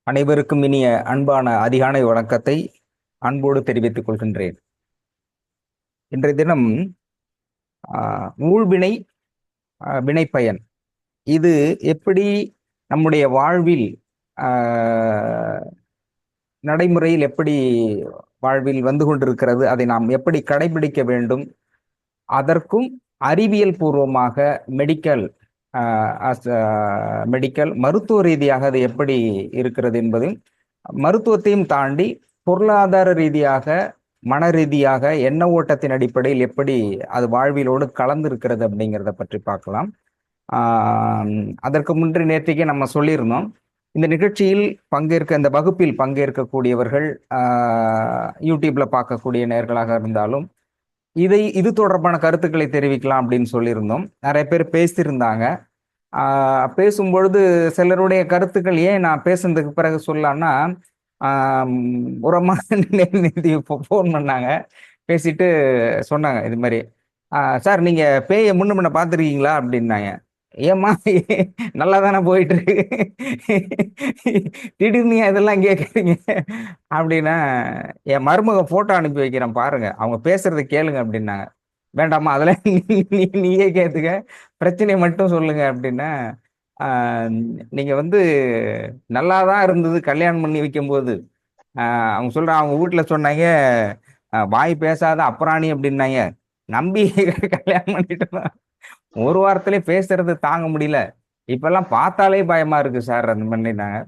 அனைவருக்கும் இனிய அன்பான அதிகாலை வணக்கத்தை அன்போடு தெரிவித்துக் கொள்கின்றேன். இன்றைய தினம் ஊழ்வினை வினைப்பயன் இது எப்படி நம்முடைய வாழ்வில் நடைமுறையில் எப்படி வாழ்வில் வந்து கொண்டிருக்கிறது, அதை நாம் எப்படி கடைபிடிக்க வேண்டும், அதற்கும் அறிவியல் பூர்வமாக மெடிக்கல் மருத்துவ ரீதியாக அது எப்படி இருக்கிறது என்பதையும், மருத்துவத்தையும் தாண்டி பொருளாதார ரீதியாக மன ரீதியாக எண்ண ஓட்டத்தின் அடிப்படையில் எப்படி அது வாழ்விலோடு கலந்து இருக்கிறது அப்படிங்கிறத பற்றி பார்க்கலாம். அதற்கு முன்பு நேற்றைக்கே நம்ம சொல்லியிருந்தோம், இந்த நிகழ்ச்சியில் இந்த வகுப்பில் பங்கேற்கக்கூடியவர்கள் யூடியூப்ல பார்க்கக்கூடிய நேயர்களாக இருந்தாலும் இது தொடர்பான கருத்துக்களை தெரிவிக்கலாம் அப்படின்னு சொல்லியிருந்தோம். நிறைய பேர் பேசியிருந்தாங்க. பேசும்பொழுது சிலருடைய கருத்துக்கள் ஏன் நான் பேசுனதுக்கு பிறகு சொல்லலாம்னா, ஒரு அம்மா ஃபோன் பண்ணாங்க. பேசிட்டு சொன்னாங்க இது மாதிரி, சார் நீங்க பேயை முன்ன பார்த்துருக்கீங்களா அப்படின்னாங்க. ஏம்மா நல்லா தானே போயிட்டு இருக்கு, திடீர்னு இதெல்லாம் கேட்குறீங்க அப்படின்னா, என் மருமக போட்டோ அனுப்பி வைக்கிறேன் பாருங்க, அவங்க பேசுறதை கேளுங்க அப்படின்னாங்க. வேண்டாமா அதெல்லாம் நீயே கேட்டுக்க, பிரச்சனையை மட்டும் சொல்லுங்க அப்படின்னா, நீங்க நல்லாதான் இருந்தது கல்யாணம் பண்ணி வைக்கும்போது. அவங்க அவங்க வீட்டுல சொன்னாங்க, வாய் பேசாத அப்புறாணி அப்படின்னாங்க. நம்பி கல்யாணம் பண்ணிட்டோம், ஒரு வாரத்திலே பேசுறது தாங்க முடியல, இப்பெல்லாம் பார்த்தாலே பயமா இருக்கு சார் அந்த பண்ணினாங்க.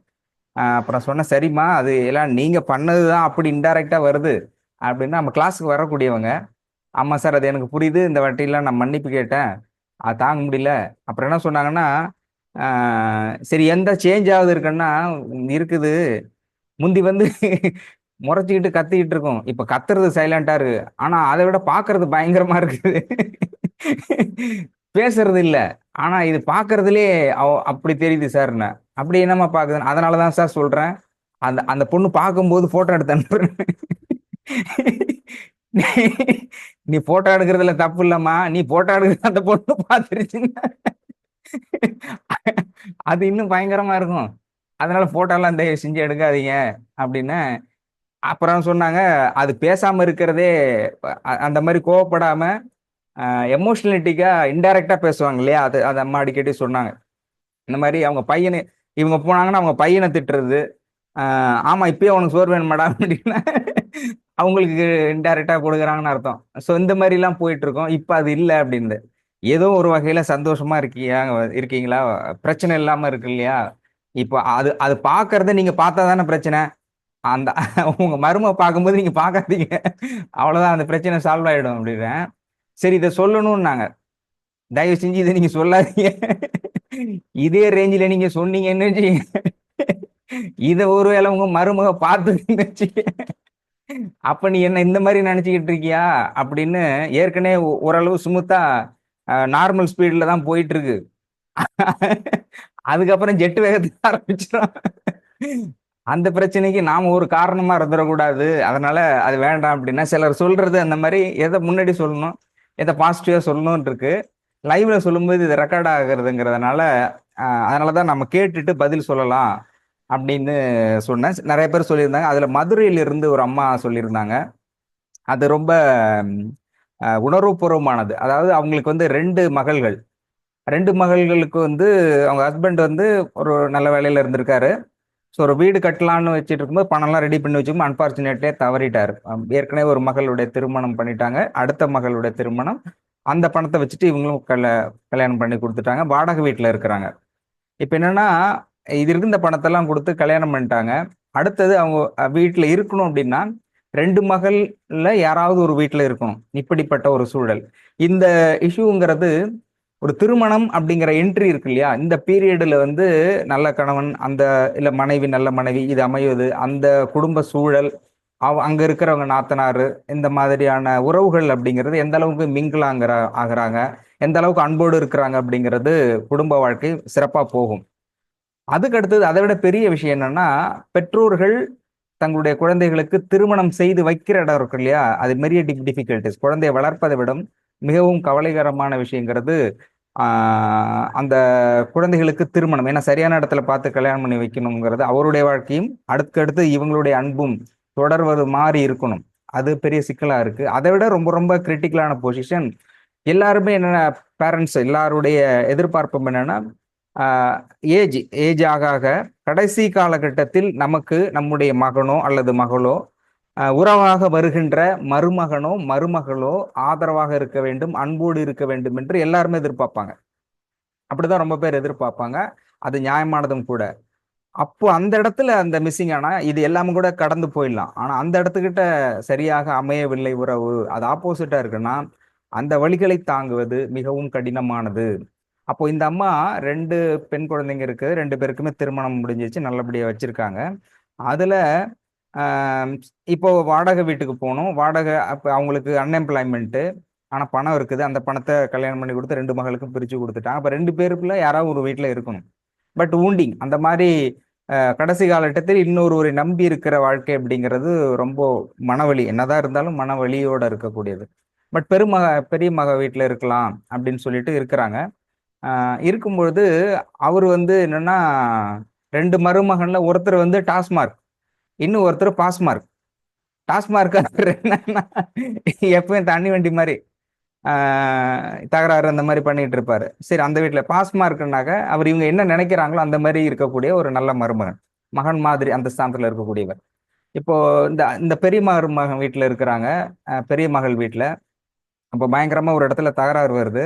அப்புறம் சொன்ன, சரிம்மா அது எல்லாம் நீங்க பண்ணதுதான் அப்படி இன்டைரக்டா வருது அப்படின்னா, நம்ம கிளாஸுக்கு வரக்கூடியவங்க, ஆமா சார் அது எனக்கு புரியுது, இந்த வாட்டிலாம் நான் மன்னிப்பு கேட்டேன், அது தாங்க முடியல. அப்புறம் என்ன சொன்னாங்கன்னா, சரி எந்த சேஞ்ச் ஆகுது இருக்குன்னா இருக்குது, முந்தி முறைச்சிக்கிட்டு கத்திக்கிட்டு இருக்கும், இப்ப கத்துறது சைலண்டா இருக்கு, ஆனா அதை விட பாக்குறது பயங்கரமா இருக்குது. பேசுறது இல்ல, ஆனா இது பாக்குறதுலே அப்படி தெரியுது சார். அப்படி என்னமா பாக்குது, அதனாலதான் சார் சொல்றேன், அந்த அந்த பொண்ணு பார்க்கும்போது போட்டோ எடுத்து அனுப்புறேன். நீ போட்டோ எடுக்கிறதுல தப்பு இல்லம்மா, நீ போட்டோ எடுக்கிற அந்த பொண்ணு பார்த்துருச்சுன்னா அது இன்னும் பயங்கரமா இருக்கும், அதனால போட்டோ எல்லாம் தயவு செஞ்சு எடுக்காதீங்க அப்படின்னு. அப்புறம் சொன்னாங்க, அது பேசாம இருக்கிறதே அந்த மாதிரி கோவப்படாம எமோஷனலிட்டிக்கா இன்டைரக்டா பேசுவாங்க இல்லையா, அது அது அம்மா அடிக்கடி சொன்னாங்க. இந்த மாதிரி அவங்க பையனை, இவங்க போனாங்கன்னா அவங்க பையனை திட்டுறது, ஆமா இப்பயே உனக்கு சோறு வேணும் மேடம் அப்படின்னா அவங்களுக்கு இன்டைரக்டா கொடுக்குறாங்கன்னு அர்த்தம். ஸோ இந்த மாதிரி எல்லாம் போயிட்டு இருக்கோம். இப்ப அது இல்லை அப்படின்னு, ஏதோ ஒரு வகையில சந்தோஷமா இருக்கீங்களா, பிரச்சனை இல்லாம இருக்கு இல்லையா. இப்போ அது அது பாக்குறத நீங்க பார்த்தா தானே பிரச்சனை, அந்த உங்க மரும பார்க்கும்போது நீங்க பார்க்காதீங்க, அவ்வளவுதான், அந்த பிரச்சனை சால்வ் ஆயிடும் அப்படின்றேன். சரி இதை சொல்லணும்னாங்க, தயவு செஞ்சு இதை நீங்க சொல்லாதீங்க, இதே ரேஞ்சில நீங்க சொன்னீங்கன்னு இத ஒருவேளை உங்க மருமக பார்த்து அப்ப நீ என்ன இந்த மாதிரி நினைச்சுக்கிட்டு இருக்கியா அப்படின்னு, ஏற்கனவே ஓரளவு சுமுத்தா நார்மல் ஸ்பீட்ல தான் போயிட்டு இருக்கு, அதுக்கப்புறம் ஜெட்டு வேகத்துக்கு ஆரம்பிச்சிடும். அந்த பிரச்சனைக்கு நாம ஒரு காரணமா இருந்துடக்கூடாது, அதனால அது வேண்டாம் அப்படின்னா, சிலர் சொல்றது அந்த மாதிரி எதை முன்னாடி சொல்லணும், எதை பாசிட்டிவா சொல்லணும்னு இருக்கு, லைவ்ல சொல்லும்போது இது ரெக்கார்ட் ஆகுறதுங்கிறதுனால அதனாலதான் நம்ம கேட்டுட்டு பதில் சொல்லலாம் அப்படின்னு சொன்னேன். நிறைய பேர் சொல்லியிருந்தாங்க, அதுல மதுரையில இருந்து ஒரு அம்மா சொல்லியிருந்தாங்க, அது ரொம்ப உணர்வுபூர்வமானது. அதாவது அவங்களுக்கு ரெண்டு மகள்கள், ரெண்டு மகள்களுக்கு அவங்க ஹஸ்பண்ட் ஒரு நல்ல வேலையில இருந்திருக்காரு. ஸோ ஒரு வீடு கட்டலான்னு வச்சுட்டு இருக்கும்போது பணம்லாம் ரெடி பண்ணி வச்சுக்கோங்க, அன்பார்ச்சுனேட்லயே தவறிட்டாரு. ஏற்கனவே ஒரு மகளுடைய திருமணம் பண்ணிட்டாங்க, அடுத்த மகளுடைய திருமணம், அந்த பணத்தை வச்சுட்டு இவங்களும் கல்யாணம் பண்ணி கொடுத்துட்டாங்க, வாடகை வீட்டில் இருக்கிறாங்க. இப்போ என்னன்னா, இது இருந்த பணத்தெல்லாம் கொடுத்து கல்யாணம் பண்ணிட்டாங்க. அடுத்தது அவங்க வீட்டில் இருக்கணும் அப்படின்னா ரெண்டு மகள்ல யாராவது ஒரு வீட்டில் இருக்கணும், இப்படிப்பட்ட ஒரு சூழல். இந்த இஷ்யூங்கிறது ஒரு திருமணம் அப்படிங்கிற என்ட்ரி இருக்கு இல்லையா, இந்த பீரியட்ல நல்ல கணவன், அந்த இல்ல மனைவி நல்ல மனைவி இது அமைவது, அந்த குடும்ப சூழல், அங்க இருக்கிறவங்க நாத்தனாரு, இந்த மாதிரியான உறவுகள் அப்படிங்கிறது எந்த அளவுக்கு ஆகுறாங்க, எந்த அளவுக்கு அன்போடு இருக்கிறாங்க அப்படிங்கிறது குடும்ப வாழ்க்கை சிறப்பா போகும். அதுக்கு அடுத்தது அதை விட பெரிய விஷயம் என்னன்னா, பெற்றோர்கள் தங்களுடைய குழந்தைகளுக்கு திருமணம் செய்து வைக்கிற இடம் இருக்கு இல்லையா, அது மெரிய டிஃபிகல்டிஸ், குழந்தையை வளர்ப்பதை விட மிகவும் கவலைகரமான விஷயங்கிறது அந்த குழந்தைகளுக்கு திருமணம், ஏன்னா சரியான இடத்துல பார்த்து கல்யாணம் பண்ணி வைக்கணுங்கிறது அவருடைய வாழ்க்கையும், அடுத்தடுத்து இவங்களுடைய அன்பும் தொடர்வது மாதிரி இருக்கணும். அது பெரிய சிக்கலா இருக்கு. அதை விட ரொம்ப ரொம்ப கிரிட்டிக்கலான பொசிஷன், எல்லாருமே என்னென்ன, பேரண்ட்ஸ் எல்லாருடைய எதிர்பார்ப்பும் என்னன்னா, ஏஜ் ஏஜ் ஆக ஆக கடைசி காலகட்டத்தில் நமக்கு நம்முடைய மகனோ அல்லது மகளோ உறவாக வருகின்ற மருமகனோ மருமகளோ ஆதரவாக இருக்க வேண்டும், அன்போடு இருக்க வேண்டும் என்று எல்லாருமே எதிர்பார்ப்பாங்க. அப்படிதான் ரொம்ப பேர் எதிர்பார்ப்பாங்க. அது நியாயமானதும் கூட. அப்போ அந்த இடத்துல அந்த மிஸ்ஸிங் ஆனா இது எல்லாமே கூட கடந்து போயிடலாம். ஆனா அந்த இடத்துக்கிட்ட சரியாக அமையவில்லை உறவு, அது ஆப்போசிட்டா இருக்குன்னா அந்த வலிகளை தாங்குவது மிகவும் கடினமானது. அப்போ இந்த அம்மா 2 பெண் குழந்தைங்க இருக்கு. 2 பேருக்குமே திருமணம் முடிஞ்சிச்சு. நல்லபடியா வச்சிருக்காங்க. அதுல ஆம், இப்போ வாடகை வீட்டுக்கு போகணும். வாடகை அப்ப அவங்களுக்கு அன்எம்ப்ளாய்மெண்ட்டு. ஆனா பணம் இருக்குது. அந்த பணத்த கல்யாணம் பண்ணி குடுத்து 2 மகளுக்கும் பிரிச்சு குடுத்துட்டாங்க. அப்ப 2 பேருக்குள்ள யாராவது ஒரு வீட்ல இருக்கணும். பட் வூண்டிங் அந்த மாரி கடைசி காலகட்டத்தில் இன்னொருவரை நம்பி இருக்கிற வாழ்க்கை அப்படிங்கிறது ரொம்ப மனவலி. என்னதான் இருந்தாலும் மனவலியோட இருக்கக்கூடியது. பட் பெரிய மக வீட்ல இருக்கலாம் அப்படின்னு சொல்லிட்டு இருக்கிறாங்க. இருக்கும்பொழுது அவரு வந்து என்னன்னா 2 மருமகன்ல ஒருத்தர் வந்து டாஸ்மார்க், இன்னும் ஒருத்தர் பாஸ்மார்க். டாஸ்மார்க் என்னன்னா எப்பவும் தண்ணி வண்டி மாதிரி தகராறு அந்த மாதிரி பண்ணிட்டு இருப்பாரு. சரி, அந்த வீட்டுல பாஸ்மார்க்னாக்க அவர் இவங்க என்ன நினைக்கிறாங்களோ அந்த மாதிரி இருக்கக்கூடிய ஒரு நல்ல மருமகன், மகன் மாதிரி அந்த ஸ்தானத்துல இருக்கக்கூடியவர். இப்போ இந்த இந்த பெரிய மருமகன் வீட்டுல இருக்கிறாங்க, பெரிய மகள் வீட்டுல. அப்போ பயங்கரமா ஒரு இடத்துல தகராறு வருது.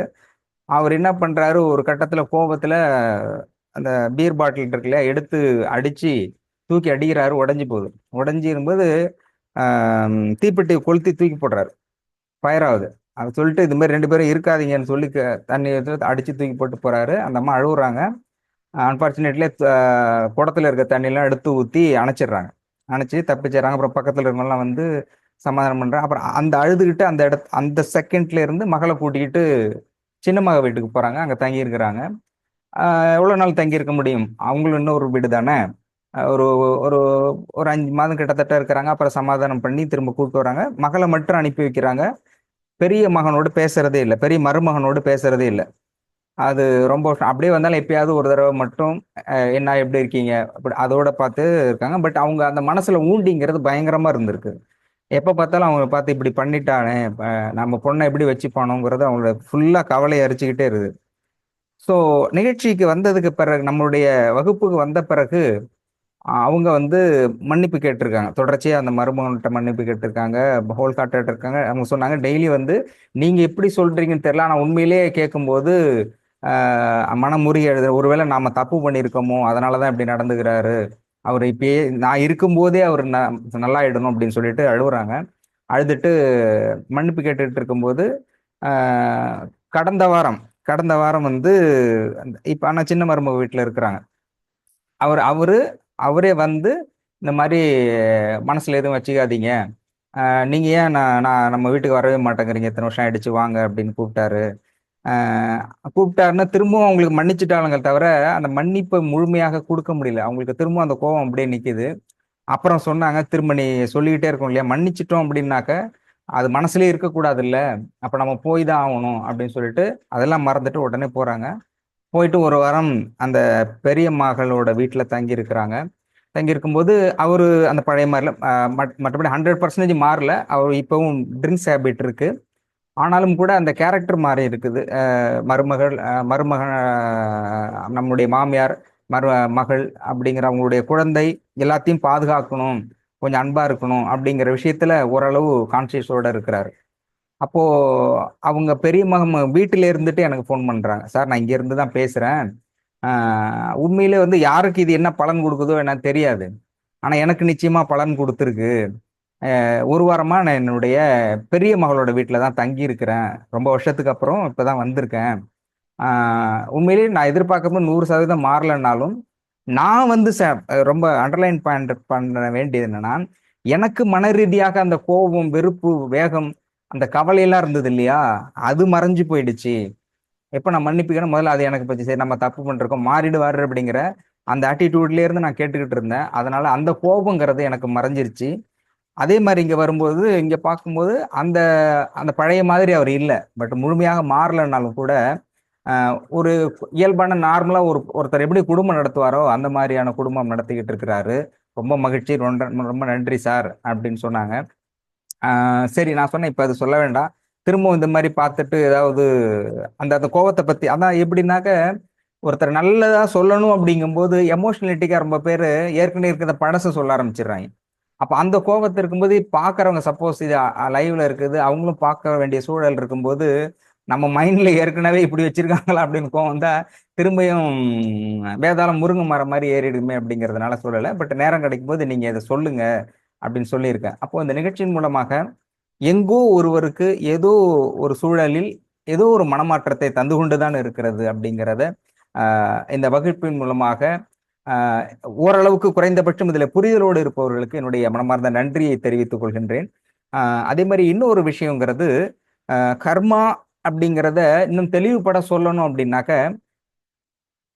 அவர் என்ன பண்றாரு, ஒரு கட்டத்துல கோபத்துல அந்த பீர் பாட்டில் இருக்குல்ல, எடுத்து அடிச்சு தூக்கி அடிக்கிறாரு. உடைஞ்சு போகுது. உடைஞ்சு இருக்கும்போது தீப்பெட்டி கொளுத்தி தூக்கி போடுறாரு. ஃபயர் ஆகுது. அதை சொல்லிட்டு இது மாதிரி 2 பேரும் இருக்காதீங்கன்னு சொல்லி தண்ணி எடுத்து அடிச்சு தூக்கி போட்டு போறாரு. அந்த அம்மா அழுகுறாங்க. அன்பார்ச்சுனேட்லி குடத்துல இருக்க தண்ணியெல்லாம் எடுத்து ஊற்றி அணைச்சிடுறாங்க. அணைச்சி தப்பிச்சிடுறாங்க. அப்புறம் பக்கத்துல இருக்கவங்கலாம் வந்து சமாதானம் பண்றாங்க. அப்புறம் அந்த அழுதுகிட்டு அந்த செகண்ட்ல இருந்து மகளை கூட்டிக்கிட்டு சின்ன மக வீட்டுக்கு போறாங்க. அங்க தங்கி இருக்கிறாங்க. எவ்வளவு நாள் தங்கி இருக்க முடியும், அவங்களும் இன்னொரு வீடு தானே. ஒரு ஒரு ஒரு 5 மாதம் கிட்டத்தட்ட இருக்கிறாங்க. அப்புறம் சமாதானம் பண்ணி திரும்ப கூப்பிட்டு வராங்க. மகளை மட்டும் அனுப்பி வைக்கிறாங்க. பெரிய மகனோடு பேசுறதே இல்லை, பெரிய மருமகனோடு பேசுறதே இல்லை. அது ரொம்ப அப்படியே வந்தாலும் எப்பயாவது ஒரு தடவை மட்டும் என்ன எப்படி இருக்கீங்க அப்படி அதோட பார்த்து இருக்காங்க. பட் அவங்க அந்த மனசுல ஊண்டிங்கிறது பயங்கரமா இருந்திருக்கு. எப்ப பார்த்தாலும் அவங்க பார்த்து இப்படி பண்ணிட்டானே, நம்ம பொண்ணை எப்படி வச்சுப்பானோங்கிறது அவங்களோட ஃபுல்லா கவலையை அரிச்சுக்கிட்டே இருக்குது. ஸோ நிகழ்ச்சிக்கு வந்ததுக்கு பிறகு, நம்மளுடைய வகுப்புக்கு வந்த பிறகு அவங்க வந்து மன்னிப்பு கேட்டிருக்காங்க. தொடர்ச்சியா அந்த மருமகன்கிட்ட மன்னிப்பு கேட்டிருக்காங்க. ஹோல் ஹார்ட்டட் இருக்காங்க. அவங்க சொன்னாங்க, டெய்லி வந்து நீங்க எப்படி சொல்றீங்கன்னு தெரியல, ஆனா உண்மையிலேயே கேட்கும்போது மனம் முறியழுது. ஒருவேளை நாம தப்பு பண்ணியிருக்கோமோ, அதனாலதான் இப்படி நடந்துக்கிறாரு. அவர் இப்பயே நான் இருக்கும்போதே அவர் நல்லாயிடணும் அப்படின்னு சொல்லிட்டு அழுகுறாங்க. அழுதுட்டு மன்னிப்பு கேட்டுட்டு இருக்கும்போது ஆஹ் கடந்த வாரம் கடந்த வாரம் வந்து இப்ப ஆனா சின்ன மருமக வீட்டுல இருக்கிறாங்க. அவர் அவரு அவரே வந்து இந்த மாதிரி மனசுல எதுவும் வச்சுக்காதீங்க, நீங்க ஏன் நான் நம்ம வீட்டுக்கு வரவே மாட்டேங்கிறீங்க, இத்தனை வருஷம் ஆயிடுச்சு, வாங்க அப்படின்னு கூப்பிட்டாரு. ஆஹ் கூப்பிட்டாருன்னா திரும்பவும் அவங்களுக்கு மன்னிச்சுட்டாலுங்க தவிர அந்த மன்னிப்பை முழுமையாக கொடுக்க முடியல. அவங்களுக்கு திரும்பவும் அந்த கோபம் அப்படியே நிக்குது. அப்புறம் சொன்னாங்க, திரும்ப நீ சொல்லிக்கிட்டே இருக்கோம் இல்லையா, மன்னிச்சிட்டோம் அப்படின்னாக்க அது மனசுலயே இருக்கக்கூடாது இல்ல, அப்ப நம்ம போய் தான் ஆகணும் அப்படின்னு சொல்லிட்டு அதெல்லாம் மறந்துட்டு உடனே போறாங்க. போயிட்டு ஒரு வாரம் அந்த பெரிய மகளோட வீட்டில் தங்கி இருக்கிறாங்க. தங்கி இருக்கும்போது அவரு அந்த பழைய மாதிரில மற்றபடி 100% மாறல. அவர் இப்பவும் ட்ரிங்க்ஸ் ஹேபிட் இருக்கு. ஆனாலும் கூட அந்த கேரக்டர் மாறி இருக்குது. மருமகள் மருமகன், நம்முடைய மாமியார், மகள் அப்படிங்கிற அவங்களுடைய குழந்தை எல்லாத்தையும் பாதுகாக்கணும், கொஞ்சம் அன்பா இருக்கணும் அப்படிங்கிற விஷயத்துல ஓரளவு கான்சியஸோட இருக்கிறாரு. அப்போ அவங்க பெரிய மகன் வீட்டில இருந்துட்டு எனக்கு ஃபோன் பண்றாங்க, சார் நான் இங்க இருந்து தான் பேசுறேன். உண்மையிலே வந்து யாருக்கு இது என்ன பலன் கொடுக்குதோ எனக்கு தெரியாது, ஆனா எனக்கு நிச்சயமா பலன் கொடுத்துருக்கு. ஒரு வாரமா நான் என்னுடைய பெரிய மகளோட வீட்டில தான் தங்கி இருக்கிறேன். ரொம்ப வருஷத்துக்கு அப்புறம் இப்பதான் வந்திருக்கேன். உண்மையிலேயே நான் எதிர்பார்க்கும்போது 100% மாறலனாலும், நான் வந்து ரொம்ப அண்டர்லைன் பண்ண வேண்டியது என்னன்னா, எனக்கு மன ரீதியாக அந்த கோபம், வெறுப்பு, வேகம், அந்த கவலையெல்லாம் இருந்தது இல்லையா, அது மறைஞ்சு போயிடுச்சு. எப்ப நான் மன்னிப்புக்கிறேன், முதல்ல அது எனக்கு பத்தி, சரி நம்ம தப்பு பண்ணிருக்கோம், மாறிடுவாரு அப்படிங்கிற அந்த ஆட்டிடியூட்ல இருந்து நான் கேட்டுக்கிட்டு இருந்தேன். அதனால அந்த கோபங்கிறது எனக்கு மறைஞ்சிருச்சு. அதே மாதிரி இங்க வரும்போது, இங்க பார்க்கும்போது அந்த அந்த பழைய மாதிரி அவர் இல்லை. பட் முழுமையாக மாறலனாலும் கூட ஒரு இயல்பான நார்மலா ஒருத்தர் எப்படி குடும்பம் நடத்துவாரோ அந்த மாதிரியான குடும்பம் நடத்திக்கிட்டு இருக்கிறாரு. ரொம்ப மகிழ்ச்சி, ரொம்ப ரொம்ப நன்றி சார் அப்படின்னு சொன்னாங்க. சரி, நான் சொன்னேன் இப்ப அது சொல்ல வேண்டாம். திரும்பவும் இந்த மாதிரி பார்த்துட்டு ஏதாவது அந்த அந்த கோவத்தை பத்தி, அதான் எப்படின்னாக்க ஒருத்தர் நல்லதா சொல்லணும் அப்படிங்கும்போது எமோஷனலிட்டிக்கா ரொம்ப பேர் ஏற்கனவே இருக்கிற பழச சொல்ல ஆரம்பிச்சிடுறாங்க. அப்ப அந்த கோபத்து இருக்கும்போது பார்க்கறவங்க, சப்போஸ் இது லைவ்ல இருக்குது, அவங்களும் பார்க்க வேண்டிய சூழல் இருக்கும்போது நம்ம மைண்ட்ல ஏற்கனவே இப்படி வச்சிருக்காங்களா அப்படின்னு கோவம் தான் திரும்பியும் வேதாளம் முருங்கை மரம் மாதிரி ஏறிடுமே அப்படிங்கிறதுனால சொல்லலை. பட் நேரம் கிடைக்கும் போது நீங்க இதை சொல்லுங்க அப்படின்னு சொல்லியிருக்கேன். அப்போ இந்த நிகழ்ச்சியின் மூலமாக எங்கோ ஒருவருக்கு ஏதோ ஒரு சூழலில் ஏதோ ஒரு மனமாற்றத்தை தந்து கொண்டுதான் இருக்கிறது அப்படிங்கிறத இந்த வகுப்பின் மூலமாக ஆஹ் ஓரளவுக்கு குறைந்தபட்சம் இதுல புரிதலோடு இருப்பவர்களுக்கு என்னுடைய மனமார்ந்த நன்றியை தெரிவித்துக் கொள்கின்றேன். அதே மாதிரி இன்னொரு விஷயங்கிறது, கர்மா அப்படிங்கிறத இன்னும் தெளிவுபட சொல்லணும் அப்படின்னாக்க,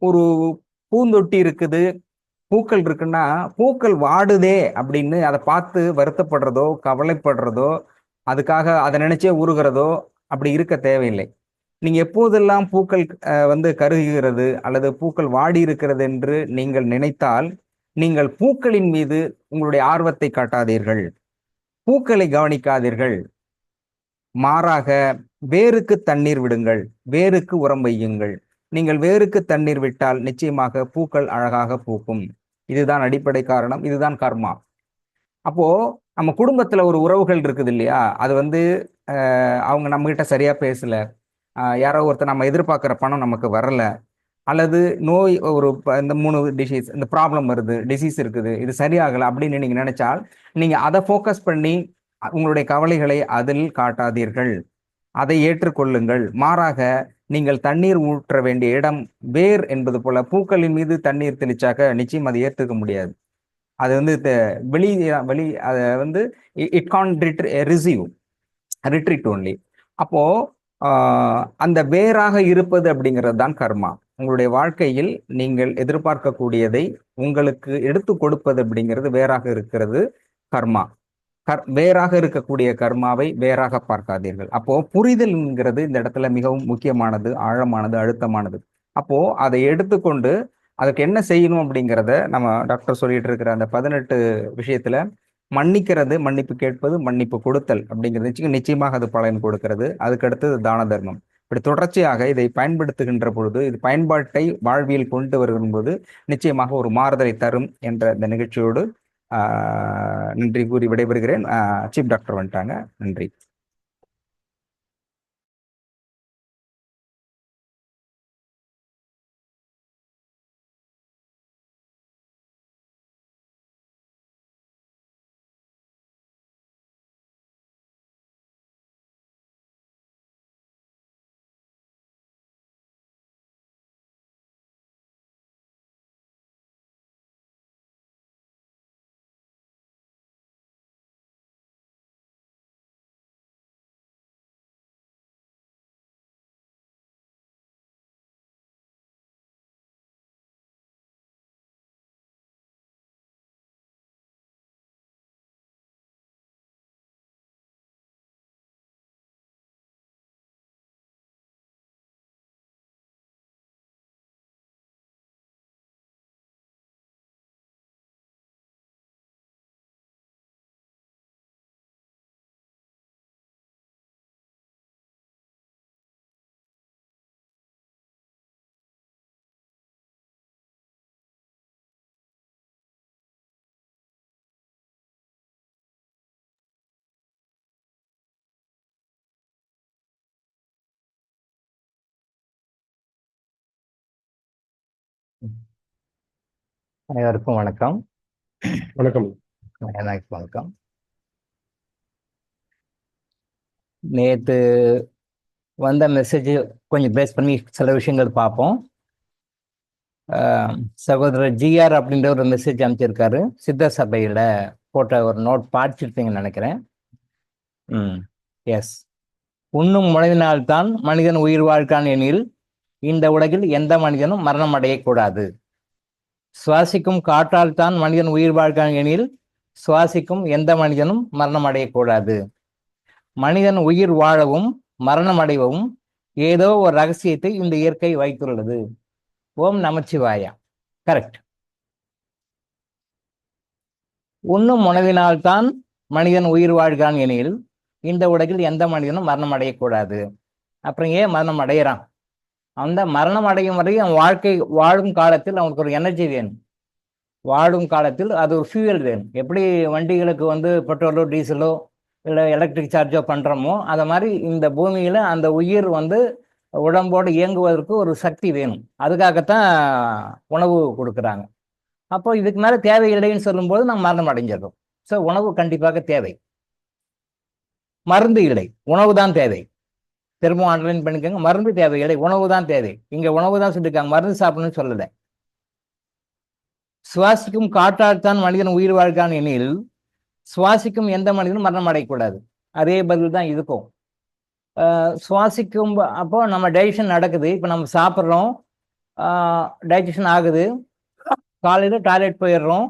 ஒரு பூந்தொட்டி இருக்குது, பூக்கள் இருக்குன்னா பூக்கள் வாடுதே அப்படின்னு அதை பார்த்து வருத்தப்படுறதோ கவலைப்படுறதோ அதுக்காக அதை நினைச்சே உருகிறதோ அப்படி இருக்க தேவையில்லை. நீங்க எப்போதெல்லாம் பூக்கள் வந்து கருகுகிறது அல்லது பூக்கள் வாடி இருக்கிறது என்று நீங்கள் நினைத்தால், நீங்கள் பூக்களின் மீது உங்களுடைய ஆர்வத்தை காட்டாதீர்கள், பூக்களை கவனிக்காதீர்கள். மாறாக வேருக்கு தண்ணீர் விடுங்கள், வேருக்கு உரம் வையுங்கள். நீங்கள் வேருக்கு தண்ணீர் விட்டால் நிச்சயமாக பூக்கள் அழகாக பூக்கும். இதுதான் அடிப்படை காரணம், இதுதான் கர்மா. அப்போ நம்ம குடும்பத்துல ஒரு உறவுகள் இருக்குது இல்லையா, அது வந்து அவங்க நம்ம கிட்ட சரியா பேசல, யாரோ ஒருத்தர் நம்ம எதிர்பார்க்குற பணம் நமக்கு வரல, அல்லது நோய் இந்த 3 டிசீஸ், இந்த ப்ராப்ளம் வருது, டிசீஸ் இருக்குது, இது சரியாகலை அப்படின்னு நீங்க நினைச்சால் நீங்க அதை ஃபோக்கஸ் பண்ணி உங்களுடைய கவலைகளை அதில் காட்டாதீர்கள், அதை ஏற்றுக்கொள்ளுங்கள். மாறாக நீங்கள் தண்ணீர் ஊற்ற வேண்டிய இடம் வேர் என்பது போல பூக்களின் மீது தண்ணீர் தெளிச்சாக்க நிச்சயம் அதை ஏற்றுக்க முடியாது. அது வந்து வெளி வெளி அதை வந்து it can receive retreat only. அப்போ அந்த வேறாக இருப்பது அப்படிங்கிறது தான் கர்மா. உங்களுடைய வாழ்க்கையில் நீங்கள் எதிர்பார்க்கக்கூடியதை உங்களுக்கு எடுத்து கொடுப்பது அப்படிங்கிறது வேறாக இருக்கிறது கர்மா. வேறாக இருக்கக்கூடிய கர்மாவை வேறாக பார்க்காதீர்கள். அப்போ புரிதல்ங்கிறது இந்த இடத்துல மிகவும் முக்கியமானது, ஆழமானது, அழுத்தமானது. அப்போ அதை எடுத்துக்கொண்டு அதுக்கு என்ன செய்யணும் அப்படிங்கிறத நம்ம டாக்டர் சொல்லிட்டு இருக்கிற அந்த 18 விஷயத்துல மன்னிக்கிறது, மன்னிப்பு கேட்பது, மன்னிப்பு கொடுத்தல் அப்படிங்கிறது நிச்சயமாக அது பலன் கொடுக்கிறது. அதுக்கு அடுத்தது தான தர்மம். இப்படி தொடர்ச்சியாக இதை பயன்படுத்துகின்ற பொழுது, இது பயன்பாட்டை வாழ்வியல் கொண்டு வரும்போது நிச்சயமாக ஒரு மாறுதலை தரும் என்ற இந்த நிகழ்ச்சியோடு நன்றி கூறி விடைபெறுகிறேன். சீஃப் டாக்டர் வந்துட்டாங்க. நன்றி. அனைவருக்கும் வணக்கம். வணக்கம். வணக்கம். நேற்று வந்த மெசேஜ் கொஞ்சம் பேஸ் பண்ணி சில விஷயங்கள் பார்ப்போம். சகோதரர் ஜிஆர் அப்படின்ற ஒரு மெசேஜ் அமைச்சிருக்காரு. சித்த சபையில் போட்ட ஒரு நோட் படிச்சிருப்பீங்கன்னு நினைக்கிறேன். எஸ். உண்ணும் உணவினால்தான் மனிதன் உயிர் வாழ்க்கான் எனில் இந்த உலகில் எந்த மனிதனும் மரணம் அடையக்கூடாது. சுவாசிக்கும் காற்றால் தான் மனிதன் உயிர் வாழ்க்கான் எனில் சுவாசிக்கும் எந்த மனிதனும் மரணம் அடையக்கூடாது. மனிதன் உயிர் வாழவும் மரணம் அடையவும் ஏதோ ஒரு ரகசியத்தை இந்த இயற்கை வைத்துள்ளது. ஓம் நமச்சிவாயா. கரெக்ட். உண்ணும் உணவினால்தான் மனிதன் உயிர் வாழ்கிறான் எனில் இந்த உலகில் எந்த மனிதனும் மரணம் அடையக்கூடாது. அப்புறம் ஏன் மரணம் அடையிறான்? அந்த மரணம் அடையும் வரை அவன் வாழ்க்கை வாழும் காலத்தில் அவனுக்கு ஒரு எனர்ஜி வேணும். வாழும் காலத்தில் அது ஒரு ஃபியூயல் வேணும். எப்படி வண்டிகளுக்கு வந்து பெட்ரோலோ டீசலோ இல்லை எலக்ட்ரிக் சார்ஜோ பண்ணுறோமோ அதை மாதிரி இந்த பூமியில் அந்த உயிர் வந்து உடம்போடு இயங்குவதற்கு ஒரு சக்தி வேணும். அதுக்காகத்தான் உணவு கொடுக்குறாங்க. அப்போ இதுக்கு மேலே தேவையில்லைன்னு சொல்லும்போது நம்ம மரணம் அடைஞ்சிடறோம். ஸோ உணவு கண்டிப்பாக தேவை. மருந்து இல்லை, உணவு தான் தேவை. திரும்பவும் அண்டர்லைன் பண்ணிக்கோங்க, மருந்து தேவையில்லை, உணவு தான் தேவை. இங்கே உணவு தான் சொல்லியிருக்காங்க, மருந்து சாப்பிடணும்னு சொல்லலை. சுவாசிக்கும் காற்றால் தான் மனிதன் உயிர் வாழ்கிறான் எனில் சுவாசிக்கும் எந்த மனிதனும் மரணம் அடையக்கூடாது. அதே பதில் தான் இதுக்கும். சுவாசிக்கும் அப்போ நம்ம டைஜஷன் நடக்குது. இப்போ நம்ம சாப்பிட்றோம், டைஜஷன் ஆகுது, காலையில் டாய்லெட் போயிடுறோம்,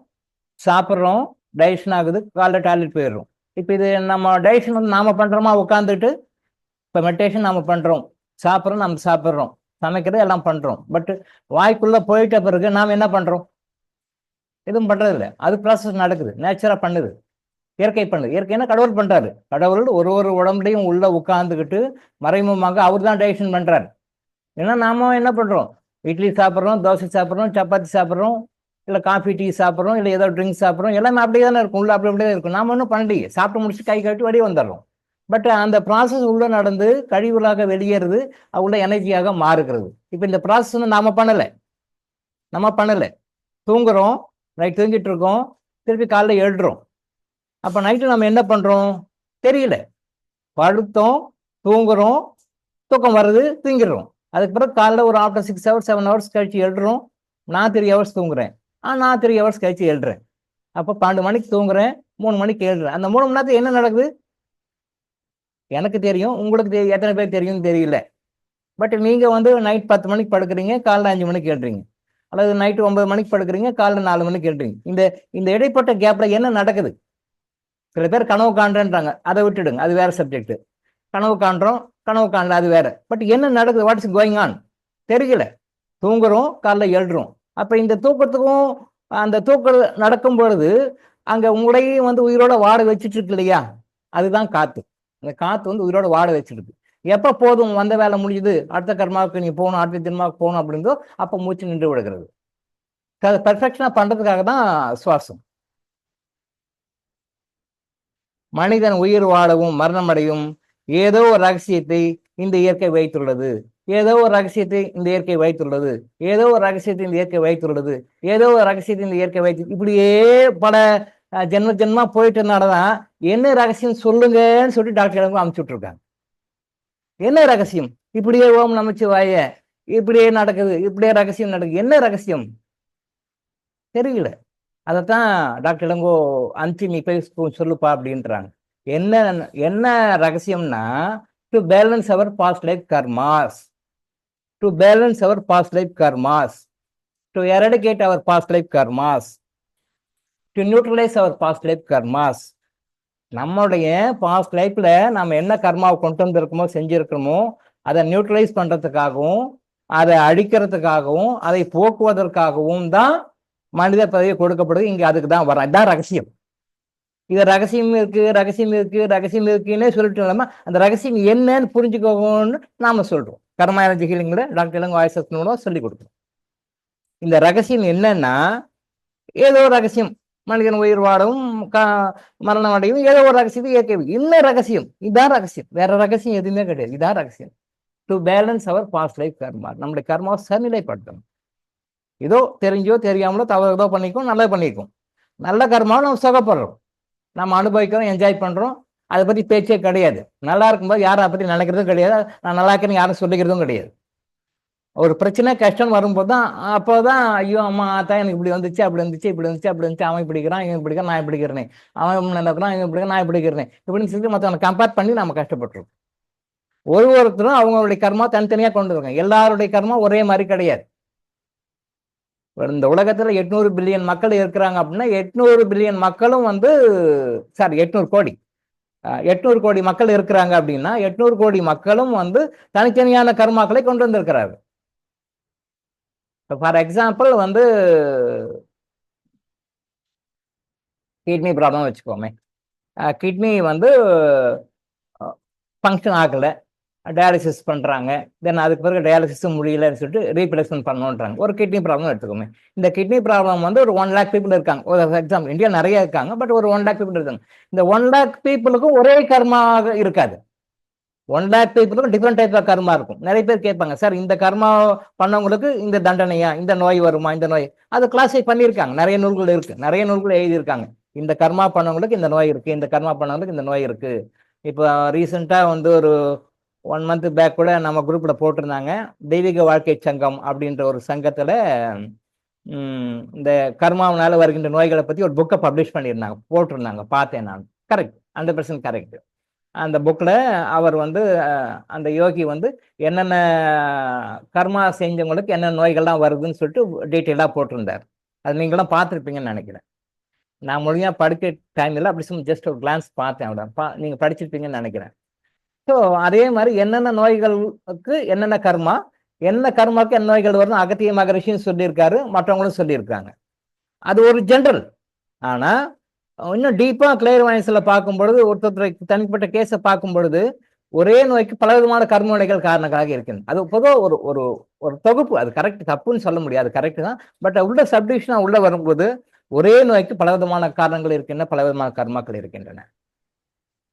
சாப்பிட்றோம், டைஜஷன் ஆகுது, காலையில் டாய்லெட் போயிடுறோம். இப்போ இது நம்ம டைஜஷன் வந்து நாம் பண்ணுறோமா உட்காந்துட்டு? இப்போ மெடிடேஷன் நம்ம பண்ணுறோம், சாப்பிட்றோம், நம்ம சாப்பிட்றோம், சமைக்கிறது எல்லாம் பண்ணுறோம். பட் வாய்க்குள்ளே போயிட்ட பிறகு நாம் என்ன பண்ணுறோம்? எதுவும் பண்ணுறதில்லை. அது ப்ராசஸ் நடக்குது, நேச்சராக பண்ணுது, இயற்கை பண்ணுது. இயற்கைன்னா கடவுள் பண்ணுறாரு. கடவுள் ஒரு உடம்புலையும் உள்ளே உட்காந்துக்கிட்டு மறைமுகமாக அவர் தான் டைஜஷன் பண்ணுறாரு. ஏன்னா நாம என்ன பண்ணுறோம்? இட்லி சாப்பிட்றோம், தோசை சாப்பிட்றோம், சப்பாத்தி சாப்பிட்றோம், இல்லை காஃபி டீ சாப்பிட்றோம், இல்லை ஏதோ ட்ரிங்க்ஸ் சாப்பிட்றோம், எல்லாமே அப்படியே தானே இருக்கும். உள்ள அப்படியே இருக்கும். நாம ஒன்றும் பண்ணலையே, சாப்பிட்டு முடிச்சு கை கட்டி வெளியே வந்துடுறோம். பட் அந்த ப்ராசஸ் உள்ளே நடந்து கழிவுகளாக வெளியேறது, உள்ள எனர்ஜியாக மாறுகிறது. இப்போ இந்த ப்ராசஸ் வந்து நம்ம பண்ணலை. தூங்குறோம், நைட் தூங்கிட்டு இருக்கோம், திருப்பி காலைல எழுதுறோம். அப்போ நைட்டு நம்ம என்ன பண்ணுறோம் தெரியல. படுத்தோம், தூங்குறோம், தூக்கம் வருது, தூங்கிடுறோம். அதுக்கு பிறகு காலைல ஒரு ஆஃப்டர் 6 hours 7 hours கழிச்சு எழுதுறோம். நான் 3 hours தூங்குறேன், நான் 3 hours கழிச்சு எழுதுறேன். அப்போ 12 மணிக்கு தூங்குறேன், 3 மணிக்கு எழுதுறேன். அந்த 3 மணி நேரத்துக்கு என்ன நடக்குது எனக்கு தெரியும், உங்களுக்கு எத்தனை பேர் தெரியும்னு தெரியல. பட் நீங்கள் வந்து நைட் 10 மணிக்கு படுக்கிறீங்க, காலைல 5 மணிக்கு எழுதுறீங்க, அல்லது நைட்டு 9 மணிக்கு படுக்கிறீங்க, காலைல 4 மணிக்கு எழுதுறீங்க. இந்த இடைப்பட்ட கேப்ல என்ன நடக்குது? சில பேர் கனவு காண்றேன்றாங்க, அதை விட்டுடுங்க, அது வேற சப்ஜெக்ட். கனவு காண்றோம், கனவு காணல, அது வேற. பட் என்ன நடக்குது, வாட் இஸ் கோயிங் ஆன் தெரியல. தூங்குறோம், காலைல எழுறோம். அப்ப இந்த தூக்கத்துக்கும் அந்த தூக்கம் நடக்கும் பொழுது அங்க உங்களையும் வந்து உயிரோட வாட வச்சுட்டு இருக்கு இல்லையா? அதுதான் காத்து. அந்த காத்து வந்து உயிரோட வாட வச்சிருக்கு. எப்ப போதும், வந்த வேலை முடியுது, அடுத்த கர்மாவுக்கு நீ போகணும், அடுத்த ஜென்மாவுக்கு போகணும் அப்படின்றதோ அப்ப மூச்சு நின்று விடுகிறது. பெர்ஃபெக்ஷனா பண்றதுக்காக தான் சுவாசம். மனிதன் உயிர் வாழவும் மரணமடையும் ஏதோ ஒரு ரகசியத்தை இந்த இயற்கை வைத்துள்ளது. ஏதோ ஒரு ரகசியத்தை இந்த இயற்கை வைத்துள்ளது. ஏதோ ஒரு ரகசியத்தை இந்த இயற்கை வைத்துள்ளது. ஏதோ ஒரு ரகசியத்தை இந்த இயற்கை வைத்து, இப்படியே பல ஜென்மா போயிட்டு இருந்தால்தான் என்ன ரகசியம் சொல்லுங்கன்னு சொல்லி டாக்டர் எனக்கு அனுப்பிச்சு விட்டுருக்காங்க. என்ன ரகசியம்? இப்படியே ஓம் நமச்சிவாய, இப்படியே நடக்குது, இப்படியே ரகசியம் நடக்குது. என்ன ரகசியம் தெரியல. அதைத்தான் டாக்டர் இளங்கோ அனுப்பிச்சு நீ போய் சொல்லுப்பா அப்படின்றாங்க. என்ன ரகசியம்னா, to balance our past life karmas, to balance our past life karmas, to eradicate our past life karmas, to neutralise our past life karmas. நம்மளுடைய பாஸ்ட் லைஃப்ல நம்ம என்ன கர்மாவை கொண்டு வந்திருக்கோமோ, செஞ்சிருக்கிறோமோ, அதை நியூட்ரலைஸ் பண்றதுக்காகவும், அதை அழிக்கிறதுக்காகவும், அதை போக்குவதற்காகவும் தான் மனித பதவி கொடுக்கப்படுது. இங்க அதுக்கு தான் வரோம். இதுதான் ரகசியம். இது ரகசியம் இருக்கு, ரகசியம் இருக்கு, ரகசியம் இருக்குன்னே சொல்லிட்டு இல்லாம அந்த ரகசியம் என்னன்னு புரிஞ்சுக்கோன்னு நாம சொல்றோம். கர்மா எனர்ஜி ஹீலிங்ல டாக்டர் இளங்கோ ஆயுசத்தினோட சொல்லி கொடுக்குறோம். இந்த ரகசியம் என்னன்னா, ஏதோ ரகசியம், மனிதன் உயிர் வாடவும் மரணம் அடையும், ஏதோ ஒரு ரகசியத்தை இயற்கை. என்ன ரகசியம்? இதான் ரகசியம், வேற ரகசியம் எதுவுமே கிடையாது. இதான் ரகசியம். To balance our past life karma. நம்முடைய கர்மாவை சமநிலைப்படுத்தணும். ஏதோ தெரிஞ்சோ தெரியாமலோ தவறு ஏதோ பண்ணிக்கும், நல்லது பண்ணிக்கும். நல்ல கர்மாவை நம்ம சுகப்படுறோம், நம்ம அனுபவிக்கிறோம், என்ஜாய் பண்றோம். அதை பத்தி பேச்சே கிடையாது. நல்லா இருக்கும்போது யாரும் அதை பத்தி நினைக்கிறதும் கிடையாது. நான் நல்லா இருக்கேன்னு யாரும் சொல்லிக்கிறதும் கிடையாது. ஒரு பிரச்சனை கஷ்டம் வரும்போது தான், அப்போதான் ஐயோ அம்மா தான் எனக்கு இப்படி வந்துச்சு, அப்படி வந்துச்சு, இப்படி வந்துச்சு, அப்படி வந்துச்சு, அவன் பிடிக்கிறான், இவன் பிடிக்கிறான், நான் பிடிக்கிறேன், அவன் நடக்கிறான், இவன் பிடிக்கிறான், நான் பிடிக்கிறேன், இப்படின்னு சொல்லி மற்றவனை கம்பேர் பண்ணி நம்ம கஷ்டப்பட்டுருக்கோம். ஒருத்தரும் அவங்களுடைய கர்மா தனித்தனியா கொண்டு இருக்காங்க. எல்லாருடைய கர்மா ஒரே மாதிரி கிடையாது. இந்த உலகத்துல 800 பில்லியன் மக்கள் இருக்கிறாங்க அப்படின்னா 800 பில்லியன் மக்களும் வந்து 800 கோடி, 800 கோடி மக்கள் இருக்கிறாங்க அப்படின்னா 800 கோடி மக்களும் வந்து தனித்தனியான கர்மாக்களை கொண்டு வந்திருக்கிறாரு. ஃபார் எக்ஸாம்பிள் வந்து கிட்னி ப்ராப்ளம் வச்சுக்கோமே. கிட்னி வந்து ஃபங்க்ஷன் ஆகலை, டயாலிசிஸ் பண்ணுறாங்க. தென் அதுக்கு பிறகு டயாலிசிஸ் முடியலன்னு சொல்லிட்டு ரீப்ளேஸ்மெண்ட் பண்ணணுன்றாங்க. ஒரு கிட்னி ப்ராப்ளம் எடுத்துக்கோமே. இந்த கிட்னி ப்ராப்ளம் வந்து ஒரு 1 லேக் பீப்புள் இருக்காங்க. ஒரு எக்ஸாம்பிள், இந்தியா நிறைய இருக்காங்க, பட் ஒரு 1 லேக் பீப்புள் இருக்காங்க. இந்த 1 லேக் பீப்புளுக்கும் ஒரே கர்மாக இருக்காது. 1 லேக் பீப்புளுக்கும் டிஃப்ரெண்ட் டைப் ஆஃப் கர்மா இருக்கும். நிறைய பேர் கேட்பாங்க, சார் இந்த கர்மா பண்ணவங்களுக்கு இந்த தண்டனையா, இந்த நோய் வருமா, இந்த நோய், அது கிளாஸிஃபை பண்ணியிருக்காங்க. நிறைய நூல்கள் இருக்கு, நிறைய நூல்கள் எழுதியிருக்காங்க. இந்த கர்மா பண்ணவங்களுக்கு இந்த நோய் இருக்கு, இந்த கர்மா பண்ணவங்களுக்கு இந்த நோய் இருக்கு. இப்போ ரீசெண்டா வந்து ஒரு 1 மந்த் பேக் கூட நம்ம குரூப்ல போட்டிருந்தாங்க. தெய்வீக வாழ்க்கை சங்கம் அப்படின்ற ஒரு சங்கத்துல இந்த கர்மாவனால வருகின்ற நோய்களை பத்தி ஒரு புக்கை பப்ளிஷ் பண்ணியிருந்தாங்க, போட்டிருந்தாங்க, பார்த்தேன் நான். Correct, 100% correct. அந்த புக்கில் அவர் வந்து அந்த யோகி வந்து என்னென்ன கர்மா செஞ்சவங்களுக்கு என்னென்ன நோய்கள்லாம் வருதுன்னு சொல்லிட்டு டீட்டெயிலாக போட்டிருந்தார். அது நீங்களும் பார்த்துருப்பீங்கன்னு நினைக்கிறேன். நான் மொழியாக படிக்க டைம் இல்லை, அப்படி சும்மா ஜஸ்ட் ஒரு கிளான்ஸ் பார்த்தேன். அவ்வளோ நீங்கள் படிச்சிருப்பீங்கன்னு நினைக்கிறேன். ஸோ அதே மாதிரி என்னென்ன நோய்களுக்கு என்னென்ன கர்மா, என்ன கர்மாவுக்கு என்ன நோய்கள் வருதுன்னு அகத்திய மகரிஷியும் சொல்லியிருக்காரு, மற்றவங்களும் சொல்லியிருக்காங்க. அது ஒரு ஜென்ரல். ஆனால் இன்னும் டீப்பா கிளியர் வாய்ஸ்ல பார்க்கும் பொழுது, ஒருத்தர் தனிப்பட்ட கேஸை பார்க்கும் பொழுது ஒரே நோய்க்கு பல விதமான கர்ம வினைகள் காரணங்களாக இருக்குது. அது பொதுவாக ஒரு ஒரு ஒரு தொகுப்பு. அது கரெக்ட், தப்புன்னு சொல்ல முடியாது, கரெக்ட் தான். பட் உள்ள சப்டிவிஷனா உள்ள வரும்போது ஒரே நோய்க்கு பல விதமான காரணங்கள் இருக்கின்றன, பல விதமான கர்மாக்கள் இருக்கின்றன.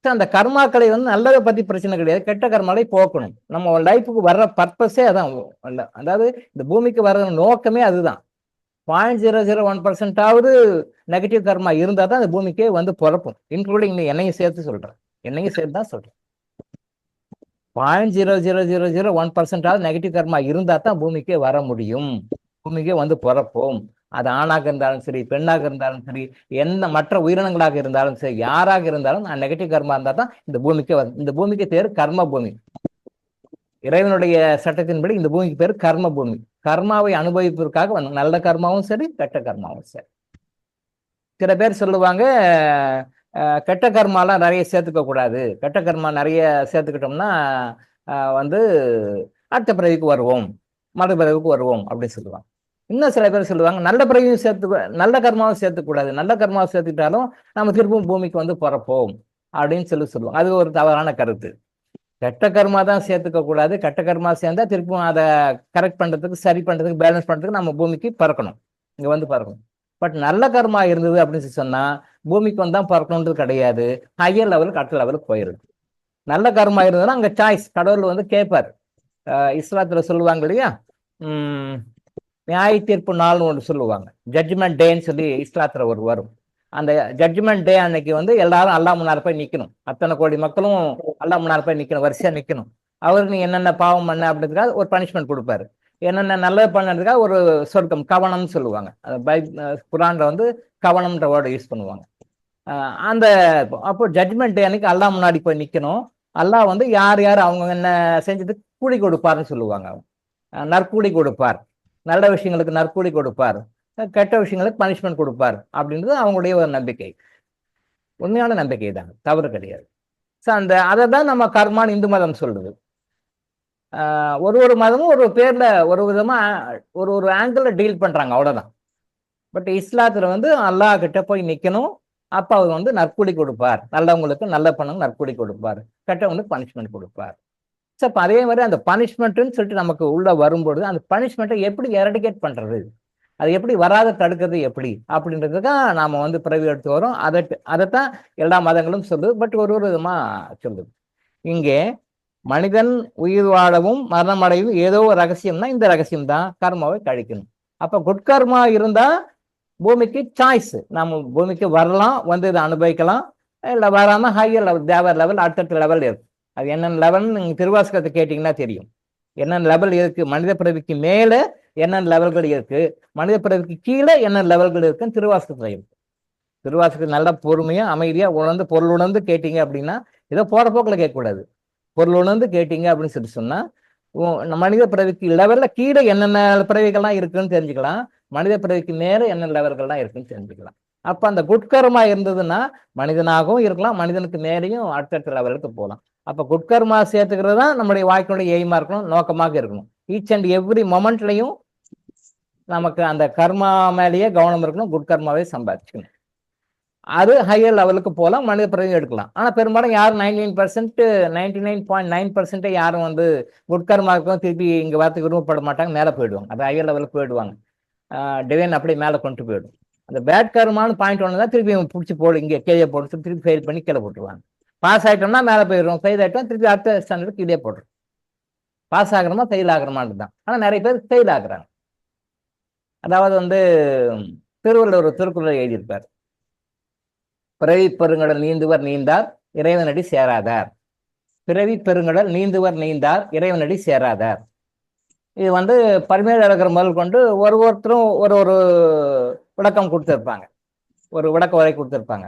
அந்த கர்மாக்களை வந்து நல்லதை பத்தி பிரச்சனை கிடையாது, கெட்ட கர்மாவை போக்கணும். நம்ம லைஃபுக்கு வர்ற பர்பஸே அதான். அதாவது இந்த பூமிக்கு வர்ற நோக்கமே அதுதான். 0.001% நெகட்டிவ் கர்மா இருந்தால் தான் அந்த பூமிக்கே வந்து பிறப்பும், இன்க்ளூடிங் என்னையும் சேர்த்து சொல்றேன், என்னையும் சேர்த்து தான் சொல்றேன். 0.00001% நெகட்டிவ் கர்மா இருந்தா தான் பூமிக்கே வர முடியும், பூமிக்கே வந்து பிறப்போம். அது ஆணாக இருந்தாலும் சரி, பெண்ணாக இருந்தாலும் சரி, என்ன மற்ற உயிரினங்களாக இருந்தாலும் சரி, யாராக இருந்தாலும் நெகட்டிவ் கர்மா இருந்தால் தான் இந்த பூமிக்கே வரும். இந்த பூமிக்கு பேர் கர்ம பூமி. இறைவனுடைய சட்டத்தின்படி இந்த பூமிக்கு பேர் கர்ம பூமி. கர்மாவை அனுபவிப்பதற்காக நல்ல கர்மாவும் சரி, கெட்ட கர்மாவும் சரி. சில பேர் சொல்லுவாங்க, கெட்ட கர்மாலாம் நிறைய சேர்த்துக்க கூடாது, கெட்ட கர்மா நிறைய சேர்த்துக்கிட்டோம்னா வந்து அடுத்த பிறவிக்கு வருவோம், மறு பிறவிக்கு வருவோம் அப்படின்னு சொல்லுவாங்க. இன்னும் சில பேர் சொல்லுவாங்க, நல்ல பிறவியும் நல்ல கர்மாவும் சேர்த்துக்கூடாது, நல்ல கர்மாவை சேர்த்துக்கிட்டாலும் நம்ம திரும்பவும் பூமிக்கு வந்து பிறப்போம் அப்படின்னு சொல்லுவாங்க. அது ஒரு தவறான கருத்து. கெட்ட கர்மா தான் சேர்த்துக்க கூடாது, கெட்ட கர்மா சேர்ந்தா திருப்பும் அதை கரெக்ட் பண்றதுக்கு, சரி பண்றதுக்கு, பேலன்ஸ் பண்றதுக்கு நம்ம பூமிக்கு பறக்கணும், இங்க வந்து பறக்கணும். பட் நல்ல கர்மா இருந்தது அப்படின்னு சொன்னா பூமிக்கு வந்தா பறக்கணுன்றது கிடையாது, ஹையர் லெவலுக்கு அடுத்த லெவலுக்கு போயிருக்கு. நல்ல கர்மா இருந்ததுன்னா அங்க சாய்ஸ், கடவுள் வந்து கேட்பார். இஸ்லாத்துல சொல்லுவாங்க இல்லையா, நியாய தீர்ப்பு நாள்னு ஒன்று சொல்லுவாங்க, ஜட்ஜ்மெண்ட் டேன்னு சொல்லி இஸ்லாத்துல ஒரு வரும். அந்த ஜட்ஜ்மெண்ட் டே அன்னைக்கு வந்து எல்லாரும் அல்லாஹ் முன்னால போய் நிக்கணும், அத்தனை கோடி மக்களும் அல்லாஹ் முன்னால போய் நிக்கணும், வரிசையா நிக்கணும். அவருக்கு நீ என்னென்ன பாவம் பண்ண அப்படின்றதுக்காக ஒரு பனிஷ்மெண்ட் கொடுப்பாரு, என்னென்ன நல்லது பண்ணதுக்காக ஒரு சொர்க்கம், கவனம்னு சொல்லுவாங்க. குரான்ல வந்து கவனம்ன்ற வேர்டை யூஸ் பண்ணுவாங்க. அந்த அப்போ ஜட்ஜ்மெண்ட் டே அன்னைக்கு அல்லாஹ் முன்னாடி போய் நிக்கணும். அல்லாஹ் வந்து யார் யார் அவங்க என்ன செஞ்சதுக்கு கூலி கொடுப்பாருன்னு சொல்லுவாங்க. நற்கூலி கொடுப்பார், நல்ல விஷயங்களுக்கு நற்கூலி கொடுப்பார், கெட்ட விஷயங்களுக்கு பனிஷ்மெண்ட் கொடுப்பார் அப்படின்றது அவங்களுடைய ஒரு நம்பிக்கை. உண்மையான நம்பிக்கை தான், தவறு கிடையாது. ஸோ அதை தான் நம்ம கர்மான்னு இந்து மதம் சொல்லுது. ஒரு மதமும் ஒரு பேர்ல ஒரு விதமா ஒரு ஆங்கிள் டீல் பண்றாங்க, அவ்வளவுதான். பட் இஸ்லாத்துல வந்து அல்லாஹ் கிட்ட போய் நிக்கணும், அப்ப அவர் வந்து நற்கூலி கொடுப்பார், நல்லவங்களுக்கு நல்ல பணம் நற்கூலி கொடுப்பார், கெட்டவங்களுக்கு பனிஷ்மெண்ட் கொடுப்பார். ஸோ அப்போ அதே மாதிரி அந்த பனிஷ்மெண்ட்டுன்னு சொல்லிட்டு நமக்கு உள்ள வரும்பொழுது அந்த பனிஷ்மெண்ட்டை எப்படி எரடிகேட் பண்றது, அது எப்படி வராத தடுக்கிறது எப்படி அப்படின்றதுதான் நாம வந்து பிறவி எடுத்து வரோம். அதைத்தான் எல்லா மதங்களும் சொல்லுது, பட் ஒரு விதமா சொல்லுது. இங்கே மனிதன் உயிர் வாழவும் மரணம் அடையவும் ஏதோ ஒரு ரகசியம்னா இந்த ரகசியம் தான் கர்மாவை கழிக்கணும். அப்ப குட்கர்மா இருந்தா பூமிக்கு சாய்ஸ், நம்ம பூமிக்கு வரலாம், வந்து இதை அனுபவிக்கலாம், இல்லை வராம ஹையர் லெவல், தேவர் லெவல், அடுத்தடுத்த லெவல் இருக்கு. அது என்னென்ன லெவல்னு நீங்க திருவாசகத்தை கேட்டீங்கன்னா தெரியும், என்னென்ன லெவல் இருக்கு. மனித பிறவிக்கு மேல என்னென்ன லெவல்கள் இருக்கு, மனித பிறவிக்கு கீழே என்னென்ன லெவல்கள் இருக்குன்னு திருவாசகத்துல இருக்கு. திருவாசகத்தை நல்லா பொறுமையா அமைதியா உணர்ந்து பொருள் உணர்ந்து கேட்டீங்க அப்படின்னா, ஏதோ போற போக்கில் கேட்கக்கூடாது, பொருள் உணர்ந்து கேட்டீங்க அப்படின்னு சொல்லி சொன்னா மனித பிறவிக்கு லெவல்ல கீழே என்னென்ன பிறவிகள்லாம் இருக்குன்னு தெரிஞ்சுக்கலாம், மனித பிறவிக்கு மேல என்ன லெவல்கள்லாம் இருக்குன்னு தெரிஞ்சுக்கலாம். அப்ப அந்த குட்கர்மா இருந்ததுன்னா மனிதனாகவும் இருக்கலாம், மனிதனுக்கு மேலேயும் அடுத்தடுத்த லெவலுக்கு போகலாம். அப்ப குட்கர்மா சேர்த்துக்கிறது தான் நம்முடைய வாழ்க்கையுடைய எய்மா இருக்கணும், நோக்கமாக இருக்கணும். ஈச் அண்ட் எவ்ரி மொமெண்ட்லையும் நமக்கு அந்த கர்மா மேலேயே கவனம் இருக்கணும், குட்கர்மாவே சம்பாதிச்சுக்கணும். அது ஹையர் லெவலுக்கு போகலாம், மனித பிறவி எடுக்கலாம். ஆனா பெரும்பாலும் யாரும் 99%, 99.9% யாரும் வந்து குட்கர்மா இருக்கும் திருப்பி இங்க வரத்துக்கு விரும்பப்பட மாட்டாங்க, மேலே போயிடுவாங்க. அது ஹையர் லெவலுக்கு போயிடுவாங்க. டிவைன் அப்படியே மேலே கொண்டு போயிடும். அந்த பேட் கர்மான்னு பாயிண்ட் ஒன்று தான் திருப்பி பிடிச்சி போடு, இங்கே கீழே போட்டு திருப்பி ஃபெயில் பண்ணி கீழே போட்டுருவாங்க. பாஸ் ஆகிட்டோம்னா மேலே போயிடுவோம், ஃபெயில் ஆகிட்டோம் திருப்பி அடுத்த ஸ்டாண்டர்ட் கீழே போடுறோம். பாஸ் ஆகிறோமா ஃபெயில் ஆகிறோமான்னு தான். ஆனால் நிறைய பேர் ஃபெயில் ஆகுறாங்க. அதாவது வந்து திருவள்ளுவர் ஒரு திருக்குறளை எழுதியிருப்பார், பிறவி பெருங்கடல் நீந்துவர் நீந்தார் இறைவனடி சேராதார். பிறவி பெருங்கடல் நீந்துவர் நீந்தார் இறைவனடி சேராதார். இது வந்து பரிமேலழகர் முதல் கொண்டு ஒருத்தரும் ஒரு ஒரு விளக்கம் கொடுத்துருப்பாங்க, ஒரு விளக்க உரை கொடுத்துருப்பாங்க.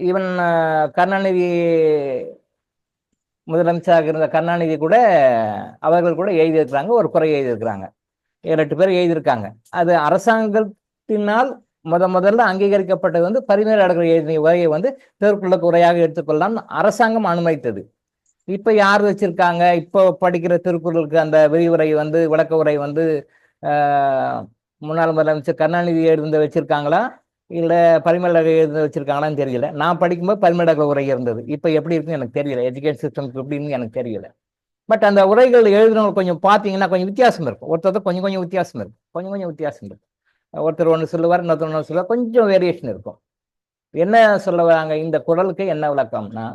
ஈவன் கருணாநிதி முதலமைச்சராக இருந்த கருணாநிதி கூட அவர்கள் கூட எழுதியிருக்கிறாங்க, ஒரு குறை எழுதியிருக்கிறாங்க, 7-8 பேர் எழுதியிருக்காங்க. அது அரசாங்கத்தினால் முதல்ல அங்கீகரிக்கப்பட்டது வந்து பரிமேலழகர் எழுதிய உரையை வந்து திருக்குறளுக்கு உரையாக எடுத்துக்கொள்ளலாம் அரசாங்கம் அனுமதித்தது. இப்ப யார் வச்சிருக்காங்க? இப்போ படிக்கிற திருக்குறளுக்கு அந்த விரிவுரை வந்து விளக்க உரை வந்து முன்னாள் முதலமைச்சர் கருணாநிதி எழுந்து வச்சிருக்காங்களா இல்ல பரிமேலழகர் எழுந்து வச்சிருக்காங்களான்னு தெரியல. நான் படிக்கும்போது பரிமேலழகர் உரை இருந்தது, இப்ப எப்படி இருக்குன்னு எனக்கு தெரியல, எஜுகேஷன் சிஸ்டம் எப்படின்னு எனக்கு தெரியல. பட் அந்த உரைகள் எழுதுனவங்க கொஞ்சம் பார்த்தீங்கன்னா கொஞ்சம் வித்தியாசம் இருக்கும், ஒருத்தர் கொஞ்சம் கொஞ்சம் வித்தியாசம் இருக்கும், கொஞ்சம் வித்தியாசம் இருக்கும். ஒருத்தர் ஒன்று சொல்லுவார், இன்னொருத்தர் ஒன்று சொல்லுவார், கொஞ்சம் வேரியேஷன் இருக்கும். என்ன சொல்ல வராங்க இந்த குறளுக்கு? என்ன விளக்கம்னா,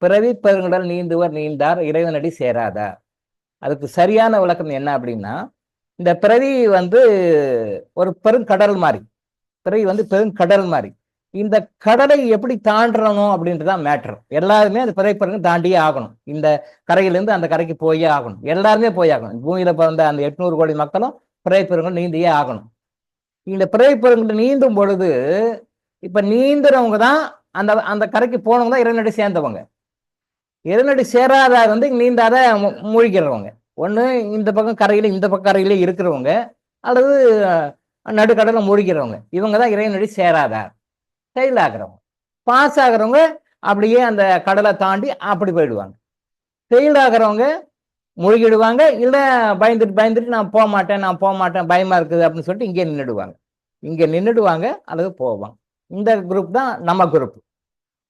பிறவி பெருங்கடல் நீந்துவர் நீந்தார் இறைவனடி சேராதார். அதுக்கு சரியான விளக்கம் என்ன அப்படின்னா, இந்த பிறவி வந்து ஒரு பெருங்கடல் மாதிரி, பிறவி வந்து பெருங்கடல் மாதிரி. இந்த கடலை எப்படி தாண்டணும் அப்படின்றதான் மேட்டர். எல்லாருமே அந்த பிறவி பெருங்க தாண்டியே ஆகணும், இந்த கரையிலிருந்து அந்த கரைக்கு போயே ஆகணும், எல்லாருமே போய் ஆகணும். பூமியில பிறந்த அந்த 800 கோடி மக்களும் பிறவி பெருங்கல் நீந்தியே ஆகணும். இந்த பிறவி பெருங்கல் நீந்தும் பொழுது இப்ப நீந்துறவங்க தான் அந்த அந்த கரைக்கு போனவங்க தான் இறைவனடி சேர்ந்தவங்க. இறைவனடி சேராத வந்து நீந்தாத மூழ்கிறவங்க. ஒண்ணு இந்த பக்கம் கரையில இந்த பக்கம் கரையில இருக்கிறவங்க, அல்லது நடுக்கடல மூழ்கிறவங்க. இவங்க தான் இறைவனடி சேராதார், ஃபெயில் ஆகிறவங்க. பாஸ் ஆகிறவங்க அப்படியே அந்த கடலை தாண்டி அப்படி போயிடுவாங்க. ஃபெயில் ஆகிறவங்க மூழ்கிடுவாங்க, இல்ல பயந்துட்டு நான் போக மாட்டேன் பயமா இருக்குது அப்படின்னு சொல்லிட்டு இங்கே நின்றுடுவாங்க அல்லது போவாங்க. இந்த குரூப் தான் நம்ம குரூப்.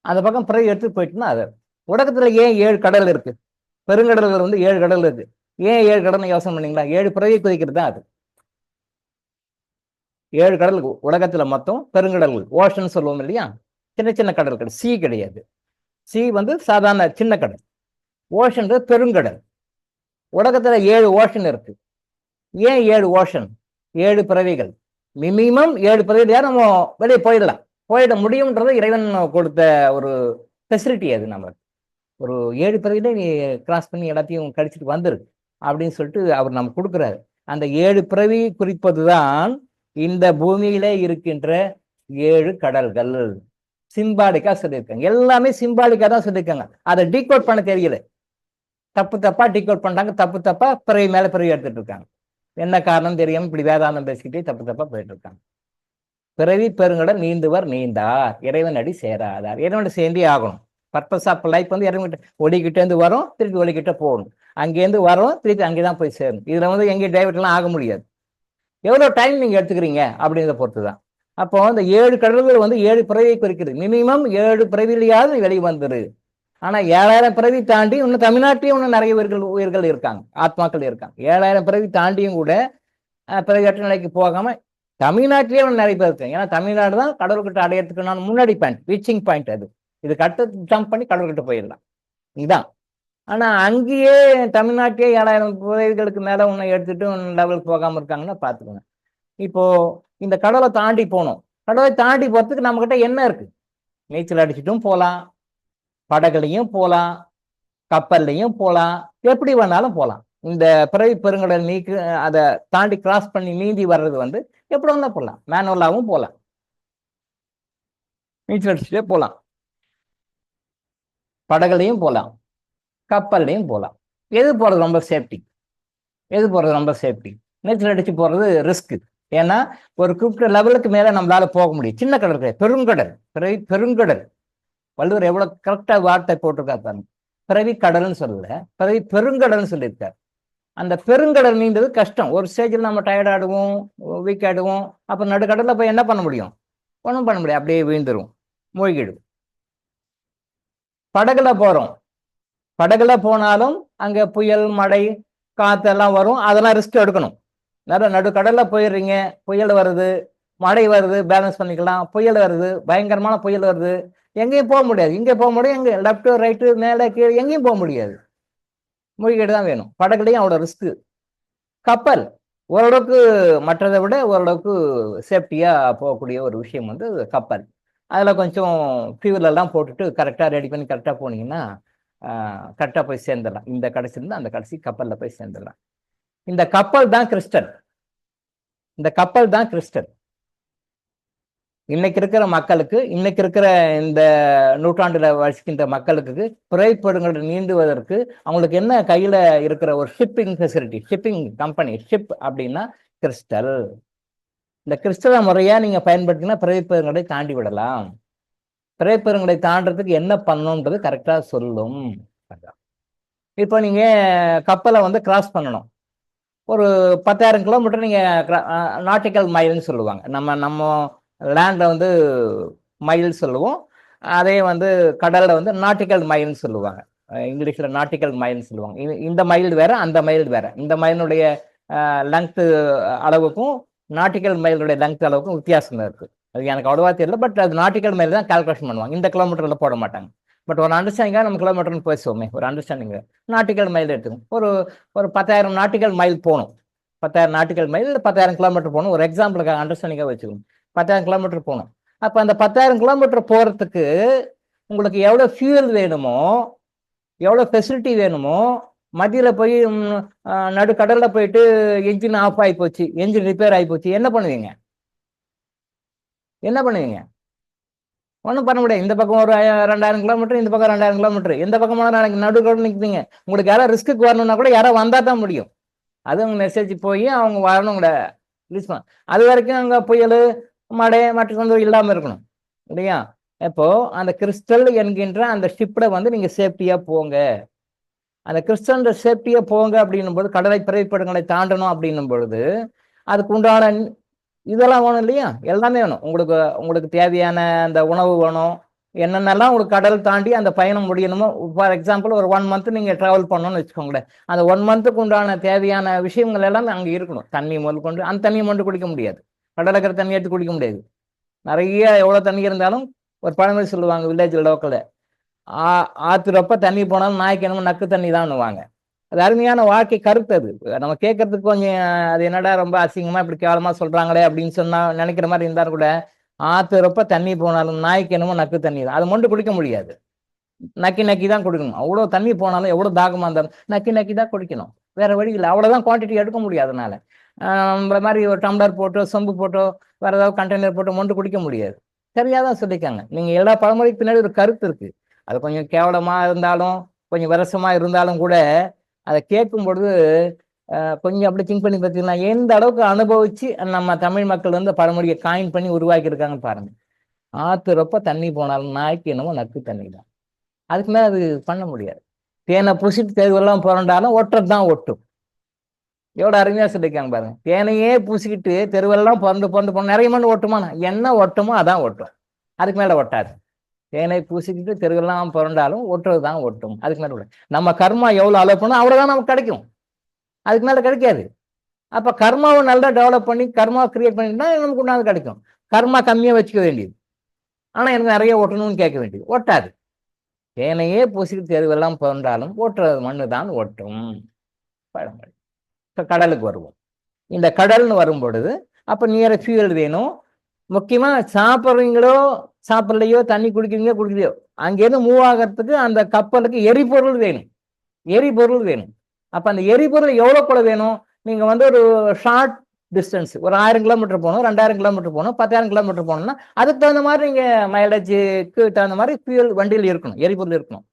அந்த பக்கம் பிறகு எடுத்து போயிட்டுனா அது உலகத்துல ஏன் 7 கடல் இருக்கு? பெருங்கடல்கள் வந்து 7 கடல் இருக்கு. ஏன் 7 கடல்னு யோசனை பண்ணீங்களா? 7 பிறவியை குறிக்கிறது தான் அது. 7 கடல் உலகத்துல மொத்தம் பெருங்கடல்கள், ஓஷன் சொல்லுவோம் இல்லையா, சின்ன சின்ன கடல்கள். சி கிடையாது, சி வந்து சாதாரண சின்ன கடல், ஓஷன் பெருங்கடல். உலகத்துல 7 ஓஷன் இருக்கு. ஏன் 7 ஓஷன்? 7 பிறவிகள், மினிமம் 7 பிறவிகள் நம்ம வெளியே போயிட முடியும்ன்றது இறைவன் கொடுத்த ஒரு ஃபெசிலிட்டி. அது நம்ம ஒரு 7 பிறவில நீ கிராஸ் பண்ணி எல்லாத்தையும் கடிச்சிட்டு வந்துரு அப்படின்னு சொல்லிட்டு அவர் நம்ம கொடுக்குறாரு. அந்த 7 பிறவி குறிப்பதுதான் இந்த பூமியில இருக்கின்ற 7 கடல்கள். சிம்பாலிக்கா சொல்லியிருக்காங்க, எல்லாமே சிம்பாலிக்கா தான் சொல்லியிருக்காங்க. அதை டீகோட் பண்ண தெரியல, தப்பா டீகோட் பண்றாங்க, தப்பா பிறவி மேல பிறவி எடுத்துட்டு இருக்காங்க. என்ன காரணம் தெரியாம இப்படி வேதாந்தம் பேசிக்கிட்டே தப்பா போயிட்டு இருக்காங்க. பிறவி பெருங்கடல் நீந்துவர் நீந்தார் இறைவன் அடி சேராதார். இறைவன் சேர்ந்தே ஆகணும். பர்பஸ் ஆஃப் லைஃப் வந்து இறைவன் ஒளிக்கிட்டே இருந்து வரும், திருப்பி ஒளிக்கிட்ட போகணும், அங்கேருந்து வரும், திருப்பி அங்கேதான் போய் சேரணும். இதுல வந்து எங்கேயும் டைவர்ட்லாம் ஆக முடியாது. எவ்வளவு டைம் நீங்க எடுத்துக்கிறீங்க அப்படிங்கிறத பொறுத்துதான். அப்போ இந்த 7 கடல்கள் வந்து 7 பிறவியை குறிக்கிறது. மினிமம் 7 பிறவிலையாவது வெளியே வந்துரு. ஆனா 7000 பிறவி தாண்டி இன்னும் தமிழ்நாட்டிலேயும் இன்னும் நிறைய உயிர்கள் இருக்காங்க, ஆத்மாக்கள் இருக்காங்க. 7000 பிறவி தாண்டியும் கூட பிறவியற்ற நிலைக்கு போகாம தமிழ்நாட்டிலேயே நிறைய பேர் இருக்காங்க. ஏன்னா தமிழ்நாடு தான் கடவுள்கிட்ட அடையறதுக்கு முன்னாடி பாயிண்ட், ரீச்சிங் பாயிண்ட். அது இது கட்ட ஜம்ப் பண்ணி கடவுள்கிட்ட போயிடலாம், இதுதான். ஆனா அங்கேயே தமிழ்நாட்டிலே 7000 பிறவிகளுக்கு மேல ஒன்னு எடுத்துட்டு லெவலுக்கு போகாம இருக்காங்கன்னா பாத்துக்கோங்க. இப்போ இந்த கடலை தாண்டி போகணும். கடலை தாண்டி போறதுக்கு நம்ம கிட்ட என்ன இருக்கு? நீச்சல் அடிச்சுட்டும் போகலாம், படகுலையும் போகலாம், கப்பல்லையும் போகலாம், எப்படி வேணாலும் போகலாம். இந்த பிறவி பெருங்கடல் அதை தாண்டி கிராஸ் பண்ணி நீந்தி வர்றது வந்து எப்படி வேணா போகலாம். மேனுவலாவும் போகலாம், நீச்சல் அடிச்சுட்டே போகலாம், படகுலையும் போகலாம், கப்பல்லையும் போகலாம். எது போறது ரொம்ப சேஃப்டி? நீச்சல் அடிச்சு போறது ரிஸ்க், ஏன்னா ஒரு குறிப்பிட்ட லெவலுக்கு மேல நம்மளால போக முடியும். சின்ன கடல் கிடையாது, பெருங்கடல். பிறவி பெருங்கடல். வள்ளுவர் எவ்வளவு கரெக்டா வார்த்தை போட்டிருக்காரு பாருங்க. பிறவி கடல்னு சொல்லல, பிறவி பெருங்கடல்னு சொல்லியிருக்காரு. அந்த பெருங்கடல் நீந்தது கஷ்டம். ஒரு ஸ்டேஜில் நம்ம டயர்ட் ஆடுவோம், வீக் ஆயிடுவோம். அப்ப நடுக்கடல்ல போய் என்ன பண்ண முடியும்? ஒன்றும் பண்ண முடியாது, அப்படியே விழுந்துரும், மூழ்கிடும். படகுல போறோம், படகுல போனாலும் அங்க புயல், மழை, காத்து எல்லாம் வரும். அதெல்லாம் ரிஸ்க் எடுக்கணும். நடுக்கடல்ல போயிடுறீங்க, புயல் வருது, மழை வருது, பேலன்ஸ் பண்ணிக்கலாம். புயல் வருது, பயங்கரமான புயல் வருது, எங்கேயும் போக முடியாது. இங்கே போக முடியும், எங்க லெப்ட் ரைட்டு மேலே கீழே எங்கேயும் போக முடியாது. மூழ்கிட்டு தான் வேணும். படகுலையும் அவ்வளோ ரிஸ்க். கப்பல் ஓரளவுக்கு மற்றதை விட ஓரளவுக்கு சேஃப்டியா போகக்கூடிய ஒரு விஷயம் வந்து கப்பல். அதில் கொஞ்சம் ஃபியூல் எல்லாம் போட்டுட்டு கரெக்டாக ரெடி பண்ணி கரெக்டாக போனீங்கன்னா கரெக்டாக போய் சேர்ந்துடலாம். இந்த கடைசியிலேருந்து அந்த கடைசி கப்பலில் போய் சேர்ந்துடலாம். இந்த கப்பல் தான் கிறிஸ்டல். இந்த கப்பல் தான் கிறிஸ்டல். இன்னைக்கு இருக்கிற மக்களுக்கு, இன்னைக்கு இருக்கிற இந்த நூற்றாண்டுல வசிக்கின்ற மக்களுக்கு பிறைப்படுங்கள் நீந்துவதற்கு அவங்களுக்கு என்ன கையில இருக்கிற ஒரு shipping facility, shipping company, ship அப்படின்னா கிறிஸ்டல். இந்த கிறிஸ்டலை முறையா நீங்க பயன்படுத்தினா பிறைப்பெருங்கடை தாண்டி விடலாம். பிறைப்பெருங்கடை தாண்டறதுக்கு என்ன பண்ணணும்ன்றது கரெக்டா சொல்லும். இப்போ நீங்க கப்பலை வந்து கிராஸ் பண்ணணும். ஒரு 10,000 கிலோமீட்டர் நீங்க நாட்டிக்கல் மைல்னு சொல்லுவாங்க. நம்ம லேண்ட்ல வந்து மைல் சொல்லுவோம். அதே வந்து கடல்ல வந்து நாட்டிக்கல் மைல்னு சொல்லுவாங்க. இங்கிலீஷ்ல நாட்டிக்கல் மைல்னு சொல்லுவாங்க. இந்த மைல் வேற, அந்த மைல் வேற. இந்த மைலுடைய லெங்த் அளவுக்கும் நாட்டிக்கல் மைலுடைய லெங்த் அளவுக்கும் வித்தியாசம் இருக்கு. அது எனக்கு அவ்வளவா தெரியல. பட் அது நாட்டிக்கல் மைல் தான் கால்குலேஷன் பண்ணுவாங்க. இந்த கிலோமீட்டர்ல போட மாட்டாங்க. பட் ஒரு அண்டர்ஸ்டாண்டிங்காக நம்ம கிலோமீட்டர்னு பேசுவோமே, ஒரு அண்டர்ஸ்டாண்டிங் நாட்டிக்கல் மைல் எடுத்துக்கணும். ஒரு 10,000 நாட்டிக்கல் மைல் போகணும். 10,000 நாட்டிக்கல் மைல், 10,000 கிலோமீட்டர் போகணும். ஒரு எக்ஸாம்பிளுக்காக அண்டர்ஸ்டாண்டிங்காக வச்சுக்கணும். 10,000 கிலோமீட்டர் போகணும். அப்போ அந்த 10,000 கிலோமீட்டர் போகிறதுக்கு உங்களுக்கு எவ்வளோ ஃபியூயல் வேணுமோ, எவ்வளோ ஃபெசிலிட்டி வேணுமோ, மத்தியில் போய் நடுக்கடலில் போயிட்டு என்ஜின் ஆஃப் ஆகி போச்சு, என்ஜின் ரிப்பேர் ஆகி போச்சு, என்ன பண்ணுவீங்க? என்ன பண்ணுவீங்க? ஒன்றும் பண்ண முடியாது. இந்த பக்கம் ஒரு 2,000 கிலோமீட்டர், இந்த பக்கம் 2,000 கிலோமீட்டர், எந்த பக்கமான நடுக்கடல் நிற்குதுங்க. உங்களுக்கு யாராவது ரிஸ்க்கு வரணும்னா கூட யாராவது வந்தால் தான் முடியும். அது அவங்க மெசேஜ் போய் அவங்க வரணும் கூட ரிலீஸ் பண்ண. அது வரைக்கும் அங்கே புயல், மழை, மற்ற சந்தோஷம் இல்லாமல் இருக்கணும் இல்லையா? இப்போ அந்த கிறிஸ்டல் என்கின்ற அந்த ஷிப்பில் வந்து நீங்கள் சேஃப்டியாக போங்க. அந்த கிறிஸ்டல் சேஃப்டியாக போங்க அப்படின்னும் போது, கடலை பிறவிப்படங்களை தாண்டணும் அப்படின்னும் பொழுது அதுக்கு உண்டான இதெல்லாம் வேணும் இல்லையா? எல்லாமே வேணும். உங்களுக்கு தேவையான அந்த உணவு வேணும். என்னென்னலாம் உங்களுக்கு கடல் தாண்டி அந்த பயணம் முடியணுமோ, ஃபார் எக்ஸாம்பிள் ஒரு 1 மந்த் நீங்கள் ட்ராவல் பண்ணணும்னு வச்சுக்கோங்களேன். அந்த 1 மந்த்துக்கு உண்டான தேவையான விஷயங்கள் எல்லாம் அங்கே இருக்கணும். தண்ணி முதல் கொண்டு, அந்த தண்ணியை மட்டும் குடிக்க முடியாது. கடலை இருக்கிற தண்ணி எடுத்து குடிக்க முடியாது. நிறைய எவ்வளோ தண்ணி இருந்தாலும் ஒரு பழமொழி சொல்லுவாங்க வில்லேஜில் லோக்கலில், ஆத்துறப்ப தண்ணி போனாலும் நாய்க்கு என்னமோ நக்கு தண்ணி தான்னுவாங்க. அது அருமையான வாழ்க்கை கருத்து. அது நம்ம கேட்கறதுக்கு கொஞ்சம் அது என்னடா ரொம்ப அசிங்கமா இப்படி கேவலமா சொல்றாங்களே அப்படின்னு சொன்னா நினைக்கிற மாதிரி இருந்தாலும் கூட, ஆத்துறப்ப தண்ணி போனாலும் நாய்க்கு என்னமோ நக்கு தண்ணி தான். அது மட்டும் குடிக்க முடியாது, நக்கி நக்கி தான் குடிக்கணும். அவ்வளோ தண்ணி போனாலும் எவ்வளோ தாகமா இருந்தாலும் நக்கி நக்கி தான் குடிக்கணும். வேற வழி இல்லை. அவ்வளோதான் குவான்டிட்டி எடுக்க முடியாது. அதனால நம்மள மாதிரி ஒரு டம்ளர் போட்டோ, சொம்பு போட்டோ, வேற ஏதாவது கண்டெய்னர் போட்டோ மொண்டு குடிக்க முடியாது. சரியாதான் சொல்லிக்காங்க. நீங்க எல்லா பழமொழிக்கு பின்னாடி ஒரு கருத்து இருக்கு. அது கொஞ்சம் கேவலமா இருந்தாலும், கொஞ்சம் விரசமா இருந்தாலும் கூட, அதை கேட்கும் பொழுது கொஞ்சம் அப்படி திங்க் பண்ணி பார்த்தீங்கன்னா, எந்த அளவுக்கு அனுபவிச்சு நம்ம தமிழ் மக்கள் வந்து பழமொழியை காயின் பண்ணி உருவாக்கி இருக்காங்கன்னு பாருங்க. ஆத்துறப்ப தண்ணி போனாலும் நாய்க்கு என்னமோ நக்கு தண்ணி தான். அதுக்கு மேலே அது பண்ண முடியாது. தேனை பூசிட்டு தெருவெல்லாம் புரண்டாலும் ஒட்டுறது தான் ஒட்டும். எவ்வளோ அருமையா சொல்லியிருக்காங்க பாருங்க. தேனையே பூசிக்கிட்டு தெருவெல்லாம் புரண்டு புரண்டு போன நிறைய மண் ஒட்டுமா? என்ன ஒட்டுமோ அதான் ஒட்டும், அதுக்கு மேலே ஒட்டாது. தேனை பூசிக்கிட்டு தெருவெல்லாம் புரண்டாலும் ஒட்டுறது தான் ஒட்டும், அதுக்கு மேலே ஒட்டும். நம்ம கர்மா எவ்வளோ அலோவ் பண்ணோம் அவ்வளோதான் நமக்கு கிடைக்கும், அதுக்கு மேலே கிடைக்காது. அப்போ கர்மாவை நல்லா டெவலப் பண்ணி கர்மாவை கிரியேட் பண்ணிட்டா நமக்கு ஒன்றாவது கிடைக்கும். கர்மா கம்மியாக வச்சுக்க வேண்டியது, ஆனால் எனக்கு நிறைய ஒட்டணும்னு கேட்க வேண்டியது. ஒட்டாது. தேனையே பூசிக்கிட்டு தெருவெல்லாம் புரண்டாலும் ஒட்டுறது மண்ணு தான் ஒட்டும். பழமொழி. இப்போ கடலுக்கு வருவோம். இந்த கடல்னு வரும் பொழுது அப்போ நியர ஃபியூயல் வேணும். முக்கியமாக சாப்பிட்றீங்களோ சாப்பிட்லையோ, தண்ணி குடிக்கிறீங்களோ குடிக்கலையோ, அங்கேருந்து மூவ் ஆகிறதுக்கு அந்த கப்பலுக்கு எரிபொருள் வேணும். எரிபொருள் வேணும். அப்போ அந்த எரிபொருள் எவ்வளோ கூட வேணும்? நீங்கள் வந்து ஒரு ஷார்ட் டிஸ்டன்ஸ், ஒரு 1000 கிலோமீட்டர் போகணும், 2,000 கிலோமீட்டர் போகணும், 10,000 கிலோமீட்டர் போகணும்னா அதுக்கு தகுந்த மாதிரி நீங்கள் மைலேஜுக்கு தகுந்த மாதிரி ஃபியூயல் வண்டியில் இருக்கணும், எரிபொருள் இருக்கணும்.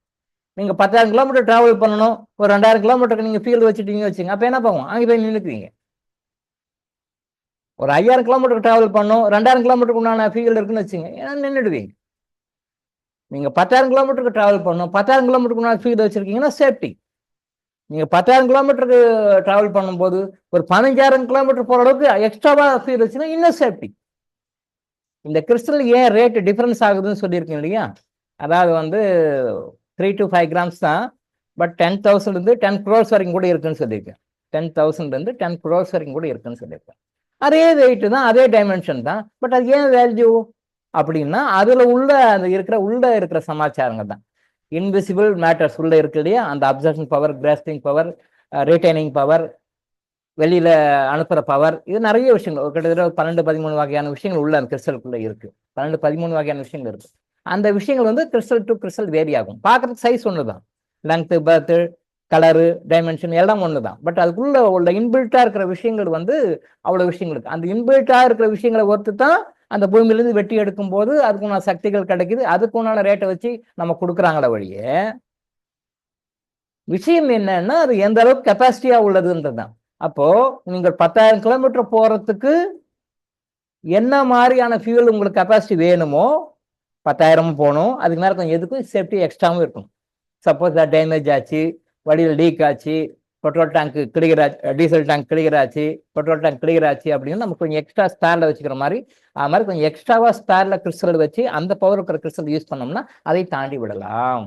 நீங்கள் 10,000 கிலோமீட்டர் டிராவல் பண்ணணும், ஒரு 2,000 கிலோமீட்டருக்கு நீங்கள் ஃபியூல் வச்சுட்டீங்க வச்சுங்க, அப்போ என்ன பண்ணுவோம்? அங்கே போய் நின்றுக்குவீங்க. ஒரு 5000 கிலோமீட்டர் டிராவல் பண்ணும், 2000 கிலோமீட்டருக்கு உண்டான ஃபியூல் இருக்குன்னு வச்சுங்க, ஏன்னா நின்றுடுவீங்க. நீங்க 10,000 கிலோமீட்டருக்கு டிராவல் பண்ணும், 10,000 கிலோமீட்டருக்கு உண்டான ஃபியூல் வச்சிருக்கீங்கன்னா சேஃப்டி. நீங்க 10,000 கிலோமீட்டருக்கு டிராவல் பண்ணும்போது ஒரு 15,000 கிலோமீட்டர் போற அளவுக்கு எக்ஸ்ட்ராவா ஃபியூல் வச்சுன்னா இன்னும் சேஃப்டி. இந்த கிறிஸ்டல் ஏன் ரேட் டிஃபரன்ஸ் ஆகுதுன்னு சொல்லியிருக்கேன் இல்லையா? அதாவது வந்து 3 to 5 கிராம்ஸ் தான், பட் 10,000 இருந்து 10 crores வரைக்கும் கூட இருக்குன்னு சொல்லியிருக்கேன். 10,000 இருந்து 10 crores வரைக்கும் கூட இருக்குன்னு சொல்லியிருக்கேன். அதே வெயிட் தான், அதே டைமென்ஷன் தான், பட் அது ஏன் வேல்யூ அப்படின்னா அதுல உள்ள அந்த இருக்கிற சமாச்சாரங்கள் தான். இன்விசிபிள் மேட்டர்ஸ் உள்ள இருக்கு இல்லையா? அந்த absorption power, grasping power, retaining power, வெளியில அனுப்புற பவர், இது நிறைய விஷயங்கள் கிட்டத்தட்ட 12-13 வகையான விஷயங்கள் உள்ள அந்த கிறிஸ்டலுக்குள்ள இருக்கு. 12-13 வகையான விஷயங்கள் இருக்கு. அந்த விஷயங்கள் வந்து கிறிஸ்டல் டு கிறிஸ்டல் வேரி ஆகும். பார்க்கறதுக்கு சைஸ் ஒண்ணுதான், லெங்த், பர்த், கலரு, டைமென்ஷன் எல்லாம் ஒண்ணுதான். பட் அதுக்குள்ள உள்ள இன்பில்ட்டா இருக்கிற விஷயங்கள் வந்து அவ்வளவு விஷயங்கள் இருக்கு. அந்த இன்பில்ட்டா இருக்கிற விஷயங்களை ஒருத்து தான் அந்த பூமியிலிருந்து வெட்டி எடுக்கும் போது அதுக்குண்டான சக்திகள் கிடைக்குது. அதுக்குண்டான ரேட்டை வச்சு நம்ம கொடுக்குறாங்களே வழியே, விஷயம் என்னன்னா அது எந்த அளவுக்கு கெப்பாசிட்டியா உள்ளதுன்றதுதான். அப்போ நீங்கள் 10,000 கிலோமீட்டர் போறதுக்கு என்ன மாதிரியான ஃபியூல் உங்களுக்கு கெப்பாசிட்டி வேணுமோ 10,000 போகணும். அதுக்கு மேலே கொஞ்சம் எதுக்கும் சேஃப்டி எக்ஸ்ட்ராவும் இருக்கணும். சப்போஸ் டேமேஜ் ஆச்சு, வழியில் லீக் ஆச்சு, பெட்ரோல் டேங்க் கிளியராச்சு, டீசல் டேங்க் கிளியராச்சு, பெட்ரோல் டேங்க் கிளியராச்சு அப்படின்னு நம்ம கொஞ்சம் எக்ஸ்ட்ரா ஸ்பேர்ல வச்சுக்கிற மாதிரி, அது மாதிரி கொஞ்சம் எக்ஸ்ட்ராவா ஸ்பேர்ல கிறிஸ்டல் வச்சு அந்த பவர் இருக்கிற கிறிஸ்டல் யூஸ் பண்ணோம்னா அதை தாண்டி விடலாம்.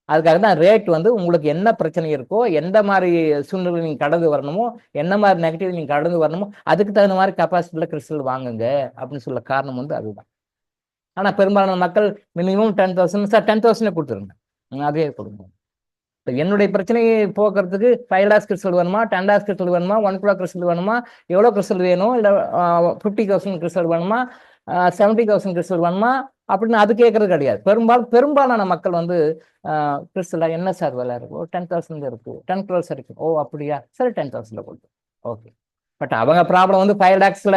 அதுக்காக தான் ரேட் வந்து உங்களுக்கு என்ன பிரச்சனை இருக்கோ, எந்த மாதிரி சூழ்நிலை நீங்க கடந்து வரணுமோ, என்ன மாதிரி நெகட்டிவ் நீங்க கடந்து வரணுமோ அதுக்கு தகுந்த மாதிரி கெப்பாசிட்டியில் கிறிஸ்டல் வாங்குங்க அப்படின்னு சொல்ல காரணம் வந்து அதுதான். ஆனா பெரும்பாலான மக்கள் மினிமம் 10,000 சார் 10,000 கொடுத்துருங்க, அதே கொடுங்க. என்னுடைய பிரச்சனையை போக்குறதுக்கு 5 lakhs கிறிஸ்டல் வேணுமா, 10 lakhs கிறிஸ்டல் வேணுமா, 1 crore கிறிஸ்டல் வேணுமா, எவ்வளோ கிறிஸ்டல் வேணும், இல்லை 50,000 கிறிஸ்டல் வேணுமா, 70,000 கிறிஸ்டல் வேணுமா அப்படின்னு அது கேட்கறது கிடையாது. பெரும்பாலான மக்கள் வந்து கிறிஸ்டல் என்ன சார் விலை இருக்கு, 10,000 இருக்கு, 10 crores இருக்கு, ஓ அப்படியா சரி 10,000 கொடுத்து ஓகே. பட் அவங்க ப்ராப்ளம் வந்து 5 lakhsல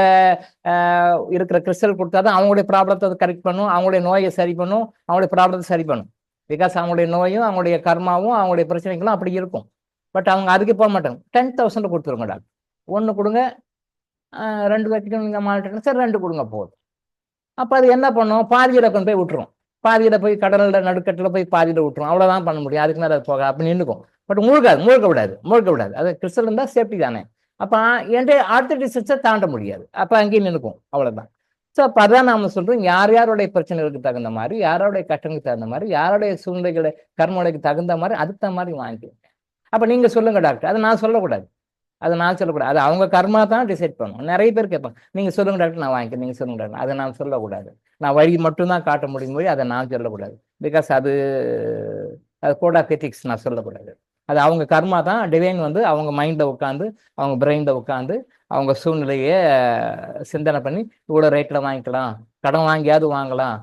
இருக்கிற கிறிஸ்டல் கொடுத்தாதான் அவங்களுடைய ப்ராப்ளத்தை கரெக்ட் பண்ணும், அவங்களுடைய நோயை சரி பண்ணும், அவங்களுடைய ப்ராப்ளத்தை சரி பண்ணும். பிகாஸ் அவங்களுடைய நோயும் அவங்களுடைய கர்மாவும் அவங்களுடைய பிரச்சனைகளும் அப்படி இருக்கும். பட் அவங்க அதுக்கு போக மாட்டாங்க. 10,000 கொடுத்துருங்க டாக்டர், 1 கொடுங்க, 2 வைக்கணும் நீங்க மாட்டேன் சரி 2 கொடுங்க போதும். அப்போ அது என்ன பண்ணும், பாதியில கொண்டு போய் விட்டுரும். பாதியில போய் கடலில் நடுக்கட்டில் போய் பாதியில விட்டுரும். அவ்வளோதான் பண்ண முடியும், அதுக்கு மேலே அது போக அப்படின்னு நின்றுக்கும். பட் மூழ்க விடாது. அது கிறிஸ்டல் இருந்தால் சேஃப்டி தானே. அப்போ என்கிட்ட அடுத்த டிஸ்டன்ஸை தாண்ட முடியாது, அப்போ அங்கேயும் நின்றுக்கும், அவ்வளோதான். ஸோ அப்போ அதான் நாம சொல்றோம், யாருடைய பிரச்சனைகளுக்கு தகுந்த மாதிரி, யாருடைய கஷ்டங்களுக்கு தகுந்த மாதிரி, யாருடைய சூழ்நிலைகளை கர்மங்களுக்கு தகுந்த மாதிரி அதுக்கு தகுந்த மாதிரி வாங்கிக்கோங்க. அப்போ நீங்க சொல்லுங்க டாக்டர், அதை நான் சொல்லக்கூடாது, அது அவங்க கர்மா தான் டிசைட் பண்ணும். நிறைய பேர் கேட்பாங்க, நீங்க சொல்லுங்க டாக்டர் நான் வாங்கிக்கிறேன், நீங்க சொல்லுங்க டாக்டர், அதை நான் சொல்லக்கூடாது. நான் வழி மட்டும்தான் காட்ட முடியும், அதை நான் சொல்லக்கூடாது. பிகாஸ் அது கோட் ஆஃப் எத்திக்ஸ், நான் சொல்லக்கூடாது. அது அவங்க கர்மா தான். டிவைன் வந்து அவங்க மைண்ட்ல உட்காந்து, அவங்க பிரெயின்ல உட்காந்து, அவங்க சூழ்நிலையை சிந்தனை பண்ணி இவ்வளோ ரேட்டில் வாங்கிக்கலாம், கடன் வாங்கியாவது வாங்கலாம்,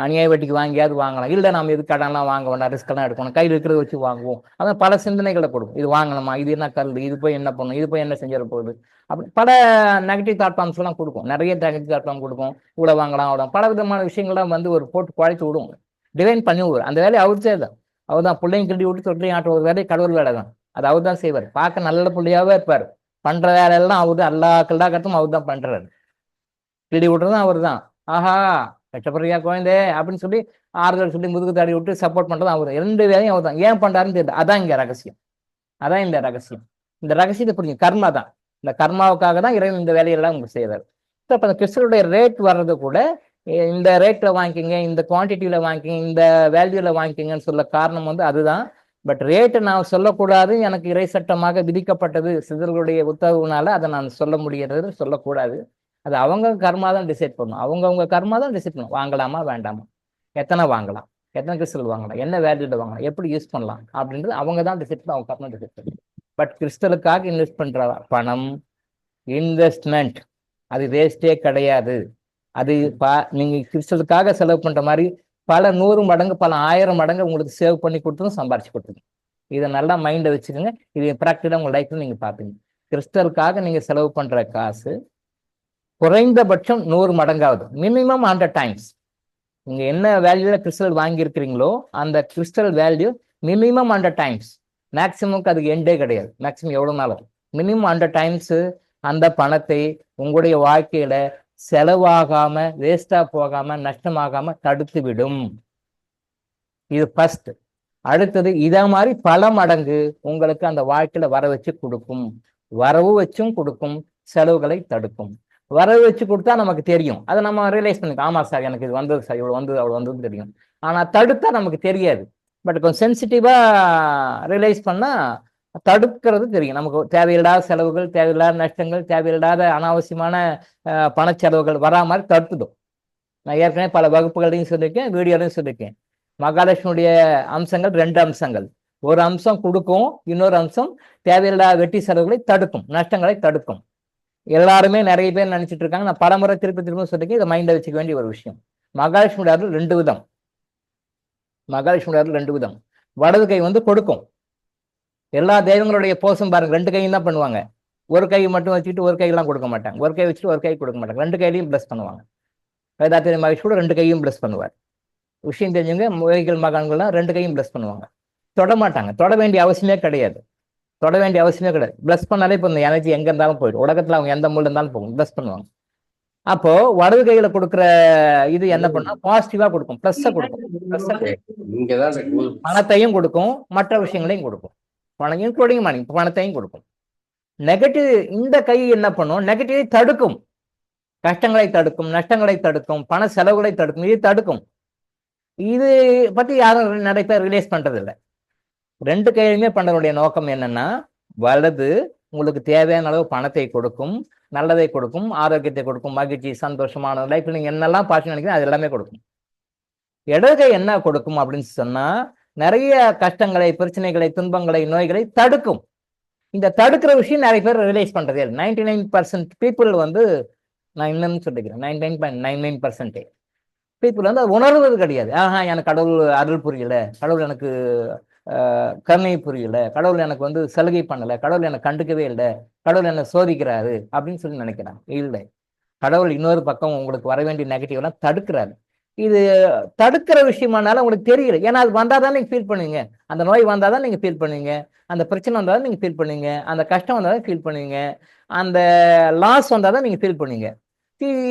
அநியாய வட்டிக்கு வாங்கியாவது வாங்கலாம், இல்லை நம்ம எது கடன்லாம் வாங்க வேண்டாம், ரிஸ்கெல்லாம் எடுக்கணும், கையில் இருக்கிறத வச்சு வாங்குவோம். அதான் பல சிந்தனைகளை கொடுக்கும். இது வாங்கணுமா, இது என்ன கல், இது போய் என்ன பண்ணும், இது போய் என்ன செஞ்சிட போகுது, அப்படி பல நெகட்டிவ் தாட் ஃபார்ம்ஸ் எல்லாம் கொடுக்கும். நிறைய நெகட்டிவ் தாட் ஃபார்ம் கொடுக்கும். இவ்வளோ வாங்கலாம், அவ்வளோ பல விதமான விஷயங்கள்லாம் வந்து ஒரு போட்டு குழைத்து விடும். டிவைன் பண்ணி விடுவார். அந்த வேலையை அவர் செய்தார். அவர் தான் பிள்ளைங்க கிண்டி விட்டு தொட்டிலையும் ஆட்டுற ஒரு வேலையை கடவுள் வேலை தான். அது அவர் தான் செய்வார். பார்க்க நல்ல பிள்ளையாவே இருப்பார். பண்ற வேலையெல்லாம் அவர் தான், எல்லா கட்டும் அவர் தான் பண்றாரு. கிண்டி விட்டுறதும் அவர் தான். ஆஹா கஷ்டப்படுறியா குழந்தை அப்படின்னு சொல்லி ஆறுதல் சொல்லி முதுகு தாடி விட்டு சப்போர்ட் பண்றதும் அவர். 2 வேலையும் அவர் தான். ஏன் பண்றாருன்னு தெரியல. அதான் இங்க ரகசியம். அதான் இந்த ரகசியம். இந்த ரகசியத்தை புரிஞ்சு, கர்மா தான். இந்த கர்மாவுக்காக தான் இறைவன் இந்த வேலையெல்லாம் உங்களுக்கு செய்யறாரு. ஸோ அப்போ அந்த கிறிஸ்டலுடைய ரேட் வர்றது கூட இந்த ரேட்ல வாங்கிக்கிங்க, இந்த குவான்டிட்டியில வாங்கிக்கிங்க, இந்த வேல்யூல வாங்கிக்கிங்கன்னு சொல்ல காரணம் வந்து அதுதான். பட் ரேட்டு நான் சொல்லக்கூடாது, எனக்கு இறை சட்டமாக விதிக்கப்பட்டது சிதர்களுடைய உத்தரவுனால அதை நான் சொல்ல முடியாது, சொல்லக்கூடாது. அது அவங்க கர்மா தான் டிசைட் பண்ணும். அவங்கவுங்க கர்மா தான் டிசைட் பண்ணும், வாங்கலாமா வேண்டாமா, எத்தனை வாங்கலாம், எத்தனை கிறிஸ்டல் வாங்கலாம், என்ன வேல்யூல வாங்கலாம், எப்படி யூஸ் பண்ணலாம் அப்படின்றது அவங்க தான் டிசைட் பண்ணி அவங்க கர்மா டிசைட் பண்ணும். பட் கிறிஸ்டலுக்காக இன்வெஸ்ட் பண்ற பணம் இன்வெஸ்ட்மெண்ட், அது வேஸ்டே கிடையாது. அது நீங்க கிறிஸ்டலுக்காக செலவு பண்ற மாதிரி பல 100 மடங்கு, பல 1000 மடங்கு உங்களுக்கு சேவ் பண்ணி கொடுத்ததும் சம்பாரிச்சு கொடுத்துங்க. இதை நல்லா மைண்டை வச்சுக்கோங்க. இது ப்ராக்டிக்கலா உங்க லைஃப்ல நீங்க பாப்பீங்க. கிறிஸ்டலுக்காக நீங்க செலவு பண்ற காசு குறைந்தபட்சம் 100 மடங்காவது, மினிமம் 100 times. நீங்க என்ன வேல்யூல கிறிஸ்டல் வாங்கி இருக்கிறீங்களோ அந்த கிறிஸ்டல் வேல்யூ மினிமம் 100 times. மேக்சிமம்க்கு அதுக்கு எண்டே கிடையாது. மேக்சிமம் எவ்வளவு நாளும் மினிமம் 100 times அந்த பணத்தை உங்களுடைய வாழ்க்கையில செலவாகாம, வேஸ்டா போகாம, நஷ்டமாகாம தடுத்து விடும். இது ஃபர்ஸ்ட். அடுத்தது இத மாதிரி பல மடங்கு உங்களுக்கு அந்த வாழ்க்கையில வர வச்சு கொடுக்கும். வரவு வச்சும் கொடுக்கும், செலவுகளை தடுக்கும். வரவு வச்சு கொடுத்தா நமக்கு தெரியும், அதை நம்ம ரியலைஸ் பண்ணிக்கலாம். ஆமா சார், எனக்கு இது வந்தது சார், இவ்வளவு வந்தது அவ்வளவு வந்ததுன்னு தெரியும். ஆனா தடுத்தா நமக்கு தெரியாது. பட் கொஞ்சம் சென்சிட்டிவா ரியலைஸ் பண்ணா தடுக்கிறது தெரியும். நமக்கு தேவையில்லாத செலவுகள், தேவையில்லாத நஷ்டங்கள், தேவையில்லாத அனாவசியமான பண செலவுகள் வரா மாதிரி தடுத்துடும். நான் ஏற்கனவே பல வகுப்புகளையும் சொல்லியிருக்கேன், வீடியோலையும் சொல்லியிருக்கேன். மகாலட்சுமியுடைய அம்சங்கள் 2 அம்சங்கள். ஒரு அம்சம் கொடுக்கும், இன்னொரு அம்சம் தேவையில்லாத வெட்டி செலவுகளை தடுக்கும், நஷ்டங்களை தடுக்கும். எல்லாருமே நிறைய பேர் நினைச்சிட்டு இருக்காங்க, நான் பலமுறை திருப்பி திரும்ப சொல்லியிருக்கேன், இதை மைண்ட்ல வச்சுக்க வேண்டிய ஒரு விஷயம். மகாலட்சுமியுடைய அருள் 2 விதம். மகாலட்சுமியுடைய அருள் 2 விதம். வலது கை வந்து கொடுக்கும். எல்லா தெய்வங்களுடைய போசும் பாருங்க, 2 கையும் தான் பண்ணுவாங்க. ஒரு கை மட்டும் வச்சுட்டு ஒரு கையெல்லாம் கொடுக்க மாட்டாங்க. ஒரு கை வச்சுட்டு ஒரு கை கொடுக்க மாட்டாங்க. 2 கையிலையும் பிளஸ் பண்ணுவாங்க. வேதாத்திரி மகேஷ் கூட 2 கையும் பிளஸ் பண்ணுவார். விஷயம் தெரிஞ்சவங்க மொழிகள் மகான்கள்லாம் 2 கையும் பிளஸ் பண்ணுவாங்க. தொட மாட்டாங்க. தொட வேண்டிய அவசியமே கிடையாது. தொட வேண்டிய அவசியமே கிடையாது. பிளஸ் பண்ணாலே இப்போ இந்த எனர்ஜி எங்க இருந்தாலும் போயிடும். உலகத்துல அவங்க எந்த மூலம் இருந்தாலும் போகும், பிளஸ் பண்ணுவாங்க. அப்போ வலது கையில கொடுக்குற இது என்ன பண்ணா பாசிட்டிவா கொடுக்கும், பிளஸ் கொடுக்கும். பணத்தையும் கொடுக்கும், மற்ற விஷயங்களையும் கொடுக்கும். பணம் இன்க்ளூடிங் மணி, பணத்தையும் கொடுக்கும். நெகட்டிவ் இந்த கை என்ன பண்ணும், நெகட்டிவை தடுக்கும், கஷ்டங்களை தடுக்கும், நஷ்டங்களை தடுக்கும், பண செலவுகளை தடுக்கும், இது தடுக்கும். இது பத்தி யாரும் நிறைய பேர் ரிலேஸ் பண்றது இல்லை. 2 கையிலுமே பண்றதுடைய நோக்கம் என்னன்னா, வலது உங்களுக்கு தேவையான அளவு பணத்தை கொடுக்கும், நல்லதை கொடுக்கும், ஆரோக்கியத்தை கொடுக்கும், மகிழ்ச்சி, சந்தோஷமான லைஃப்ல நீங்க என்னெல்லாம் பார்த்து நினைக்கிறீங்க அது எல்லாமே கொடுக்கும். இடது கை என்ன கொடுக்கும் அப்படின்னு சொன்னா, நிறைய கஷ்டங்களை, பிரச்சனைகளை, துன்பங்களை, நோய்களை தடுக்கும். இந்த தடுக்கிற விஷயம் நிறைய பேர் ரியலைஸ் பண்றதே இல்லை. 99% பீப்புள் வந்து, நான் இன்னும் சொல்லிக்கிறேன், 99.99% பீப்புள் வந்து அது உணர்வது கிடையாது. எனக்கு கடவுள் அருள் புரியல, கடவுள் எனக்கு கருணை புரியல, கடவுள் எனக்கு வந்து சலுகை பண்ணல, கடவுள் எனக்கு கண்டுக்கவே இல்லை, கடவுள் என்ன சோதிக்கிறாரு அப்படின்னு சொல்லி நினைக்கிறாங்க. இல்லை, கடவுள் இன்னொரு பக்கம் உங்களுக்கு வர வேண்டிய நெகட்டிவ்லாம் தடுக்கிறாரு. இது தடுக்கிற விஷயமானால உங்களுக்கு தெரியல. ஏன்னா அது வந்தாதான் நீங்க ஃபீல் பண்ணுவீங்க. அந்த நோய் வந்தாதான் நீங்க ஃபீல் பண்ணுவீங்க, அந்த பிரச்சனை வந்தாதான் நீங்க ஃபீல் பண்ணுவீங்க, அந்த கஷ்டம் வந்தாதான் ஃபீல் பண்ணுவீங்க, அந்த லாஸ் வந்தாதான் நீங்க ஃபீல் பண்ணுவீங்க.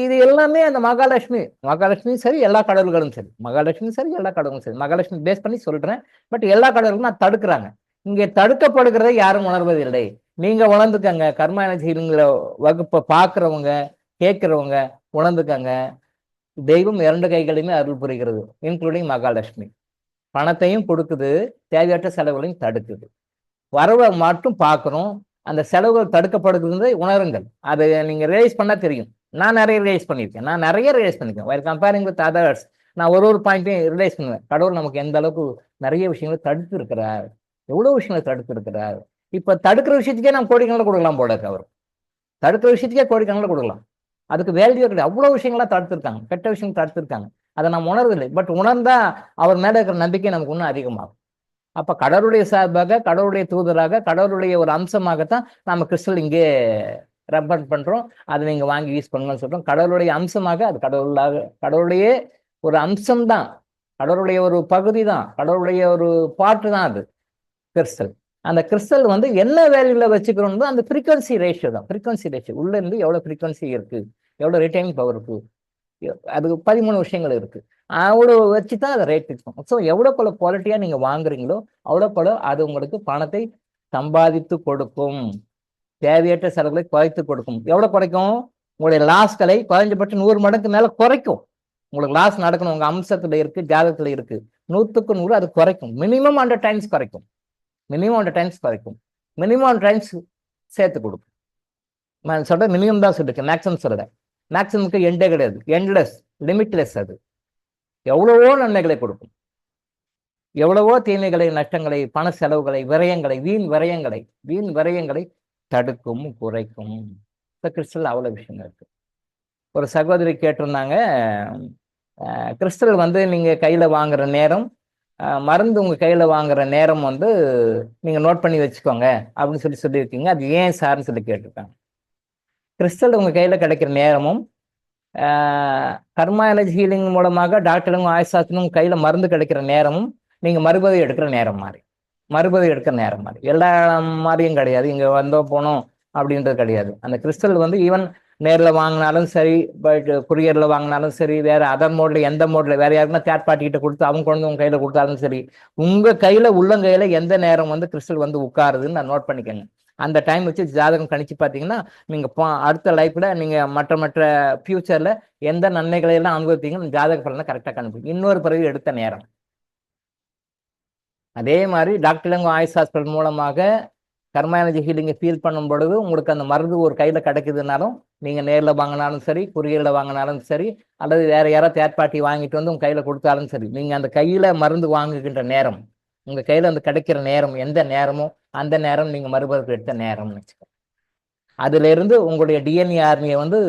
இது எல்லாமே அந்த மகாலட்சுமி சரி, எல்லா கடவுள்களும் சரி, மகாலட்சுமி சரி, எல்லா கடவுளும் சரி, மகாலட்சுமி பேஸ் பண்ணி சொல்றேன். பட் எல்லா கடவுளுக்கும் நான் தடுக்கிறாங்க. இங்கே தடுக்கப்படுகிறதை யாரும் உணர்வதில்லை. நீங்க உணர்ந்துக்கங்க. கர்மா எனர்ஜிங்கிற வகுப்பை பார்க்கிறவங்க, கேட்கிறவங்க உணர்ந்துக்கங்க. தெய்வம் 2 கைகளையுமே அருள் புரிகிறது, இன்க்ளூடிங் மகாலட்சுமி. பணத்தையும் கொடுக்குது, தேவையற்ற செலவுகளையும் தடுக்குது. வரவை மட்டும் பார்க்கிறோம், அந்த செலவுகள் தடுக்கப்படுகிறது உணருங்கள். அதை நீங்க ரியலைஸ் பண்ணா தெரியும். நான் நிறைய ரியலைஸ் பண்ணியிருக்கேன். வைல் கம்பேரிங் வித் அதர்ஸ், நான் ஒரு பாயிண்ட்டையும் ரியலைஸ் பண்ணுவேன். கடவுள் நமக்கு எந்த அளவுக்கு நிறைய விஷயங்களை தடுத்து இருக்கிறார், எவ்வளவு விஷயங்களை தடுத்து இருக்கிறார். இப்ப தடுக்கிற விஷயத்துக்கே நம்ம கோடிக்கணக்கில் கொடுக்கலாம் போல இருக்கு. அவர் தடுக்கிற விஷயத்துக்கே கோடிக்கணக்கில் கொடுக்கலாம். அதுக்கு வேல்யூ கிடையாது. அவ்வளவு விஷயங்களா தடுத்திருக்காங்க, கெட்ட விஷயங்கள் தடுத்திருக்காங்க. அதை நம்ம உணர்வதில்லை. பட் உணர்ந்தா அவர் மேல இருக்கிற நம்பிக்கை நமக்கு இன்னும் அதிகமாகும். அப்ப கடவுளுடைய சார்பாக, கடவுளுடைய தூதராக, கடவுளுடைய ஒரு அம்சமாகத்தான் நம்ம கிறிஸ்டல் இங்கே ரெப்ரண்ட் பண்றோம். அதை நீங்க வாங்கி யூஸ் பண்ணுங்கன்னு சொல்றோம். கடவுளுடைய அம்சமாக, அது கடவுளுடைய ஒரு அம்சம் தான், கடவுளுடைய ஒரு பகுதி தான், கடவுளுடைய ஒரு பாட்டு தான் அது கிறிஸ்டல். அந்த கிறிஸ்டல் வந்து என்ன வேல்யூல வச்சுக்கிறோம், அந்த ஃப்ரீக்வன்சி ரேஷியோ தான். ஃப்ரீக்வன்சி ரேஷியோ உள்ள இருந்து எவ்வளவு ஃப்ரீக்வன்சி இருக்கு, எவ்வளவு ரிட்டைனிங் பவர் இருக்கு, அதுக்கு 13 விஷயங்கள் இருக்கு. அவ்வளோ வச்சுதான் அதை ரேட் ஃபிக்ஸ் பண்ணும். ஸோ எவ்வளோக்குள்ள குவாலிட்டியா நீங்க வாங்குறீங்களோ அவ்வளோக்குள்ள அது உங்களுக்கு பணத்தை சம்பாதித்து கொடுக்கும், தேவையற்ற செலவுகளை குறைத்து கொடுக்கும். எவ்வளவு குறைக்கும்? உங்களுடைய லாஸ்களை குறைஞ்சபட்சம் 100 மடங்கு மேல குறைக்கும். உங்களுக்கு லாஸ் நடக்கணும், உங்க அம்சத்துல இருக்கு, ஜாதகத்துல இருக்கு, 100க்கு 100 அது குறைக்கும். மினிமம் 100 டைம்ஸ் குறைக்கும். மினிமம் டைம்ஸ் சேர்த்து கொடுக்கும். நான் சொல்ற மினிமம் தான் சொல்லிருக்கேன், மேக்ஸிமம் சொல்றேன். மேக்ஸிமுக்கு எண்டே கிடையாது, எண்ட்லெஸ், லிமிட்லெஸ். அது எவ்வளவோ நன்மைகளை கொடுக்கும், எவ்வளவோ தீமைகளை, நஷ்டங்களை, பண செலவுகளை, விரயங்களை, வீண் விரயங்களை தடுக்கும், குறைக்கும். கிறிஸ்டல் அவ்வளவு விஷயங்கள் இருக்கு. ஒரு சகோதரி கேட்டிருந்தாங்க, கிறிஸ்டல் வந்து நீங்க கையில வாங்குற நேரம், மருந்து உங்க கையில வாங்குற நேரம் வந்து நீங்க நோட் பண்ணி வச்சுக்கோங்க அப்படின்னு சொல்லியிருக்கீங்க. அது ஏன் சார்னு சொல்லி கேட்டிருக்காங்க. கிறிஸ்டல் உங்க கையில கிடைக்கிற நேரமும், கர்மா எனர்ஜி ஹீலிங் மூலமாக டாக்டருங்க, ஆயுசாசனும் கையில மருந்து கிடைக்கிற நேரமும் நீங்க மறுபதி எடுக்கிற நேரம் மாதிரி எல்லா மாதிரியும் கிடையாது. இங்க வந்தோ போனோம், அப்படின்றது கிடையாது. அந்த கிறிஸ்டல் வந்து ஈவன் நேர்ல வாங்கினாலும் சரி, பட் குரியர்ல வாங்கினாலும் சரி, வேற அதர் மோட்ல எந்த மோட்ல வேற யாருன்னா தேர்ட் பார்ட்டி கிட்ட கொடுத்து அவங்க கொண்டு உங்க கையில கொடுத்தாலும் சரி, உங்க கையில உள்ளங்கையில எந்த நேரம் வந்து கிறிஸ்டல் வந்து உட்காருதுன்னு நான் நோட் பண்ணிக்கோங்க. அந்த டைம் வச்சு ஜாதகம் கணிச்சு பார்த்தீங்கன்னா நீங்க அடுத்த லைஃப்ல நீங்க மற்ற மற்ற ஃபியூச்சர்ல எந்த நன்மைகளை எல்லாம் அனுபவிப்பீங்கன்னு ஜாதக பலனை கரெக்டாக கணிப்பீங்க. இன்னொரு பிறகு எடுத்த நேரம். அதே மாதிரி டாக்டர் இளங்கோ ஆயுஷ் ஹாஸ்பிட்டல் மூலமாக கர்மா எனர்ஜி ஹீலிங்கை ஃபீல் பண்ணும் பொழுது உங்களுக்கு அந்த மருந்து ஒரு கையில் கிடைக்குதுனாலும் நீங்கள் நேரில் வாங்கினாலும் சரி, குரியரில் வாங்கினாலும் சரி, அல்லது வேற யாராவது தேர்ட் பார்ட்டி வாங்கிட்டு வந்து உங்கள் கையில் கொடுத்தாலும் சரி, நீங்கள் அந்த கையில் மருந்து வாங்குகின்ற நேரம், உங்கள் கையில் அந்த கிடைக்கிற நேரம் எந்த நேரமோ அந்த நேரம் நீங்கள் மறுபடியும் எடுத்த நேரம்னு வச்சுக்கோங்க. அதுல இருந்து உங்களுடைய டிஎன்ஏ ஆர்மியை வந்து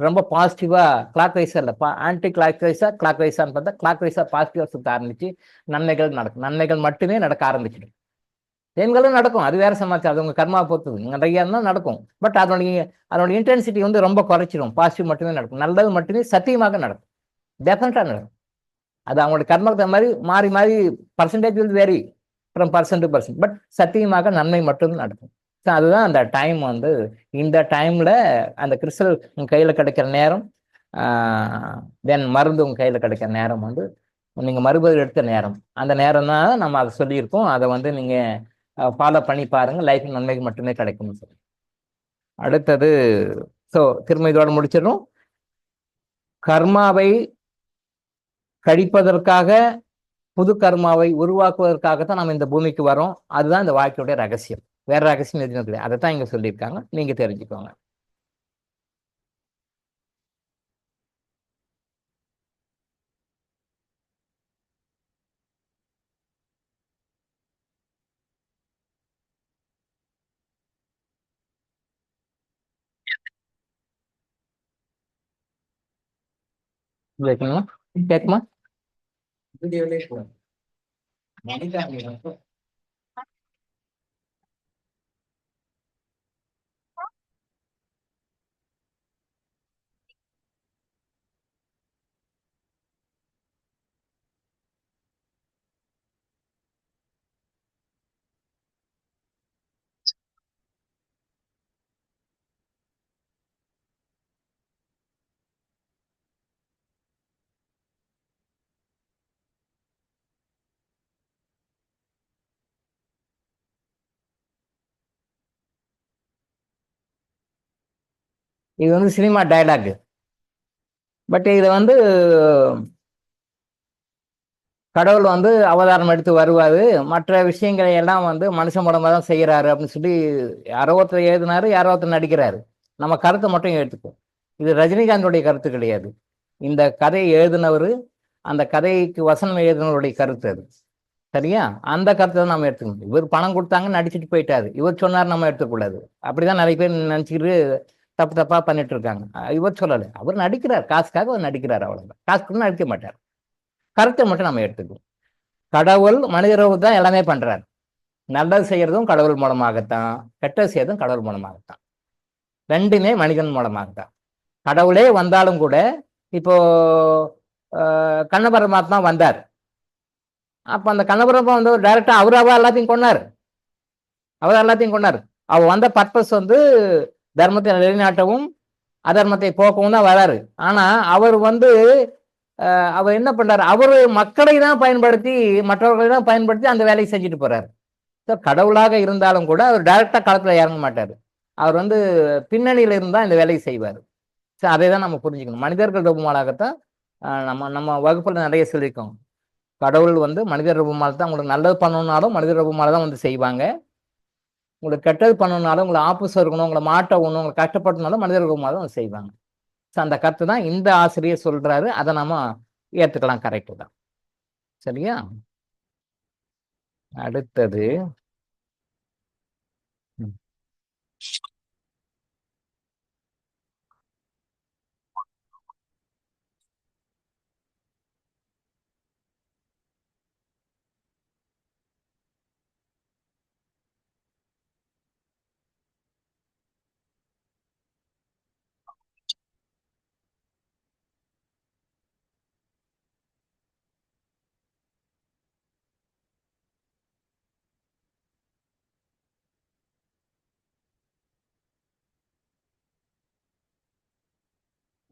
ரொம்ப பாசிட்டிவா கிளாக் வைஸா இல்லை, ஆன்டி கிளாக் வைஸா கிளாக் வைஸான்னு பார்த்தா கிளாக் வைஸா பாசிட்டிவா சுத்த ஆரம்பிச்சு நன்மைகள் நடக்கும். நன்மைகள் மட்டுமே நடக்க ஆரம்பிச்சிடும். தேன்களும் நடக்கும், அது வேற சமாச்சாரம், அது உங்க கர்மா பொறுத்தது. நிறைய இருந்தால் நடக்கும், பட் அதனுடைய இன்டென்சிட்டி வந்து ரொம்ப குறைச்சிடும். பாசிட்டிவ் மட்டுமே நடக்கும், நல்லது மட்டுமே சத்தியமாக நடக்கும், டெஃபினட்டா நடக்கும். அது அவங்களுடைய கர்மத்தை மாதிரி மாறி மாறி பர்சன்டேஜ் வந்து vary from person to person, but சத்தியமாக நன்மை மட்டும் நடக்கும். ஸோ அதுதான் அந்த டைம் வந்து. இந்த டைம்ல அந்த கிறிஸ்டல் உங்க கையில கிடைக்கிற நேரம், தென் மருந்து உங்க கையில கிடைக்கிற நேரம் வந்து நீங்க மறுபடியும் எடுத்த நேரம். அந்த நேரம் தான் நம்ம அதை சொல்லியிருக்கோம். அதை வந்து நீங்க ஃபாலோ பண்ணி பாருங்க, லைஃப் நன்மைக்கு மட்டுமே கிடைக்கும்னு சொல்லி. அடுத்தது ஸோ திரும்ப இதோட முடிச்சிடும். கர்மாவை கழிப்பதற்காக, புது கர்மாவை உருவாக்குவதற்காகத்தான் நம்ம இந்த பூமிக்கு வரோம். அதுதான் இந்த வாழ்க்கையுடைய ரகசியம். வேற ரகசியம் எதுவும் இல்லை. அதை தான் இங்க சொல்லியிருக்காங்க, நீங்க தெரிஞ்சுக்கோங்க. கேட்கணுமா? கேட்குமா? இது வந்து சினிமா டயலாக், பட் இதை வந்து கடவுள் வந்து அவதாரம் எடுத்து வருவாரு, மற்ற விஷயங்களை எல்லாம் வந்து மனுஷன் மூலமா தான் செய்யறாரு அப்படின்னு சொல்லி யாரோ ஒருத்தர் எழுதினாரு, யாரோ ஒருத்தர் நடிக்கிறாரு. நம்ம கருத்தை மட்டும் எடுத்துக்கும். இது ரஜினிகாந்தோடைய கருத்து கிடையாது. இந்த கதையை எழுதினவர், அந்த கதைக்கு வசனம் எழுதினவருடைய கருத்து அது. சரியா? அந்த கருத்தை தான் நம்ம எடுத்துக்கணும். இவர் பணம் கொடுத்தாங்க, நடிச்சுட்டு போயிட்டாரு, இவர் சொன்னார் நம்ம எடுத்துக்கூடாது. அப்படிதான் நிறைய பேர் நினைச்சுக்கிட்டு தப்பு தப்பா பண்ணிட்டு இருக்காங்க. இவர் சொல்லலை, அவர் நடிக்கிறார், காசுக்காக அவர் நடிக்கிறார், அவ்வளவுதான். காசுக்கு நடிக்க மாட்டார். கருத்தை மட்டும் நம்ம எடுத்துக்குவோம். கடவுள் மனிதரவு தான் எல்லாமே பண்றாரு. நல்லது செய்யறதும் கடவுள் மூலமாகத்தான், கெட்டது செய்யறதும் கடவுள் மூலமாகத்தான். ரெண்டுமே மனிதன் மூலமாகத்தான். கடவுளே வந்தாலும் கூட, இப்போ கண்ண பரமாத்மா வந்தார். அப்ப அந்த கண்ண பரமாத்மா வந்து டைரக்டா அவராவா எல்லாத்தையும் கொண்டாரு. அவர் எல்லாத்தையும் கொண்டாரு. அவர் வந்த பர்பஸ் வந்து தர்மத்தை நிலைநாட்டவும் அதர்மத்தை போக்கவும் தான் வராரு. ஆனா அவர் வந்து அவர் என்ன பண்றாரு, அவரு மக்களை தான் பயன்படுத்தி, மற்றவர்களை தான் பயன்படுத்தி அந்த வேலையை செஞ்சுட்டு போறாரு. ஸோ கடவுளாக இருந்தாலும் கூட அவர் டைரக்டா களத்துல இறங்க மாட்டாரு. அவர் வந்து பின்னணியில இருந்தா இந்த வேலையை செய்வார். ஸோ அதை தான் நம்ம புரிஞ்சுக்கணும். மனிதர்கள் ரூபமாகத்தான் நம்ம நம்ம வகுப்புல நிறைய சொல்லியிருக்கோம். கடவுள் வந்து மனிதர் ரூபமாக தான். உங்களுக்கு நல்லது பண்ணணும்னாலும் மனிதர் ரூபமாக தான் வந்து செய்வாங்க. உங்களுக்கு கெட்டது பண்ணணும்னாலும், உங்களை ஆப்போசிட் இருக்கணும், உங்களை மாட்ட ஒண்ணும், உங்களை கஷ்டப்படணும்னாலும் மனிதர் ரூபமாக தான் வந்து செய்வாங்க. ஸோ அந்த கருத்து தான் இந்த ஆசிரியர் சொல்றாரு. அதை நாம ஏத்துக்கலாம், கரெக்டு தான். சரியா? அடுத்தது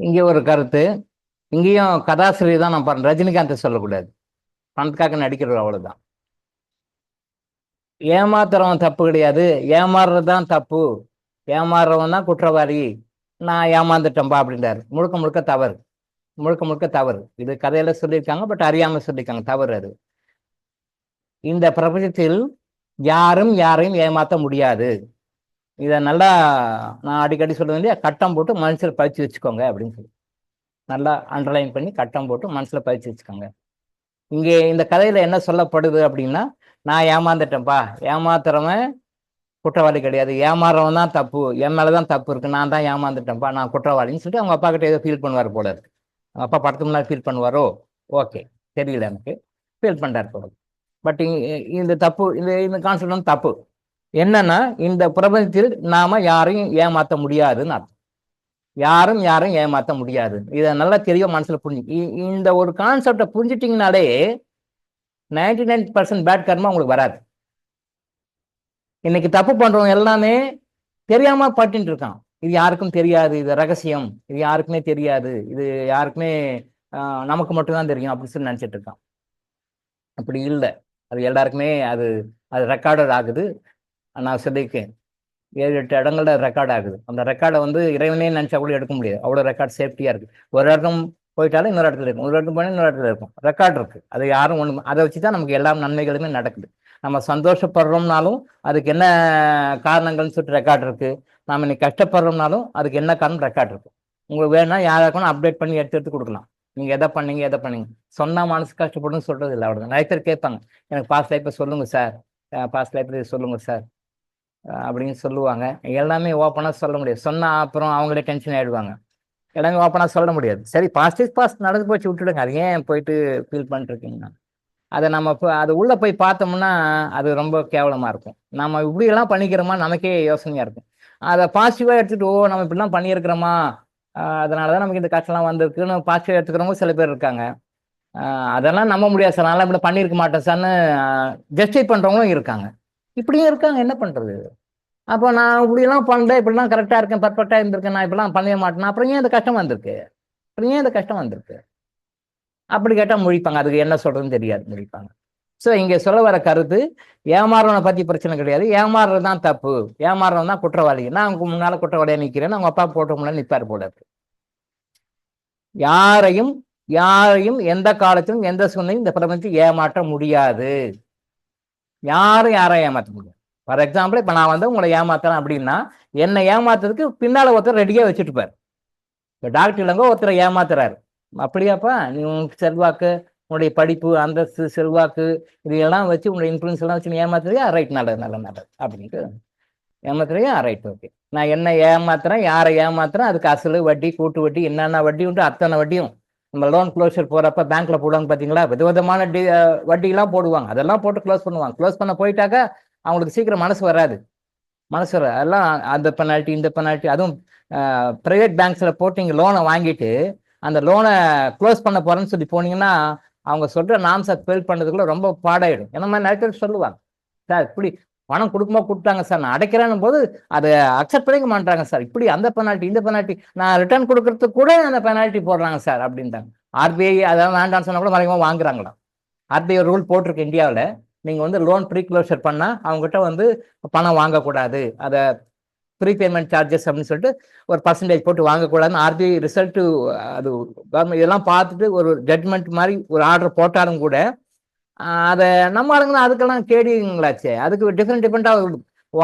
இங்கே ஒரு கருத்து, இங்கேயும் கதாசிரியர் தான் நான் பாருங்க, ரஜினிகாந்தை சொல்லக்கூடாது, பணத்துக்காக நடிக்கிறது அவ்வளவுதான். ஏமாத்துறவன் தப்பு கிடையாது, ஏமாறுறது தான் தப்பு, ஏமாறுறவன் தான் குற்றவாளி, நான் ஏமாந்துட்டேன்பா அப்படின்றாரு. முழுக்க முழுக்க தவறு, முழுக்க முழுக்க தவறு. இது கதையில சொல்லியிருக்காங்க, பட் அறியாம சொல்லியிருக்காங்க, தவறு அது. இந்த பிரபஞ்சத்தில் யாரும் யாரையும் ஏமாத்த முடியாது. இதை நல்லா நான் அடிக்கடி சொல்லுவேன் இல்லையா, கட்டம் போட்டு மனசுல பதிச்சு வச்சுக்கோங்க அப்படின்னு சொல்லி, நல்லா அண்டர்லைன் பண்ணி கட்டம் போட்டு மனசுல பதிச்சு வச்சுக்கோங்க. இங்கே இந்த கதையில என்ன சொல்லப்படுது அப்படின்னா, நான் ஏமாந்துட்டேன்ப்பா, ஏமாத்துறவன் குற்றவாளி கிடையாது, ஏமாறவன் தான் தப்பு, என் மேலதான் தப்பு இருக்கு, நான் தான் ஏமாந்துட்டேன்ப்பா, நான் குற்றவாளின்னு சொல்லிட்டு அவங்க அப்பா கிட்ட ஏதோ ஃபீல் பண்ணுவார் போல இருக்கு. அவங்க அப்பா படத்துக்கு முன்னாடி ஃபீல் பண்ணுவாரோ, ஓகே, தெரியல எனக்கு, ஃபீல் பண்றாரு போல. பட் இந்த தப்பு, இந்த கான்செப்ட் வந்து தப்பு. என்னன்னா, இந்த பிரபஞ்சத்தில் நாம யாரையும் ஏமாத்த முடியாதுன்னு அர்த்தம். யாரும் யாரும் ஏமாத்த முடியாது. இதை நல்லா தெளிவா மனசுல புரிஞ்சு, இந்த ஒரு கான்செப்டை புரிஞ்சிட்டீங்கனாலே 99% பேட் கர்மா உங்களுக்கு வராது. இன்னைக்கு தப்பு பண்றவங்க எல்லாமே தெரியாம பட்டுட்டு இருக்கான். இது யாருக்கும் தெரியாது, இது ரகசியம், இது யாருக்குமே தெரியாது, இது யாருக்குமே நமக்கு மட்டும்தான் தெரியும் அப்படின்னு சொல்லி நினைச்சிட்டு இருக்கான். அப்படி இல்லை, அது எல்லாருக்குமே அது அது ரெக்கார்டர் ஆகுது. நான் சொல்லியிருக்கேன், 7-8 இடங்கள்ல ரெக்கார்ட் ஆகுது. அந்த ரெக்கார்டை வந்து இறைவனே நினைச்சா கூட எடுக்க முடியாது, அவ்வளோ ரெக்கார்ட் சேஃப்டியா இருக்கு. ஒரு இடம் போயிட்டாலும் இன்னொரு இடத்துல இருக்கும், ஒரு இடத்துல போனால் இன்னொரு இடத்துல இருக்கும், ரெக்கார்ட் இருக்கு. அது யாரும் ஒன்று, அதை வச்சுதான் நமக்கு எல்லா நன்மைகளுமே நடக்குது. நம்ம சந்தோஷப்படுறோம்னாலும் அதுக்கு என்ன காரணங்கள்னு சொல்லிட்டு ரெக்கார்ட் இருக்கு. நாம இன்னைக்கு கஷ்டப்படுறோம்னாலும் அதுக்கு என்ன காரணம் ரெக்கார்ட் இருக்கு. உங்களுக்கு வேணா யாராருக்கும் அப்டேட் பண்ணி எடுத்து கொடுக்கலாம். நீங்க எதை பண்ணீங்க சொன்னா மனசு கஷ்டப்படுன்னு சொல்றது இல்லை, அவ்வளவுதான். நிறைய பேர் கேட்பாங்க, எனக்கு பாஸ்ட் லைஃப்பை சொல்லுங்க சார், பாஸ்ட் லைஃப் சொல்லுங்க சார் அப்படின்னு சொல்லுவாங்க. எல்லாமே ஓப்பனாக சொல்ல முடியாது, சொன்னா அப்புறம் அவங்களே டென்ஷன் ஆயிடுவாங்க. எல்லாமே ஓப்பனாக சொல்ல முடியாது. சரி, பாஸ்ட் இஸ் பாஸ்ட், நடந்து போச்சு, விட்டுடுங்க. அது ஏன் போயிட்டு ஃபீல் பண்ணிட்டு இருக்கீங்கன்னா, அதை நம்ம அது உள்ள போய் பார்த்தோம்னா அது ரொம்ப கேவலமா இருக்கும். நம்ம இப்படியெல்லாம் பண்ணிக்கிறோமா நமக்கே யோசனையா இருக்கும். அதை பாசிட்டிவா எடுத்துட்டு, ஓ நம்ம இப்படிலாம் பண்ணியிருக்கிறோமா, அதனாலதான் நமக்கு இந்த கஷ்டம்லாம் வந்திருக்குன்னு பாசிட்டிவா எடுத்துக்கிறவங்க சில பேர் இருக்காங்க. அதெல்லாம் நம்ப முடியாது சார், நல்லா இப்படி பண்ணியிருக்க மாட்டேன் சார்னு ஜஸ்டிஃபை பண்றவங்களும் இருக்காங்க. இப்படியும் இருக்காங்க, என்ன பண்றது? அப்போ நான் இப்படிலாம் பண்ணல, இப்படிலாம் கரெக்டா இருக்கேன், பர்ஃபெக்டா இருந்திருக்கேன், நான் இப்படிலாம் பண்ணவே மாட்டேன், அப்புறம் ஏன் இந்த கஷ்டம் வந்திருக்கு, அப்புறம் ஏன் இந்த கஷ்டம் வந்திருக்கு அப்படி கேட்டா முழிப்பாங்க. அதுக்கு என்ன சொல்றதுன்னு தெரியாது, முழிப்பாங்க. ஸோ இங்க சொல்ல வர கருத்து, ஏமாறவனை பத்தி பிரச்சனை கிடையாது, ஏமாறுறது தான் தப்பு, ஏமாறவன் தான் குற்றவாளி. நான் அவங்க முன்னால குற்றவாளியா நிக்கிறேன், அவங்க அப்பா போட்ட முன்னாடி நிற்பாரு போல இருக்கு. யாரையும் யாரையும் எந்த காலத்திலும் எந்த சூழ்நிலையும் இந்த பிரபஞ்சத்தை ஏமாற்ற முடியாது. யாரும் யாரையும் ஏமாற்ற முடியாது. ஃபார் எக்ஸாம்பிள், இப்ப நான் வந்து உங்களை ஏமாத்துறேன் அப்படின்னா, என்னை ஏமாத்துறதுக்கு பின்னால ஒருத்தர் ரெடியா வச்சுட்டு பாரு. இப்போ டாக்டர் இல்லைங்க ஒருத்தரை ஏமாத்துறாரு, அப்படியாப்பா நீ உனக்கு செல்வாக்கு, உன்னுடைய படிப்பு, அந்தஸ்து, செல்வாக்கு, இதையெல்லாம் வச்சு உங்களுடைய இன்ஃப்ளூயன்ஸ் எல்லாம் வச்சு நீ ஏமாத்துறியா, ரைட், நல்லது நல்லது நல்லது அப்படின்ட்டு ஏமாத்துறியா, ரைட், ஓகே. நான் என்ன ஏமாத்துறேன், யாரை ஏமாத்துறேன், அதுக்கு அசல், வட்டி, கூட்டு வட்டி, என்னென்ன வட்டி உண்டு அத்தனை வட்டியும். நம்ம லோன் க்ளோஷர் போறப்ப பேங்க்ல போடுவாங்க பாத்தீங்களா, விதவிதமான வட்டிலாம் போடுவாங்க, அதெல்லாம் போட்டு க்ளோஸ் பண்ணுவாங்க. க்ளோஸ் பண்ண போயிட்டாக்கா அவங்களுக்கு சீக்கிரம் மனசு வராது, மனசு வராது. அதெல்லாம் அந்த பெனால்ட்டி இந்த பெனால்ட்டி. அதுவும் பிரைவேட் பேங்க்ஸ்ல போட்டு நீங்க லோனை வாங்கிட்டு அந்த லோனை க்ளோஸ் பண்ண போறேன்னு சொல்லி போனீங்கன்னா அவங்க சொல்ற நாம்ஸை ஃபில் பண்ணதுக்குள்ள ரொம்ப பாடாயிடும். என்ன மாதிரி நிறைய பேர் சொல்லுவாங்க, சார் இப்படி பணம் கொடுக்கும்போது கொடுத்தாங்க சார், நான் அடைக்கிறேன் போது அதை அக்செப்ட் பண்ணிக்க மாட்டாங்க சார், இப்படி அந்த பெனால்ட்டி இந்த பெனால்ட்டி, நான் ரிட்டர்ன் கொடுக்கறதுக்கு கூட அந்த பெனால்ட்டி போடுறாங்க சார் அப்படின்ட்டாங்க. ஆர்பிஐ அதெல்லாம் வேண்டாம்னு சொன்னா கூட மறைமுகமாக வாங்குறாங்களாம். ஆர்பிஐ ரூல் போட்டிருக்கு இந்தியாவில், நீங்க வந்து லோன் ப்ரீ க்ளோஷர் பண்ணா அவங்ககிட்ட வந்து பணம் வாங்கக்கூடாது, அதை ப்ரீபேமெண்ட் சார்ஜஸ் அப்படின்னு சொல்லிட்டு ஒரு பர்சன்டேஜ் போட்டு வாங்கக்கூடாதுன்னு ஆர்பிஐ ரிசல்ட். அது கவர்மெண்ட் இதெல்லாம் பார்த்துட்டு ஒரு ஜட்மெண்ட் மாதிரி ஒரு ஆர்டர் போட்டாலும் கூட அதை நம்ம ஆளுங்க அதுக்கெல்லாம் கேடிங்களாச்சே, அதுக்கு டிஃப்ரெண்டாக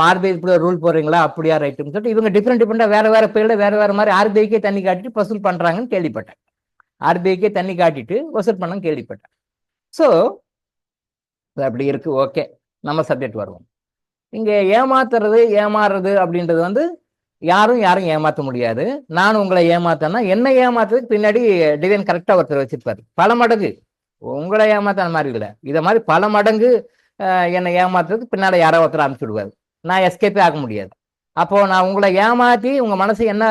ஆர்பிஐ இப்படி ஒரு ரூல் போடுறீங்களா, அப்படியா, ரைட்டுன்னு சொல்லிட்டு இவங்க டிஃப்ரெண்டாக வேற வேற பேர்ல வேற வேற மாதிரி ஆர்பிஐக்கே தண்ணி காட்டிட்டு வசூல் பண்றாங்கன்னு கேள்விப்பட்டேன். ஆர்பிஐக்கே தண்ணி காட்டிட்டு வசூல் பண்ண கேள்விப்பட்டேன். ஸோ அப்படி இருக்கு. ஓகே, நம்ம சப்ஜெக்ட் வருவோம். இங்க ஏமாறுறது அப்படின்றது வந்து யாரும் யாரும் ஏமாற்ற முடியாது. நான் உங்களை ஏமாத்தேன்னா என்ன ஏமாத்துறதுக்கு பின்னாடி டிவைன் கரெக்டா ஒருத்தர் வச்சிருப்பாரு, பல மடங்கு. உங்களை ஏமாத்தான மாதிரி இல்லை, இதை மாதிரி பல மடங்கு என்னை ஏமாத்துறதுக்கு பின்னால யாரோ ஒருத்தர் அனுப்பிச்சுடுவாரு, நான் எஸ்கேப்பே ஆக முடியாது. அப்போ நான் உங்களை ஏமாத்தி உங்க மனசு என்ன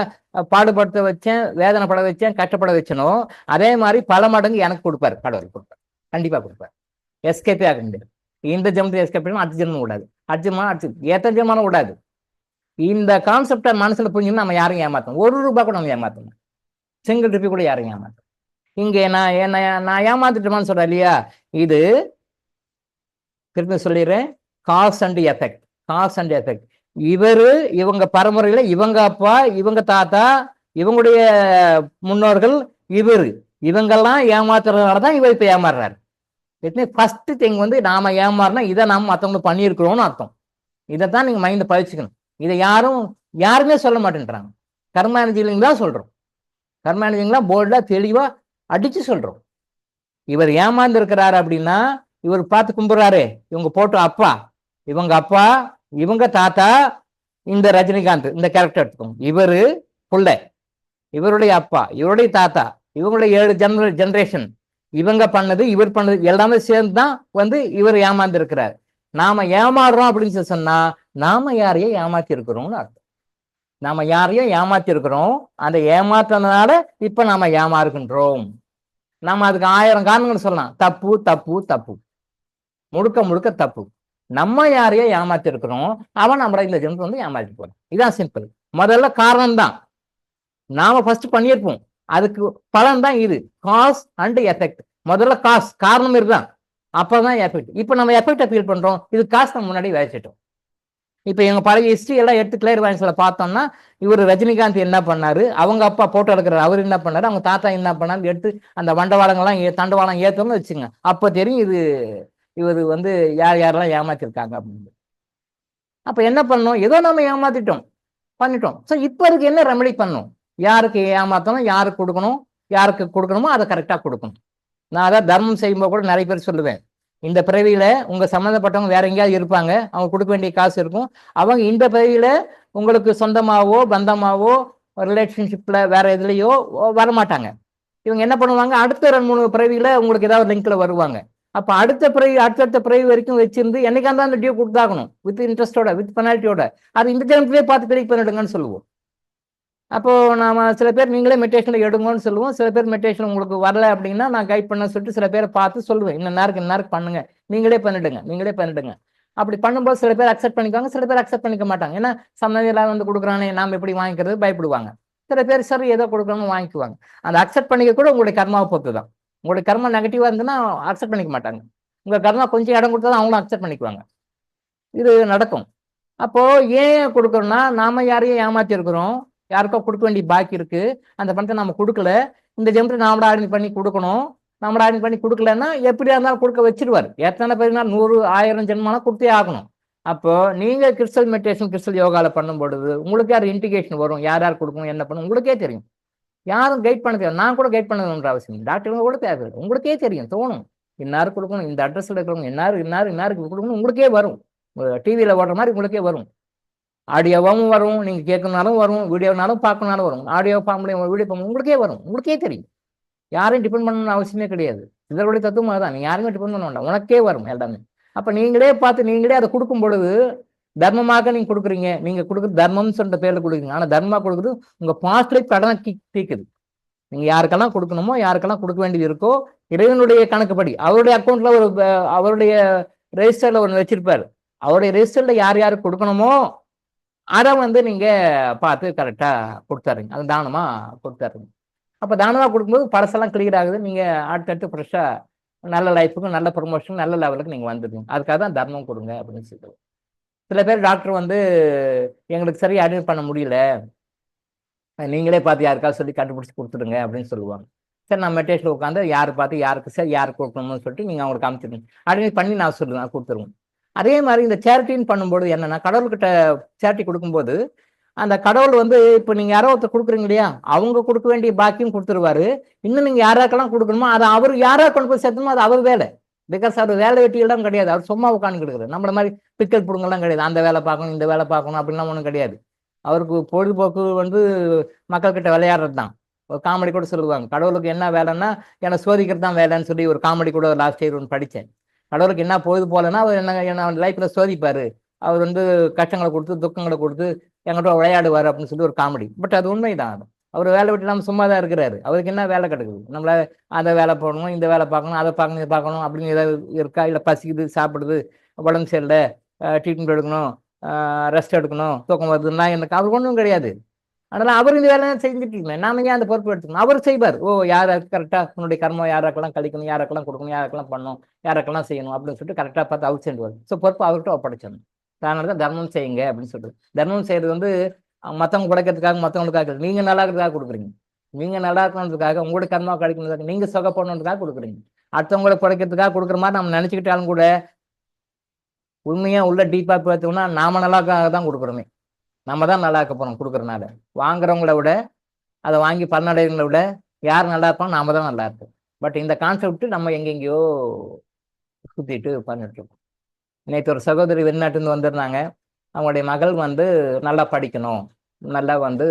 பாடுபடுத்த வச்சேன், வேதனைப்பட வச்சேன், கஷ்டப்பட வச்சனோ அதே மாதிரி பல மடங்கு எனக்கு கொடுப்பாரு, கடவுள் கொடுப்பார், கண்டிப்பா கொடுப்பார். எஸ்கேப்பே ஆக முடியாது. இந்த ஜென்மத்தை எஸ்கேப் பண்ணணும், அடுத்த ஜென்மம் விடாது, அடுத்த எத்தனை ஜென்மானம் விடாது. இந்த கான்செப்டை மனசுல புரிஞ்சுன்னு நம்ம யாரும் ஏமாத்தணும், ₹1 கூட நம்ம ஏமாத்தணும். சிங்கிள் ருப்பி கூட யாரும் ஏமாத்த. இங்கே நான் ஏமாத்திட்டோமான்னு சொல்றேன் இல்லையா, இது திருப்பி சொல்லிடுறேன், cause and effect. Cause and effect. இவங்க பரம்பரையில இவங்க அப்பா, இவங்க தாத்தா, இவங்களுடைய முன்னோர்கள், இவங்கெல்லாம் ஏமாத்துறதுனால தான் இவர் இப்ப ஏமாறுறாரு. ஃபர்ஸ்ட் திங் வந்து நாம ஏமாறினா இதை நாம மற்றவங்களுக்கு பண்ணியிருக்கிறோம்னு அர்த்தம். இதைத்தான் நீங்க மைண்ட பதிச்சுக்கணும். இதை யாருமே சொல்ல மாட்டேன்றாங்க. கர்ம எனர்ஜிலிங் தான் சொல்றோம். கர்ம எனர்ஜிலாம் போல்டா தெளிவா அடிச்சு சொல்றோம். இவர் ஏமாந்து இருக்கிறாரு அப்படின்னா இவர் பார்த்து கும்பிடுறாரு, இவங்க போட்டோ அப்பா, இவங்க அப்பா, இவங்க தாத்தா, இந்த ரஜினிகாந்த் இந்த கேரக்டர் எடுத்துக்கோங்க, இவரு புள்ள, இவருடைய அப்பா, இவருடைய தாத்தா, இவங்களுடைய 7 ஜெனரேஷன், இவங்க பண்ணது இவர் பண்ணது எல்லாமே சேர்ந்துதான் வந்து இவர் ஏமாந்து இருக்கிறார். நாம ஏமாறுறோம் அப்படின்னு சொன்னா நாம யாரையும் ஏமாத்தி இருக்கிறோம்னு அர்த்தம். நாம யாரையும் ஏமாத்தி இருக்கிறோம். அந்த ஏமாத்தினால இப்ப நாம ஏமாறுகின்றோம். நாம அதுக்கு 1000 காரணங்கள் சொல்லலாம். தப்பு தப்பு தப்பு, முழுக்க முழுக்க தப்பு. நம்ம யாரையோ ஏமாத்தி இருக்கிறோம், அவன் நம்மள இந்த ஜென்மத்தை வந்து ஏமாத்தி போறான். இதான் சிம்பிள். முதல்ல காரணம் தான் நாம ஃபர்ஸ்ட் பண்ணியிருப்போம், அதுக்கு பலன் தான் இது. Cause and effect. முதல்ல காரணம் இதுதான், அப்பதான் எஃபெக்ட். இப்ப நம்ம எஃபெக்டை ஃபீல் பண்றோம், இது காசு நம்ம முன்னாடி விளைச்சிட்டோம். இப்ப எங்க பழைய ஹிஸ்டரி எல்லாம் எடுத்து கிளியர் வாய்ஸ்ல பார்த்தோம்னா, இவர் ரஜினிகாந்த் என்ன பண்ணாரு, அவங்க அப்பா போட்டோ எடுக்கிறார், அவர் என்ன பண்ணாரு, அவங்க தாத்தா என்ன பண்ணாரு, எடுத்து அந்த வண்டவாளங்கள்லாம் தண்டவாளம் ஏத்தோம்னு வச்சுங்க, அப்ப தெரியும் இவர் வந்து யாரெல்லாம் ஏமாத்திருக்காங்க அப்படின்னு. அப்ப என்ன பண்ணோம், ஏதோ நம்ம ஏமாத்திட்டோம் பண்ணிட்டோம். ஸோ இப்ப அதுக்கு என்ன ரெமெடி பண்ணணும், யாருக்கு ஏமாத்தணும், யாருக்கு கொடுக்கணும், யாருக்கு கொடுக்கணுமோ அதை கரெக்டா கொடுக்கணும். நான் அதான் தர்மம் செய்யும்போது கூட நிறைய பேர் சொல்லுவேன், இந்த பிறவியில உங்க சம்மந்தப்பட்டவங்க வேற எங்கேயாவது இருப்பாங்க, அவங்க கொடுக்க வேண்டிய காசு இருக்கும், அவங்க இந்த பிறவியில உங்களுக்கு சொந்தமாவோ பந்தமாவோ ரிலேஷன்ஷிப்ல வேற எதுலையோ வரமாட்டாங்க. இவங்க என்ன பண்ணுவாங்க, அடுத்த 2-3 பிறவியில உங்களுக்கு ஏதாவது லிங்க்ல வருவாங்க. அப்ப அடுத்தடுத்த பிறவி வரைக்கும் வச்சிருந்து என்னைக்காக அந்த டியூ கொடுத்தாகணும், வித் இன்ட்ரெஸ்டோட, வித் பெனால்ட்டியோட. அது இந்த ஜென்மத்திலே பார்த்து கிளிக் பண்ணிடுங்கன்னு சொல்லுவோம். அப்போ நாம சில பேர் நீங்களே மெடிடேஷன்ல எடுங்கன்னு சொல்லுவோம். சில பேர் மெடிடேஷன் உங்களுக்கு வரல அப்படின்னா நான் கைட் பண்ண சொல்லிட்டு சில பேரை பார்த்து சொல்லுவேன், இன்னும் நேருக்கு பண்ணுங்க, நீங்களே பண்ணிடுங்க. அப்படி பண்ணும்போது சில பேர் அக்செப்ட் பண்ணிக்குவாங்க, சில பேர் அக்செப்ட் பண்ணிக்க மாட்டாங்க. ஏன்னா சம்மதியெல்லாம் வந்து கொடுக்குறானே நாம எப்படி வாங்கிக்கிறது பயப்படுவாங்க. சில பேர் சரி ஏதோ கொடுக்குறோம்னு வாங்கிக்குவாங்க. அந்த அக்செப்ட் பண்ணிக்க கூட உங்களுடைய கர்மாவை பொறுத்து தான். உங்களுடைய கர்மா நெகட்டிவா இருந்ததுன்னா அக்செப்ட் பண்ணிக்க மாட்டாங்க. உங்க கர்மா கொஞ்சம் இடம் கொடுத்தா அவங்களும் அக்செப்ட் பண்ணிக்குவாங்க. இது நடக்கும். அப்போ ஏன் கொடுக்கறோம்னா, நாம யாரையும் ஏமாத்தி இருக்கிறோம், யாருக்கோ கொடுக்க வேண்டிய பாக்கி இருக்கு, அந்த பணத்தை நம்ம கொடுக்கல, இந்த ஜென்மத்தை நாம ஆர்டர் பண்ணி கொடுக்கணும். நம்ம ஆர்டர் பண்ணி கொடுக்கலன்னா எப்படியா இருந்தாலும் கொடுக்க வச்சிருவாரு. எத்தனை பேருனா 100-1000 ஜென்மானா கொடுத்தே ஆகணும். அப்போ நீங்க கிறிஸ்டல் மெடிடேஷன், கிறிஸ்டல் யோகால பண்ணும் பொழுது உங்களுக்கு யார் இன்டிகேஷன் வரும், யார் கொடுக்கணும், என்ன பண்ணணும் உங்களுக்கே தெரியும். யாரும் கைட் பண்ண தேவை, நான் கூட கைட் பண்ணணுன்ற அவசியம், டாக்டருங்க கூட தேவை, உங்களுக்கே தெரியும், தோணும் இன்னாரு கொடுக்கணும், இந்த அட்ரஸ்ல இருக்கிறவங்க இன்னாருக்கு கொடுக்கணும், உங்களுக்கே வரும். டிவியில ஓடுற மாதிரி உங்களுக்கே வரும். ஆடியோவாகவும் வரும், நீங்க கேட்கணும்னாலும் வரும், வீடியோனாலும் பார்க்கணும்னாலும் வரும். ஆடியோ பார்க்க முடியும், வீடியோ பார்க்க உங்களுக்கே வரும், உங்களுக்கே தெரியும். யாரையும் டிபெண்ட் பண்ணணும்னு அவசியமே கிடையாது. இதனுடைய தத்துவம் அதுதான், நீ யாருமே டிபெண்ட் பண்ண வேண்டாம், உனக்கே வரும் எல்லாமே. அப்ப நீங்களே பார்த்து நீங்களே அதை கொடுக்கும் பொழுது தர்மமாக நீங்க கொடுக்குறீங்க. நீங்க கொடுக்குறது தர்மம்னு சொல்ற பேர்ல கொடுக்குறீங்க. ஆனா தர்மமா கொடுக்குறது உங்க பாஸ்ட் லைஃப் கடனை தீக்குது. நீங்க யாருக்கெல்லாம் கொடுக்கணுமோ, யாருக்கெல்லாம் கொடுக்க வேண்டியது இருக்கோ, இறைவனுடைய கணக்குப்படி அவருடைய அக்கௌண்ட்ல அவருடைய ரெஜிஸ்டர்ல ஒன்று வச்சிருப்பாரு. அவருடைய ரெஜிஸ்டர்ல யார் யாருக்கு கொடுக்கணுமோ அதை வந்து நீங்க பார்த்து கரெக்டா கொடுத்தாருங்க. அது தானமா கொடுத்தாருங்க. அப்ப தானமா கொடுக்கும்போது பழசெல்லாம் கிளியர் ஆகுது. நீங்க அடுத்தடுத்து ஃப்ரெஷ்ஷா நல்ல லைஃபுக்கும், நல்ல ப்ரொமோஷன், நல்ல லெவலுக்கு நீங்க வந்துடுங்க. அதுக்காக தான் தர்மம் கொடுங்க அப்படின்னு சொல்லுவோம். சில பேர் டாக்டர் வந்து எங்களுக்கு சரியா அட்மிட் பண்ண முடியல, நீங்களே பார்த்து யாருக்காவது சொல்லி கண்டுபிடிச்சி கொடுத்துடுங்க அப்படின்னு சொல்லுவாங்க. சரி, நான் மெடிடேஷன்ல உட்காந்து யார் பார்த்து யாருக்கு சரி யாருக்கு கொடுக்கணும்னு சொல்லிட்டு நீங்க அவங்களுக்கு காமிச்சிடுங்க, அட்மிட் பண்ணி நான் சொல்லுவேன், கொடுத்துருவோம். அதே மாதிரி இந்த சேரிட்டின்னு பண்ணும்போது என்னன்னா, கடவுள்கிட்ட சேரிட்டி கொடுக்கும்போது அந்த கடவுள் வந்து இப்போ நீங்க யாரோ ஒருத்தர் கொடுக்குறீங்க இல்லையா, அவங்க கொடுக்க வேண்டிய பாக்கியம் கொடுத்துருவாரு. இன்னும் நீங்க யாராக்கெல்லாம் கொடுக்கணுமோ அதை அவர் யாரா கொண்டு போய் சேர்த்தணுமோ அது அவர் வேலை. பிகாஸ் அவர் வேலை வெட்டியெல்லாம் கிடையாது, அவர் சும்மா உட்காந்து கொடுக்குறது. நம்மள மாதிரி பிக்கல் புடுங்கெல்லாம் கிடையாது, அந்த வேலை பார்க்கணும் இந்த வேலை பார்க்கணும் அப்படின்லாம் ஒன்றும் கிடையாது. அவருக்கு பொழுதுபோக்கு வந்து மக்கள்கிட்ட விளையாடுறது தான். ஒரு காமெடி கூட சொல்லுவாங்க, கடவுளுக்கு என்ன வேலைன்னா என்னை சோதிக்கிறது தான் வேலைன்னு சொல்லி ஒரு காமெடி கூட லாஸ்ட் இயர் ஒன்று படித்தேன். கடவுளுக்கு என்ன பொழுது போலன்னா அவர் என்ன லைஃப்ல சோதிப்பாரு, அவர் வந்து கஷ்டங்களை கொடுத்து துக்கங்களை கொடுத்து என்கிட்ட விளையாடுவார் அப்படின்னு சொல்லி ஒரு காமெடி. பட் அது உண்மைதான். அவர் வேலை விட்டு நம்ம சும்மா தான் இருக்கிறாரு, அவருக்கு என்ன வேலை கிடக்குது, நம்மள அந்த வேலை போடணும், இந்த வேலை பார்க்கணும், அதை பார்க்கணும், இதை பார்க்கணும் அப்படின்னு ஏதாவது இருக்கா? இல்லை பசிக்குது, சாப்பிடுது, உடம்பு சரியில்லை, ட்ரீட்மெண்ட் எடுக்கணும், ரெஸ்ட் எடுக்கணும், தூக்கம் வருதுன்னா எனக்கு அவருக்கு ஒன்றும் கிடையாது. அதனால அவர் இந்த வேலை செஞ்சுட்டு இருக்கேன், நாம ஏன் அந்த பொறுப்பு எடுத்துக்கணும்? அவர் செய்வார். ஓ, யாருக்கு கரெக்டா உன்னுடைய கர்மம் யாருக்கெல்லாம் கழிக்கணும், யாருக்கெல்லாம் கொடுக்கணும், யாருக்கெல்லாம் பண்ணணும், யாருக்கெல்லாம் செய்யணும் அப்படின்னு சொல்லிட்டு கரெக்டா பார்த்து அவர் செஞ்சுவார். ஸோ பொறுப்பு அவர்கிட்ட ஒப்படைச்சிடணும். அதனால தான் தர்மம் செய்யுங்க அப்படின்னு சொல்றது. தர்மம் செய்யறது வந்து மற்றவங்க குறைக்கிறதுக்காக, மற்றவங்களுக்காக நீங்க நல்லா இருக்கிறதுக்காக கொடுக்குறீங்க. நீங்க நல்லா இருக்கணுன்றதுக்காக, உங்களுடைய கர்மா கழிக்கணுன்றதுக்காக, நீங்க சுகப்படணுன்றதுக்காக கொடுக்குறீங்க. அடுத்தவங்களை குறைக்கிறதுக்காக கொடுக்குற மாதிரி நம்ம நினைச்சுக்கிட்டாலும் கூட உண்மையா உள்ள டீப்பா பார்த்தோம்னா நாம நல்லா தான் கொடுக்குறோமே. நம்ம தான் நல்லா இருக்க போறோம் கொடுக்குறனால. வாங்குறவங்கள விட, அதை வாங்கி பலனடைகிறவங்களை விட யார் நல்லா இருப்பாங்க, நாம தான் நல்லா இருப்போம். பட் இந்த கான்செப்ட் நம்ம எங்கெங்கேயோ சுத்திட்டு உட்காந்துட்டு இருக்கோம். நேற்று ஒரு சகோதரி வெளிநாட்டுலேருந்து வந்திருந்தாங்க. அவங்களுடைய மகள் வந்து நல்லா படிக்கணும், நல்லா வந்து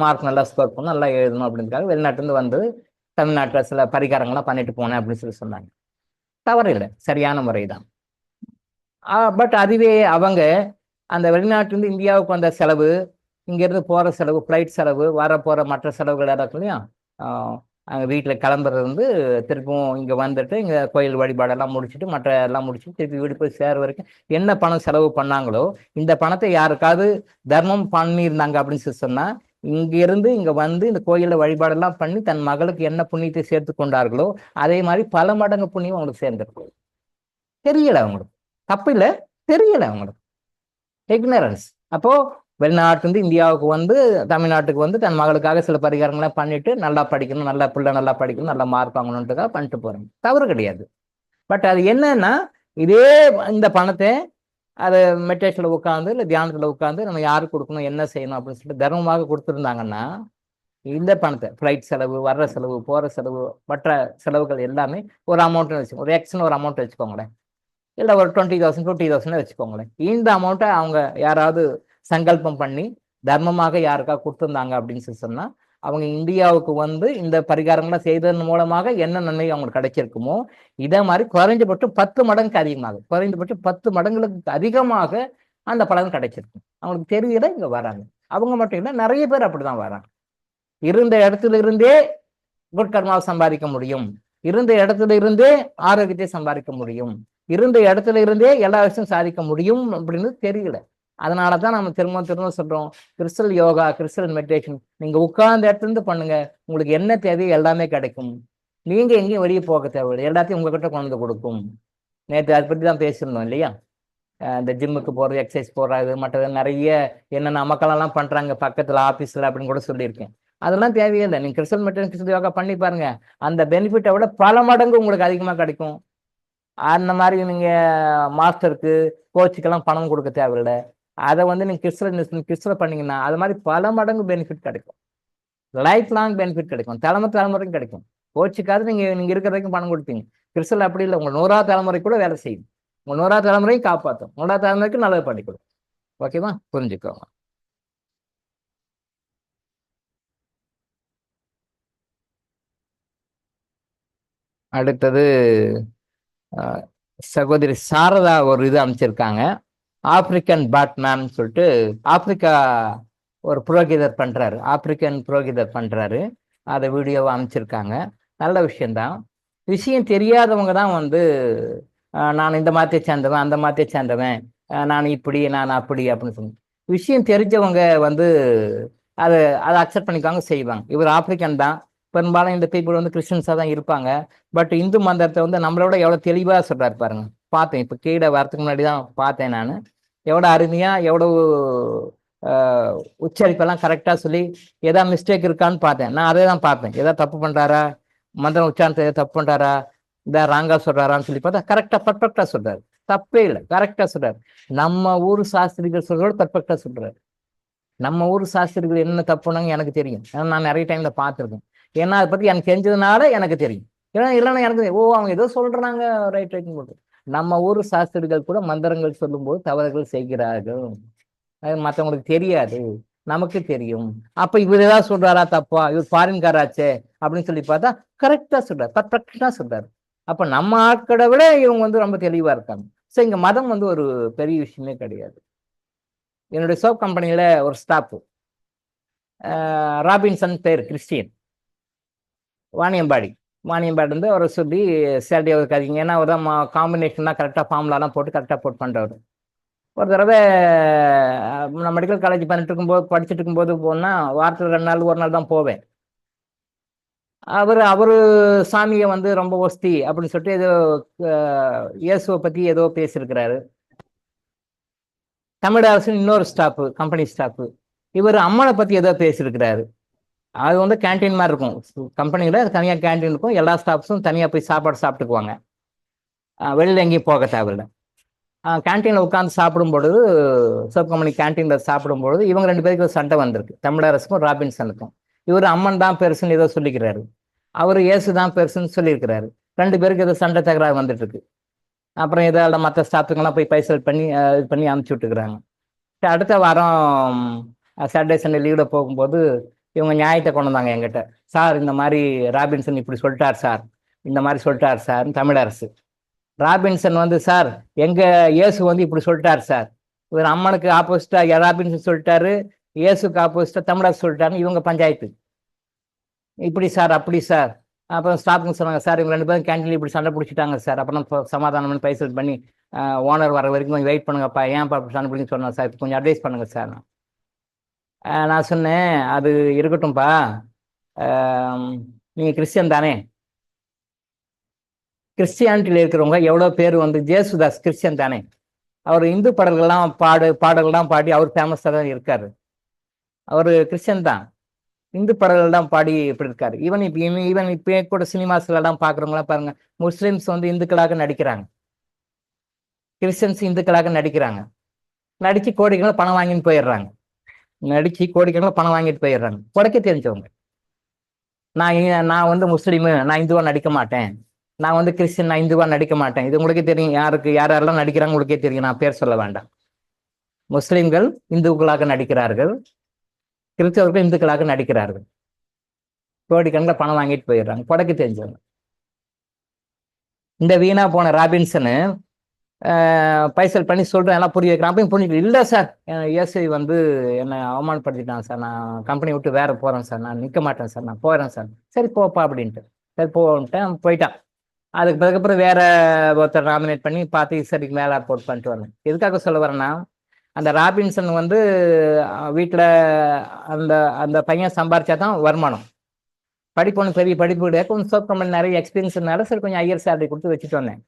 மார்க் நல்லா ஸ்கோர் பண்ணணும், நல்லா எழுதணும் அப்படின்றதுக்காக வெளிநாட்டுலேருந்து வந்து தமிழ்நாட்டில் சில பரிகாரங்கள்லாம் பண்ணிட்டு போனேன் அப்படின்னு சொல்லி சொன்னாங்க. தவறு இல்லை, சரியான முறை தான். பட் அதுவே அவங்க அந்த வெளிநாட்டிலேருந்து இந்தியாவுக்கு வந்த செலவு, இங்கேருந்து போகிற செலவு, ஃப்ளைட் செலவு, வர போகிற மற்ற செலவுகள் எல்லாம் இருக்கு இல்லையா, அங்கே வீட்டில் கிளம்புறது வந்து திருப்பும் இங்கே வந்துட்டு இங்கே கோயில் வழிபாடெல்லாம் முடிச்சுட்டு மற்ற எல்லாம் முடிச்சுட்டு திருப்பி வீடு போய் சேர வரைக்கும் என்ன பணம் செலவு பண்ணாங்களோ, இந்த பணத்தை யாருக்காவது தர்மம் பண்ணியிருந்தாங்க அப்படின்னு சொல்லி சொன்னால், இங்கிருந்து இங்கே வந்து இந்த கோயிலில் வழிபாடெல்லாம் பண்ணி தன் மகளுக்கு என்ன புண்ணியத்தை சேர்த்து கொண்டார்களோ அதே மாதிரி பல மடங்கு புண்ணியம் அவங்களுக்கு சேர்ந்துருக்கும். தெரியல அவங்களுக்கு, தப்பு இல்லை, தெரியல அவங்களுக்கு, இக்னரன்ஸ். அப்போ வெளிநாட்டிலிருந்து இந்தியாவுக்கு வந்து தமிழ்நாட்டுக்கு வந்து தன் மகளுக்காக சில பரிகாரங்களை பண்ணிட்டு நல்லா படிக்கணும், நல்லா பிள்ளை நல்லா படிக்கணும், நல்லா மார்க் வாங்கணுன்றதுக்காக பண்ணிட்டு போறாங்க. தவறு கிடையாது. பட் அது என்னன்னா, இதே இந்த பணத்தை அதை மெடிடேஷன்ல உட்காந்து இல்லை தியானத்துல உட்காந்து நம்ம யாருக்கு கொடுக்கணும், என்ன செய்யணும் அப்படின்னு சொல்லிட்டு தர்மமாக கொடுத்துருந்தாங்கன்னா, இந்த பணத்தை ஃப்ளைட் செலவு, வர்ற செலவு, போற செலவு, மற்ற செலவுகள் எல்லாமே ஒரு அமௌண்ட் வச்சுக்கோங்க, ஒரு எக்ஸ்னு ஒரு அமௌண்ட் வச்சுக்கோங்களேன், இல்லை ஒரு 20,000 50,000 வச்சுக்கோங்களேன். இந்த அமௌண்ட்டை அவங்க யாராவது சங்கல்பம் பண்ணி தர்மமாக யாருக்காக கொடுத்துருந்தாங்க அப்படின்னு சொல்லி சொன்னா, அவங்க இந்தியாவுக்கு வந்து இந்த பரிகாரங்களை செய்ததன் மூலமாக என்ன நன்மை அவங்களுக்கு கிடைச்சிருக்குமோ, இதே மாதிரி குறைஞ்சபட்சம் 10 மடங்குக்கு அதிகமாக, குறைந்தபட்சம் 10 மடங்குகளுக்கு அதிகமாக அந்த பலன் கிடைச்சிருக்கும். அவங்களுக்கு தெரியல, இங்க வராங்க. அவங்க மட்டும் இல்லை, நிறைய பேர் அப்படிதான் வராங்க. இருந்த இடத்துல இருந்தே குட் கர்மாவை சம்பாதிக்க முடியும், இருந்த இடத்துல இருந்தே ஆரோக்கியத்தை சம்பாதிக்க முடியும், இருந்த இடத்துல இருந்தே எல்லா விஷயம் சாதிக்க முடியும் அப்படின்னு தெரியல. அதனாலதான் நம்ம திரும்ப திரும்ப சொல்றோம், கிறிஸ்டல் யோகா, கிறிஸ்டல் மெடிடேஷன் நீங்க உட்கார்ந்த இடத்துல இருந்து பண்ணுங்க, உங்களுக்கு என்ன தேவையோ எல்லாமே கிடைக்கும். நீங்க எங்கேயும் வெளியே போக தேவையில்லை, எல்லாத்தையும் உங்ககிட்ட கொண்டு வந்து கொடுக்கும். நேற்று அதை பத்தி தான் பேசியிருந்தோம் இல்லையா, இந்த ஜிம்முக்கு போறது, எக்ஸசைஸ் போடுறது, மற்றது நிறைய என்னென்ன மக்களெல்லாம் பண்றாங்க பக்கத்துல ஆபீஸ்ல அப்படின்னு கூட சொல்லியிருக்கேன். அதெல்லாம் தேவையில்லை. நீங்க கிறிஸ்டல் மெடிடேஷன், கிறிஸ்டல் யோகா பண்ணி பாருங்க, அந்த பெனிஃபிட்டை விட பல மடங்கு உங்களுக்கு அதிகமா கிடைக்கும். அந்த மாதிரி நீங்க மாஸ்டருக்கு, கோச்சுக்கெல்லாம் பணம் கொடுக்க தேவையில்லை. அதை வந்து நீங்க கிறிஸ்டல பண்ணீங்கன்னா அது மாதிரி பல மடங்கு பெனிஃபிட் கிடைக்கும், லைஃப் லாங் பெனிஃபிட் கிடைக்கும், தலைமுறைக்கும் கிடைக்கும். கோச்சுக்காவது நீங்க இருக்கிற வரைக்கும் பணம் கொடுப்பீங்க. கிறிஸ்டல் அப்படி இல்லை, உங்க 100வது தலைமுறை கூட வேலை செய்யும், உங்க 100வது தலைமுறையும் காப்பாற்றும், 100வது தலைமுறைக்கு நல்லது பண்ணி கொடுக்கும். ஓகேவா, புரிஞ்சுக்கோங்க. அடுத்தது சகோதரி சாரதா ஒரு இது அமைச்சிருக்காங்க, ஆப்பிரிக்கன் பேட்மேன் சொல்லிட்டு. ஆப்பிரிக்கா ஒரு புரோகிதர் பண்றாரு, ஆப்பிரிக்கன் புரோகிதர் பண்றாரு, அதை வீடியோவை அமைச்சிருக்காங்க. நல்ல விஷயம்தான். விஷயம் தெரியாதவங்க தான் வந்து நான் இந்த மாதத்தை சேர்ந்தவன், அந்த மாதத்தை சேர்ந்தவன், நான் இப்படி நான் அப்படி அப்படின்னு சொல்லி. விஷயம் தெரிஞ்சவங்க வந்து அதை அதை அக்செப்ட் பண்ணிக்குவாங்க, செய்வாங்க. இவர் ஆப்பிரிக்கன் தான், பெரும்பாலும் இந்த பீப்புள் வந்து கிறிஸ்டின்ஸாக தான் இருப்பாங்க. பட் இந்து மதத்தை வந்து நம்மளோட எவ்வளோ தெளிவாக சொல்றாரு பாருங்க. பார்த்தேன், இப்போ கீழே வரத்துக்கு முன்னாடி தான் பார்த்தேன் நான், எவ்வளோ அருமையாக, எவ்வளோ உச்சரிப்பெல்லாம் கரெக்டாக சொல்லி, ஏதாவது மிஸ்டேக் இருக்கான்னு பார்த்தேன். நான் அதே தான் பார்ப்பேன், ஏதாவது தப்பு பண்ணுறாரா, மந்திரம் உச்சாரணத்தை ஏதாவது தப்பு பண்ணுறாரா, இந்த ராங்கா சொல்கிறாரான்னு சொல்லி பார்த்தா கரெக்டாக பர்ஃபெக்டாக சொல்கிறாரு. தப்பே இல்லை, கரெக்டாக சொல்கிறாரு. நம்ம ஊர் சாஸ்திரிகள் சொல்கிறோட பர்ஃபெக்டாக சொல்கிறாரு. நம்ம ஊர் சாஸ்திரிகள் என்ன தப்பு பண்ணாங்க எனக்கு தெரியும், ஏன்னா நான் நிறைய டைம்ல பார்த்துருக்கேன். ஏன்னா அதை பற்றி எனக்கு தெரிஞ்சதுனால எனக்கு தெரியும். ஏன்னா இல்லைன்னா எனக்கு ஓ அவங்க ஏதோ சொல்றாங்க ரைட் ரைட்னு போட்டு. நம்ம ஊர் சாஸ்திரிகள் கூட மந்திரங்கள் சொல்லும்போது தவறுகள் செய்கிறார்கள், அது மற்றவங்களுக்கு தெரியாது, நமக்கு தெரியும். அப்ப இவர் ஏதாவது சொல்றாரா தப்பா, இவர் ஃபாரின்காராச்சே அப்படின்னு சொல்லி பார்த்தா கரெக்டா சொல்றாரு, பர்ஃபெக்டா சொல்றாரு. அப்ப நம்ம ஆட்களை விட இவங்க வந்து ரொம்ப தெளிவா இருக்காங்க. ஸோ இங்க மதம் வந்து ஒரு பெரிய விஷயமே கிடையாது. என்னுடைய சோப் கம்பெனியில ஒரு ஸ்டாஃப், ராபின்சன் பேர், கிறிஸ்டியன், வாணியம்பாடி இருந்து அவரை சொல்லி சேலரி அவருக்கு அதிகம், ஏன்னா அவர் தான் காம்பினேஷன்லாம் கரெக்டாக ஃபார்முலாலாம் போட்டு கரெக்டாக போட்டு பண்ணுறவர். ஒரு தடவை நான் மெடிக்கல் காலேஜ் படிச்சுட்டு இருக்கும்போது போனால் வாரத்தில் 2 நாள் 1 நாள் தான் போவேன். அவரு சாமியை வந்து ரொம்ப ஒஸ்தி அப்படின்னு சொல்லிட்டு ஏதோ இயேசுவை பற்றி ஏதோ பேசியிருக்கிறாரு. தமிழரசு இன்னொரு ஸ்டாஃபு, கம்பெனி ஸ்டாஃபு, இவர் அம்மனை பற்றி ஏதோ பேசியிருக்கிறாரு. அது வந்து கேன்டீன் மாதிரி இருக்கும், கம்பெனியில் தனியாக கேன்டீன் இருக்கும், எல்லா ஸ்டாஃப்ஸும் தனியாக போய் சாப்பாடு சாப்பிட்டுக்குவாங்க, வெளியில் எங்கேயும் போக தேவையில்லை. கேன்டீனில் உட்காந்து சாப்பிடும் பொழுது, சோப் கம்பெனி கேன்டீனில் சாப்பிடும் பொழுது இவங்க 2 பேருக்கு ஒரு சண்டை வந்திருக்கு, தமிழரசுக்கும் ராபின்சனுக்கும். இவர் அம்மன் தான் பெருசுன்னு ஏதோ சொல்லிக்கிறாரு, அவர் இயேசு தான் பெருசுன்னு சொல்லியிருக்கிறாரு. 2 பேருக்கு ஏதோ சண்டை தகராறு வந்துட்டு இருக்கு. அப்புறம் ஏதாவது மற்ற ஸ்டாஃபுங்கெல்லாம் போய் பைசல் பண்ணி இது பண்ணி அனுப்பிச்சி விட்டுக்கிறாங்க. அடுத்த வாரம் சாட்டர்டே சண்டே லீவில் போகும்போது இவங்க நியாயத்தை கொண்டு வந்தாங்க என்கிட்ட. சார், இந்த மாதிரி ராபின்சன் இப்படி சொல்லிட்டார் சார், இந்த மாதிரி சொல்லிட்டார் சார். தமிழரசு ராபின்சன் வந்து, சார் எங்க இயேசு வந்து இப்படி சொல்லிட்டார் சார், இவர் அம்மனுக்கு ஆப்போசிட்டா ராபின்சன் சொல்லிட்டாரு, இயேசுக்கு ஆப்போசிட்டா தமிழரசு சொல்லிட்டாருன்னு இவங்க பஞ்சாயத்து. இப்படி சார், அப்படி சார். அப்புறம் ஸ்டாஃப்னு சொன்னாங்க, சார் இவங்க 2 பேரும் கேன்டீன்ல இப்படி சண்டை பிடிச்சிட்டாங்க சார். அப்புறம் சமாதானம் பண்ணி பைசல் பண்ணி ஓனர் வர வரைக்கும் கொஞ்சம் வெயிட் பண்ணுங்கப்பா, ஏன்ப்பா அப்படி சண்டை பிடின்னு சொன்னேன் சார், கொஞ்சம் அட்வைஸ் பண்ணுங்க சார். நான் சொன்னேன், அது இருக்கட்டும்ப்பா, நீங்கள் கிறிஸ்டியன் தானே, கிறிஸ்டியானிட்டியில் இருக்கிறவங்க எவ்வளோ பேர் வந்து ஜேசுதாஸ் கிறிஸ்டியன் தானே, அவர் இந்து பாடல்கள்லாம் பாடி அவர் ஃபேமஸாக தான் இருக்காரு, அவர் கிறிஸ்டியன் தான், இந்து பாடல்கள் தான் பாடி இப்படி இருக்காரு. ஈவன் இப்போ கூட சினிமாஸ்லாம் பார்க்குறவங்களாம் பாருங்க, முஸ்லிம்ஸ் வந்து இந்துக்களாக நடிக்கிறாங்க, கிறிஸ்டியன்ஸ் இந்துக்களாக நடிக்கிறாங்க, நடிச்சு கோடிக்கணக்கில் பணம் வாங்கிட்டு போயிடுறாங்க, புடைக்க தெரிஞ்சவங்க. நான் வந்து முஸ்லீமு, நான் இந்துவா நடிக்க மாட்டேன், நான் வந்து கிறிஸ்டின், நான் இந்துவா நடிக்க மாட்டேன், இது உங்களுக்கே தெரியும், யாரெல்லாம் நடிக்கிறாங்க உங்களுக்கே தெரியும், நான் பேர் சொல்ல வேண்டாம். முஸ்லிம்கள் இந்துக்களாக நடிக்கிறார்கள், கிறிஸ்தவர்கள் இந்துக்களாக நடிக்கிறார்கள், கோடிக்கணக்கில் பணம் வாங்கிட்டு போயிடுறாங்க, புடைக்க தெரிஞ்சவங்க. இந்த வீணா போன ராபின்சனு பைசல் பண்ணி சொல்கிறேன், எல்லாம் புரிய வைக்கிறேன். அப்பயும் புரிஞ்சுக்கல. இல்லை சார், இயேசு வந்து என்னை அவமானப்படுத்திட்டான் சார், நான் கம்பெனி விட்டு வேற போகிறேன் சார், நான் நிற்க மாட்டேன் சார், நான் போகிறேன் சார். சரி போப்பா அப்படின்ட்டு, சரி போன்ட்டேன், போயிட்டான். அதுக்கப்புறம் வேற ஒருத்தர் நாமினேட் பண்ணி பார்த்து சரிக்கு மேலே போட் பண்ணிட்டு வரேன். எதுக்காக சொல்ல வரேன்னா, அந்த ராபின்சன் வந்து வீட்டில் அந்த அந்த பையன் சம்பாரிச்சா தான் வருமானம், படிப்பு ஒன்று பெரிய படிப்பு கிடையாது, கொஞ்சம் சோப் கம்பெனி நிறைய எக்ஸ்பீரியன்ஸ்னால சரி கொஞ்சம் ஹையர் சேலரி கொடுத்து வச்சுட்டு வந்தேன்.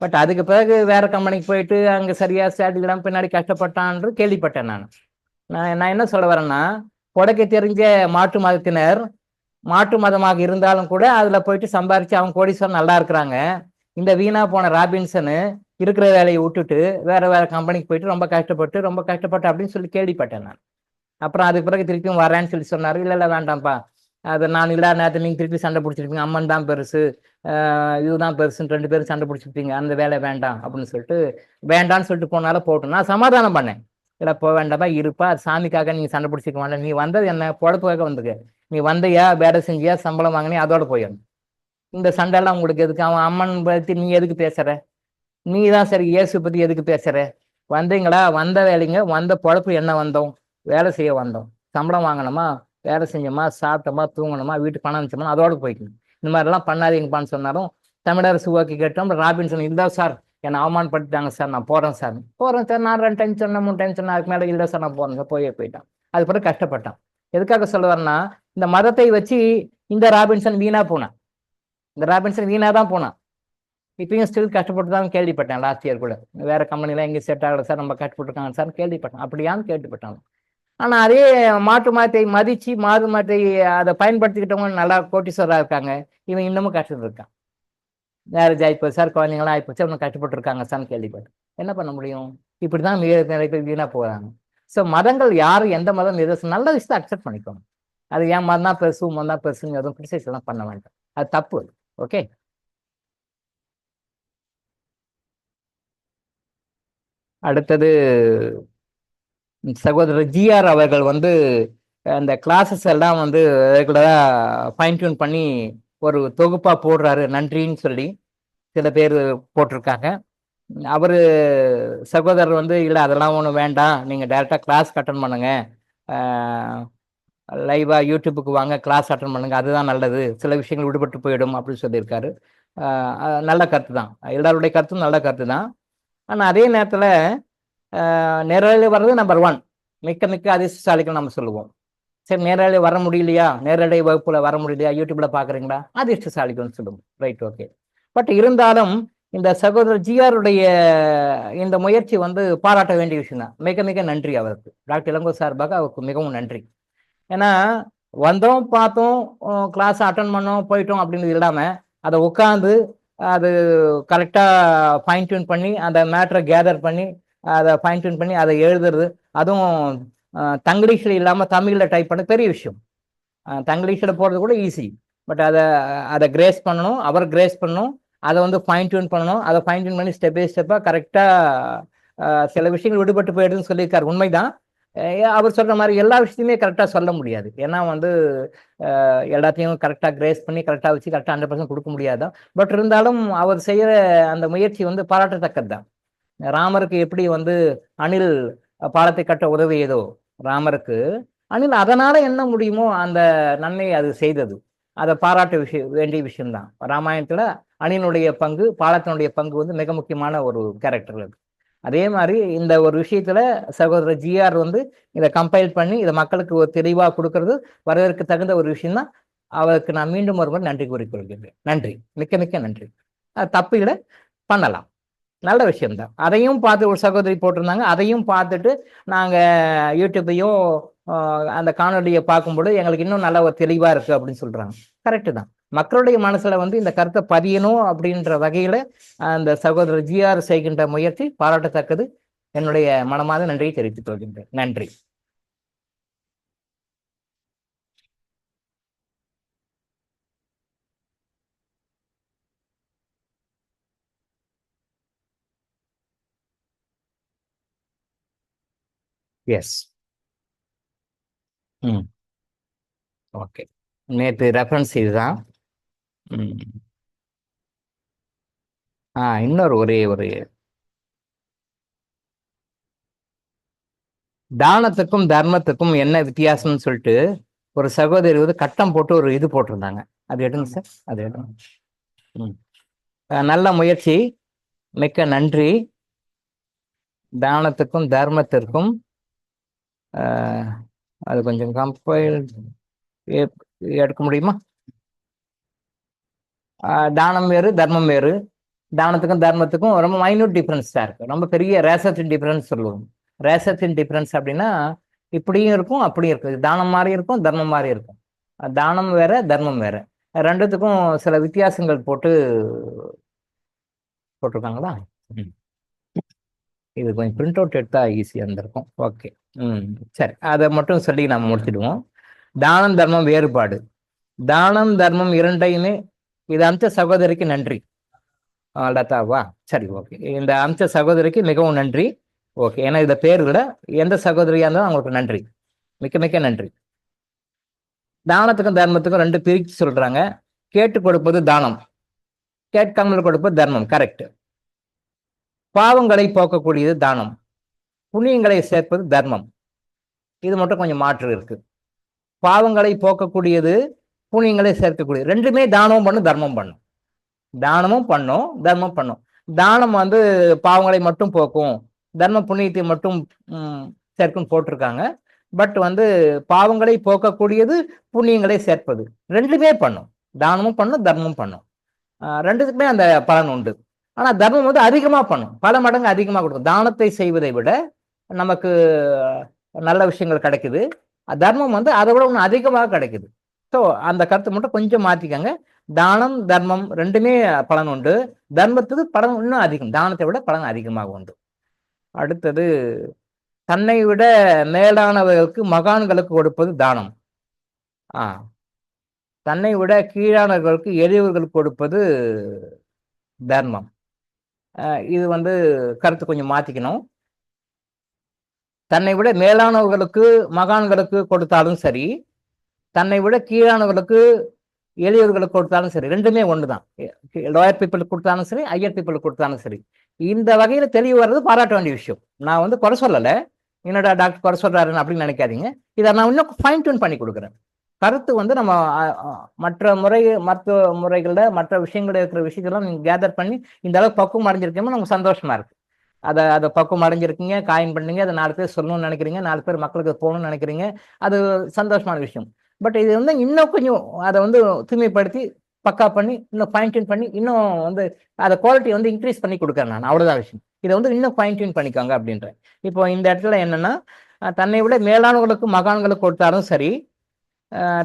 பட் அதுக்கு பிறகு வேற கம்பெனிக்கு போயிட்டு அங்கே சரியா சேலரிலாம் பின்னாடி கஷ்டப்பட்டான்னு கேள்விப்பட்டேன். நான் என்ன சொல்ல வரேன்னா, புடைக்க தெரிஞ்ச மாற்று மதத்தினர் மாற்று மதமாக இருந்தாலும் கூட அதில் போயிட்டு சம்பாரிச்சு அவங்க கோடீஸ்வரன் நல்லா இருக்கிறாங்க. இந்த வீணா போன ராபின்சனு இருக்கிற வேலையை விட்டுட்டு வேற கம்பெனிக்கு போயிட்டு ரொம்ப கஷ்டப்பட்டு அப்படின்னு சொல்லி கேள்விப்பட்டேன் நான். அப்புறம் அதுக்கு பிறகு திருப்பியும் வரேன்னு சொல்லி சொன்னார். இல்லை வேண்டாம்ப்பா, அது நான் இல்லாத நேரத்தில் நீங்கள் திருப்பி சண்டை பிடிச்சிருப்பீங்க, அம்மன் தான் பெருசு, இதுதான் பெருசுன்னு 2 பேரும் சண்டை பிடிச்சிருப்பீங்க, அந்த வேலை வேண்டாம் அப்படின்னு சொல்லிட்டு வேண்டான்னு சொல்லிட்டு போனாலும் போட்டோம். நான் சமாதானம் பண்ணேன், இல்லை போக வேண்டாப்பா, இருப்பா, அது சாமிக்காக நீங்கள் சண்டை பிடிச்சிக்க வேண்டாம், நீ வந்தது என்ன பொழப்புக்காக வந்துக்க, நீ வந்தையா வேலை செஞ்சியா சம்பளம் வாங்கினியா அதோட போயிடும், இந்த சண்டைலாம் உங்களுக்கு எதுக்கு, அவன் அம்மன் பற்றி நீ எதுக்கு பேசுற, நீ தான் சரி இயேசு பற்றி எதுக்கு பேசுற, வந்தீங்களா, வந்த வேலைங்க, வந்த பொழப்பு என்ன, வந்தோம் வேலை செய்ய வந்தோம், சம்பளம் வாங்கினோமா, வேலை செஞ்சோமா, சாப்பிட்டோமா, தூங்கணுமா, வீட்டுக்கு பணம் அனுப்பிச்சோமா அதோட போய்க்கணும், இந்த மாதிரிலாம் பண்ணாதீங்கப்பான்னு சொன்னாலும் தமிழரசு ஓகே கேட்டோம். ராபின்சன், இல்லை சார் என்னை அவமானப்படுத்திட்டாங்க சார், நான் போகிறேன் சார், நான் 2 டைம் சொன்னேன் 3 டைம் சொன்னேன், அதுக்கு மேலே இல்லை சார் நான் போகிறேன் சார், போயிட்டான். அது பிறகு கஷ்டப்பட்டான். எதுக்காக சொல்ல வரேன்னா, இந்த மதத்தை வச்சு இந்த ராபின்சன் வீணா போனான், தான் போனான். இப்பயும் ஸ்டில் கஷ்டப்பட்டு தான் கேள்விப்பட்டேன். லாஸ்ட் இயர் கூட வேற கம்பெனிலாம் எங்கேயும் செட் ஆகலை சார், நம்ம கஷ்டப்பட்டுருக்காங்க சார் கேள்விப்பட்டேன். அப்படியான்னு கேட்டுப்பட்டாங்க. ஆனால் அதே மாற்று மதத்தை மதித்து மாறு மதத்தை அதை பயன்படுத்திக்கிட்டவங்க நல்லா கோட்டீஸ்வராக இருக்காங்க, இவன் இன்னமும் கஷ்டப்பட்டு இருக்கான். மேரேஜ் ஆகிப்போச்சு சார், குழந்தைங்களாம் ஆகிப்போச்சு, அவங்க கஷ்டப்பட்டு இருக்காங்க சார்னு கேள்விப்பட்டேன். என்ன பண்ண முடியும், இப்படி தான் நிறைய பேர் வீணாக போகிறாங்க. ஸோ மதங்கள் யாரும் எந்த மதம் நிதர்சனம் நல்ல விஷயத்தை அக்செப்ட் பண்ணிக்கோங்க. அது என் மதம் தான் பெருசு, மதம் தான் பெருசுங்க எதுவும் கிரிட்டிசைஸ் எல்லாம் பண்ண வேண்டாம், அது தப்பு. ஓகே, அடுத்தது சகோதரர் ஜிஆர் அவர்கள் வந்து அந்த கிளாஸஸ் எல்லாம் வந்து ரெகுலராக ஃபைன் டியூன் பண்ணி ஒரு தொகுப்பாக போடுறாரு, நன்றின்னு சொல்லி சில பேர் போட்டிருக்காங்க. அவர் சகோதரர் வந்து, இல்லை அதெல்லாம் ஒன்றும் வேண்டாம், நீங்கள் டைரெக்டாக கிளாஸ் அட்டன் பண்ணுங்க, லைவாக யூடியூப்புக்கு வாங்க, கிளாஸ் அட்டன் பண்ணுங்க, அதுதான் நல்லது, சில விஷயங்கள் விடுபட்டு போயிடும் அப்படின்னு சொல்லியிருக்காரு. நல்ல கருத்து தான், எல்லாருடைய கருத்தும் நல்ல கருத்து தான். ஆனால் அதே நேரத்தில் நேரலையில் வர்றது நம்பர் 1, மிக்க மிக்க அதிர்ஷ்டசாலிகள் நம்ம சொல்லுவோம். சரி, நேரலை வர முடியலையா, நேரடி வகுப்புல வர முடியலையா, யூடியூப்ல பாக்குறீங்களா, அதிர்ஷ்டசாலிகள்னு சொல்லுவோம். Right, okay. பட் இருந்தாலும் இந்த சகோதரர் ஜிஆருடைய இந்த முயற்சி வந்து பாராட்ட வேண்டிய விஷயம் தான். மிக மிக நன்றி அவருக்கு. டாக்டர் இளங்கோ சார்பாக அவருக்கு மிகவும் நன்றி. ஏன்னா வந்தோம், பார்த்தோம், கிளாஸ் அட்டன் பண்ணோம், போயிட்டோம் அப்படின்னு இல்லாம அதை உட்காந்து அது கரெக்டா ஃபைன் டியூன் பண்ணி அந்த மேட்டரை கேதர் பண்ணி அதை ஃபைன் டியூன் பண்ணி அதை எழுதுறது, அதுவும் தங்கிலீஷ்ல இல்லாம தமிழ்ல டைப் பண்ண பெரிய விஷயம். தங்கிலீஷ்ல போறது கூட ஈஸி, பட் அதை கிரேஸ் பண்ணணும், அவர் கிரேஸ் பண்ணணும், அதை வந்து ஃபைன் டியூன் பண்ணணும், அதை ஃபைன் டியூன் பண்ணி ஸ்டெப் பை ஸ்டெப்பா கரெக்டா சில விஷயங்கள் விடுபட்டு போயிடுதுன்னு சொல்லியிருக்காரு. உண்மைதான். அவர் சொல்ற மாதிரி எல்லா விஷயத்தையுமே கரெக்டா சொல்ல முடியாது. ஏன்னா வந்து எல்லாத்தையும் கரெக்டா கிரேஸ் பண்ணி கரெக்டா வச்சு கரெக்டா 100% கொடுக்க முடியாதான். பட் இருந்தாலும் அவர் செய்யற அந்த முயற்சி வந்து பாராட்டத்தக்கது தான். ராமருக்கு எப்படி வந்து அணில் பாலத்தை கட்ட உதவியதோ ராமருக்கு, அணில் அதனால என்ன முடியுமோ அந்த நன்மை அது செய்தது. அதை பாராட்ட வேண்டிய விஷயம்தான். ராமாயணத்துல அணிலினுடைய பங்கு, பாலத்தினுடைய பங்கு வந்து மிக முக்கியமான ஒரு கேரக்டர் அது. அதே மாதிரி இந்த ஒரு விஷயத்துல சகோதரர் ஜிஆர் வந்து இதை கம்பைல் பண்ணி இதை மக்களுக்கு ஒரு தெளிவா கொடுக்கறது வரவேற்க தகுந்த ஒரு விஷயம் தான். அவருக்கு நான் மீண்டும் ஒருமுறை நன்றி கூறிக்கொள்கிறேன். நன்றி, மிக்க மிக்க நன்றி. தப்பு இல்லை, பண்ணலாம், நல்ல விஷயம்தான். அதையும் பார்த்து ஒரு சகோதரி போட்டிருந்தாங்க, அதையும் பார்த்துட்டு நாங்கள் யூடியூப்பையும் அந்த காணொலியை பார்க்கும்போது எங்களுக்கு இன்னும் நல்ல ஒரு தெளிவாக இருக்குது அப்படின்னு சொல்கிறாங்க. கரெக்டு தான். மக்களுடைய மனசில் வந்து இந்த கருத்தை பதியணும் அப்படின்ற வகையில் அந்த சகோதரர் ஜிஆர் செய்கின்ற முயற்சி பாராட்டத்தக்கது. என்னுடைய மனமார்ந்த நன்றியை தெரிவித்துக் கொள்கின்றேன். நன்றி. எஸ். ம், ஓகே. நேற்று ரெஃபரன்ஸ் இதுதான். இன்னொரு ஒரே ஒரு தானத்துக்கும் தர்மத்துக்கும் என்ன வித்தியாசம்னு சொல்லிட்டு ஒரு சகோதரி வந்து கட்டம் போட்டு ஒரு இது போட்டிருந்தாங்க. அது எடுங்க சார், அது எடுங்க. நல்ல முயற்சி, மிக்க நன்றி. தானத்துக்கும் தர்மத்திற்கும் அது கொஞ்சம் கம்பைல் எடுக்க முடியுமா? தானம் வேறு தர்மம் வேறு. தானத்துக்கும் தர்மத்துக்கும் ரொம்ப மைன்யூட் டிஃபரன்ஸ் தான் இருக்கு. ரொம்ப பெரிய ரேசத்தின் டிஃபரன்ஸ் சொல்லுவோம். ரேசத்தின் டிஃபரன்ஸ் அப்படின்னா இப்படியும் இருக்கும் அப்படியும் இருக்கும். தானம் மாதிரி இருக்கும், தர்மம் மாதிரி இருக்கும். தானம் வேற, தர்மம் வேற. ரெண்டுத்துக்கும் சில வித்தியாசங்கள் போட்டிருக்காங்களா? இது கொஞ்சம் பிரிண்ட் அவுட் எடுத்தா ஈஸியாக இருந்திருக்கும். ஓகே, சரி, அதை மட்டும் சொல்லி நம்ம முடிச்சிடுவோம். தானம் தர்மம் வேறுபாடு. தானம் தர்மம் இரண்டையுமே இது அம்ச சகோதரிக்கு நன்றி. லதாவா? சரி, ஓகே. இந்த அம்ச சகோதரிக்கு மிகவும் நன்றி. ஓகே, ஏன்னா இதை பேர் விட எந்த சகோதரியா இருந்தாலும் அவங்களுக்கு நன்றி, மிக்க மிக்க நன்றி. தானத்துக்கும் தர்மத்துக்கும் ரெண்டு பிரிச்சு சொல்றாங்க. கேட்டு கொடுப்பது தானம், கேட்காமல் கொடுப்பது தர்மம். கரெக்ட். பாவங்களை போக்கக்கூடியது தானம், புண்ணியங்களை சேர்ப்பது தர்மம். இது மட்டும் கொஞ்சம் மாற்று இருக்கு. பாவங்களை போக்கக்கூடியது, புண்ணியங்களை சேர்க்கக்கூடியது. ரெண்டுமே தானமும் பண்ணும், தர்மம் பண்ணும். தானமும் பண்ணும், தர்மம் பண்ணும். தானம் வந்து பாவங்களை மட்டும் போக்கும், தர்ம புண்ணியத்தை மட்டும் சேர்க்கும் போட்டிருக்காங்க. பட் வந்து பாவங்களை போக்கக்கூடியது, புண்ணியங்களை சேர்ப்பது, ரெண்டுமே பண்ணும். தானமும் பண்ணும், தர்மமும் பண்ணும். ரெண்டுத்துக்குமே அந்த பலன் உண்டு. ஆனா தர்மம் வந்து அதிகமா பண்ணும், பல மடங்கு அதிகமா கொடுக்கும். தானத்தை செய்வதை விட நமக்கு நல்ல விஷயங்கள் கிடைக்குது. தர்மம் வந்து அதை விட ஒன்று அதிகமாக கிடைக்குது. ஸோ அந்த கருத்தை மட்டும் கொஞ்சம் மாற்றிக்கங்க. தானம் தர்மம் ரெண்டுமே பலன் உண்டு. தர்மத்துக்கு பலன் இன்னும் அதிகம், தானத்தை விட பலன் அதிகமாக உண்டு. அடுத்தது, தன்னை விட மேலானவர்களுக்கு மகான்களுக்கு கொடுப்பது தானம். தன்னை விட கீழானவர்களுக்கு எளியவர்களுக்கு கொடுப்பது தர்மம். இது வந்து கருத்து கொஞ்சம் மாற்றிக்கணும். தன்னை விட மேலானவர்களுக்கு மகான்களுக்கு கொடுத்தாலும் சரி, தன்னை விட கீழானவர்களுக்கு எளியவர்களுக்கு கொடுத்தாலும் சரி, ரெண்டுமே ஒன்று தான். லோயர் பீப்புளுக்கு கொடுத்தாலும் சரி, ஹையர் பீப்புளுக்கு கொடுத்தாலும் சரி. இந்த வகையில் தெளிவு வர்றது பாராட்ட வேண்டிய விஷயம். நான் வந்து குறை சொல்லலை, என்னடா டாக்டர் குறை சொல்றாருன்னு அப்படின்னு நினைக்காதீங்க. இதை நான் இன்னும் ஃபைன் டியூன் பண்ணி கொடுக்குறேன். கருத்து வந்து நம்ம மற்ற முறைகளில் மற்ற விஷயங்கள் இருக்கிற விஷயத்தெல்லாம் நீங்கள் கேதர் பண்ணி இந்த அளவுக்கு பக்குவம் அடைஞ்சிருக்கோமோ நமக்கு சந்தோஷமா இருக்கு. அதை பக்குவம் அடைஞ்சிருக்கீங்க, காயின் பண்ணீங்க, அதை 4 பேர் சொல்லணும்னு நினைக்கிறீங்க, 4 பேர் மக்களுக்கு போகணும்னு நினைக்கிறீங்க, அது சந்தோஷமான விஷயம். பட் இது வந்து இன்னும் கொஞ்சம் அதை வந்து தூய்மைப்படுத்தி பக்கா பண்ணி இன்னும் ஃபைன் டியூன் பண்ணி இன்னும் வந்து அதை குவாலிட்டி வந்து இன்க்ரீஸ் பண்ணி கொடுக்குறேன் நான், அவ்வளோதான் விஷயம். இதை வந்து இன்னும் ஃபைன் டியூன் பண்ணிக்கோங்க அப்படின்றேன். இப்போ இந்த இடத்துல என்னன்னா, தன்னை விட மேலானவர்களுக்கு மகான்களுக்கு கொடுத்தாலும் சரி,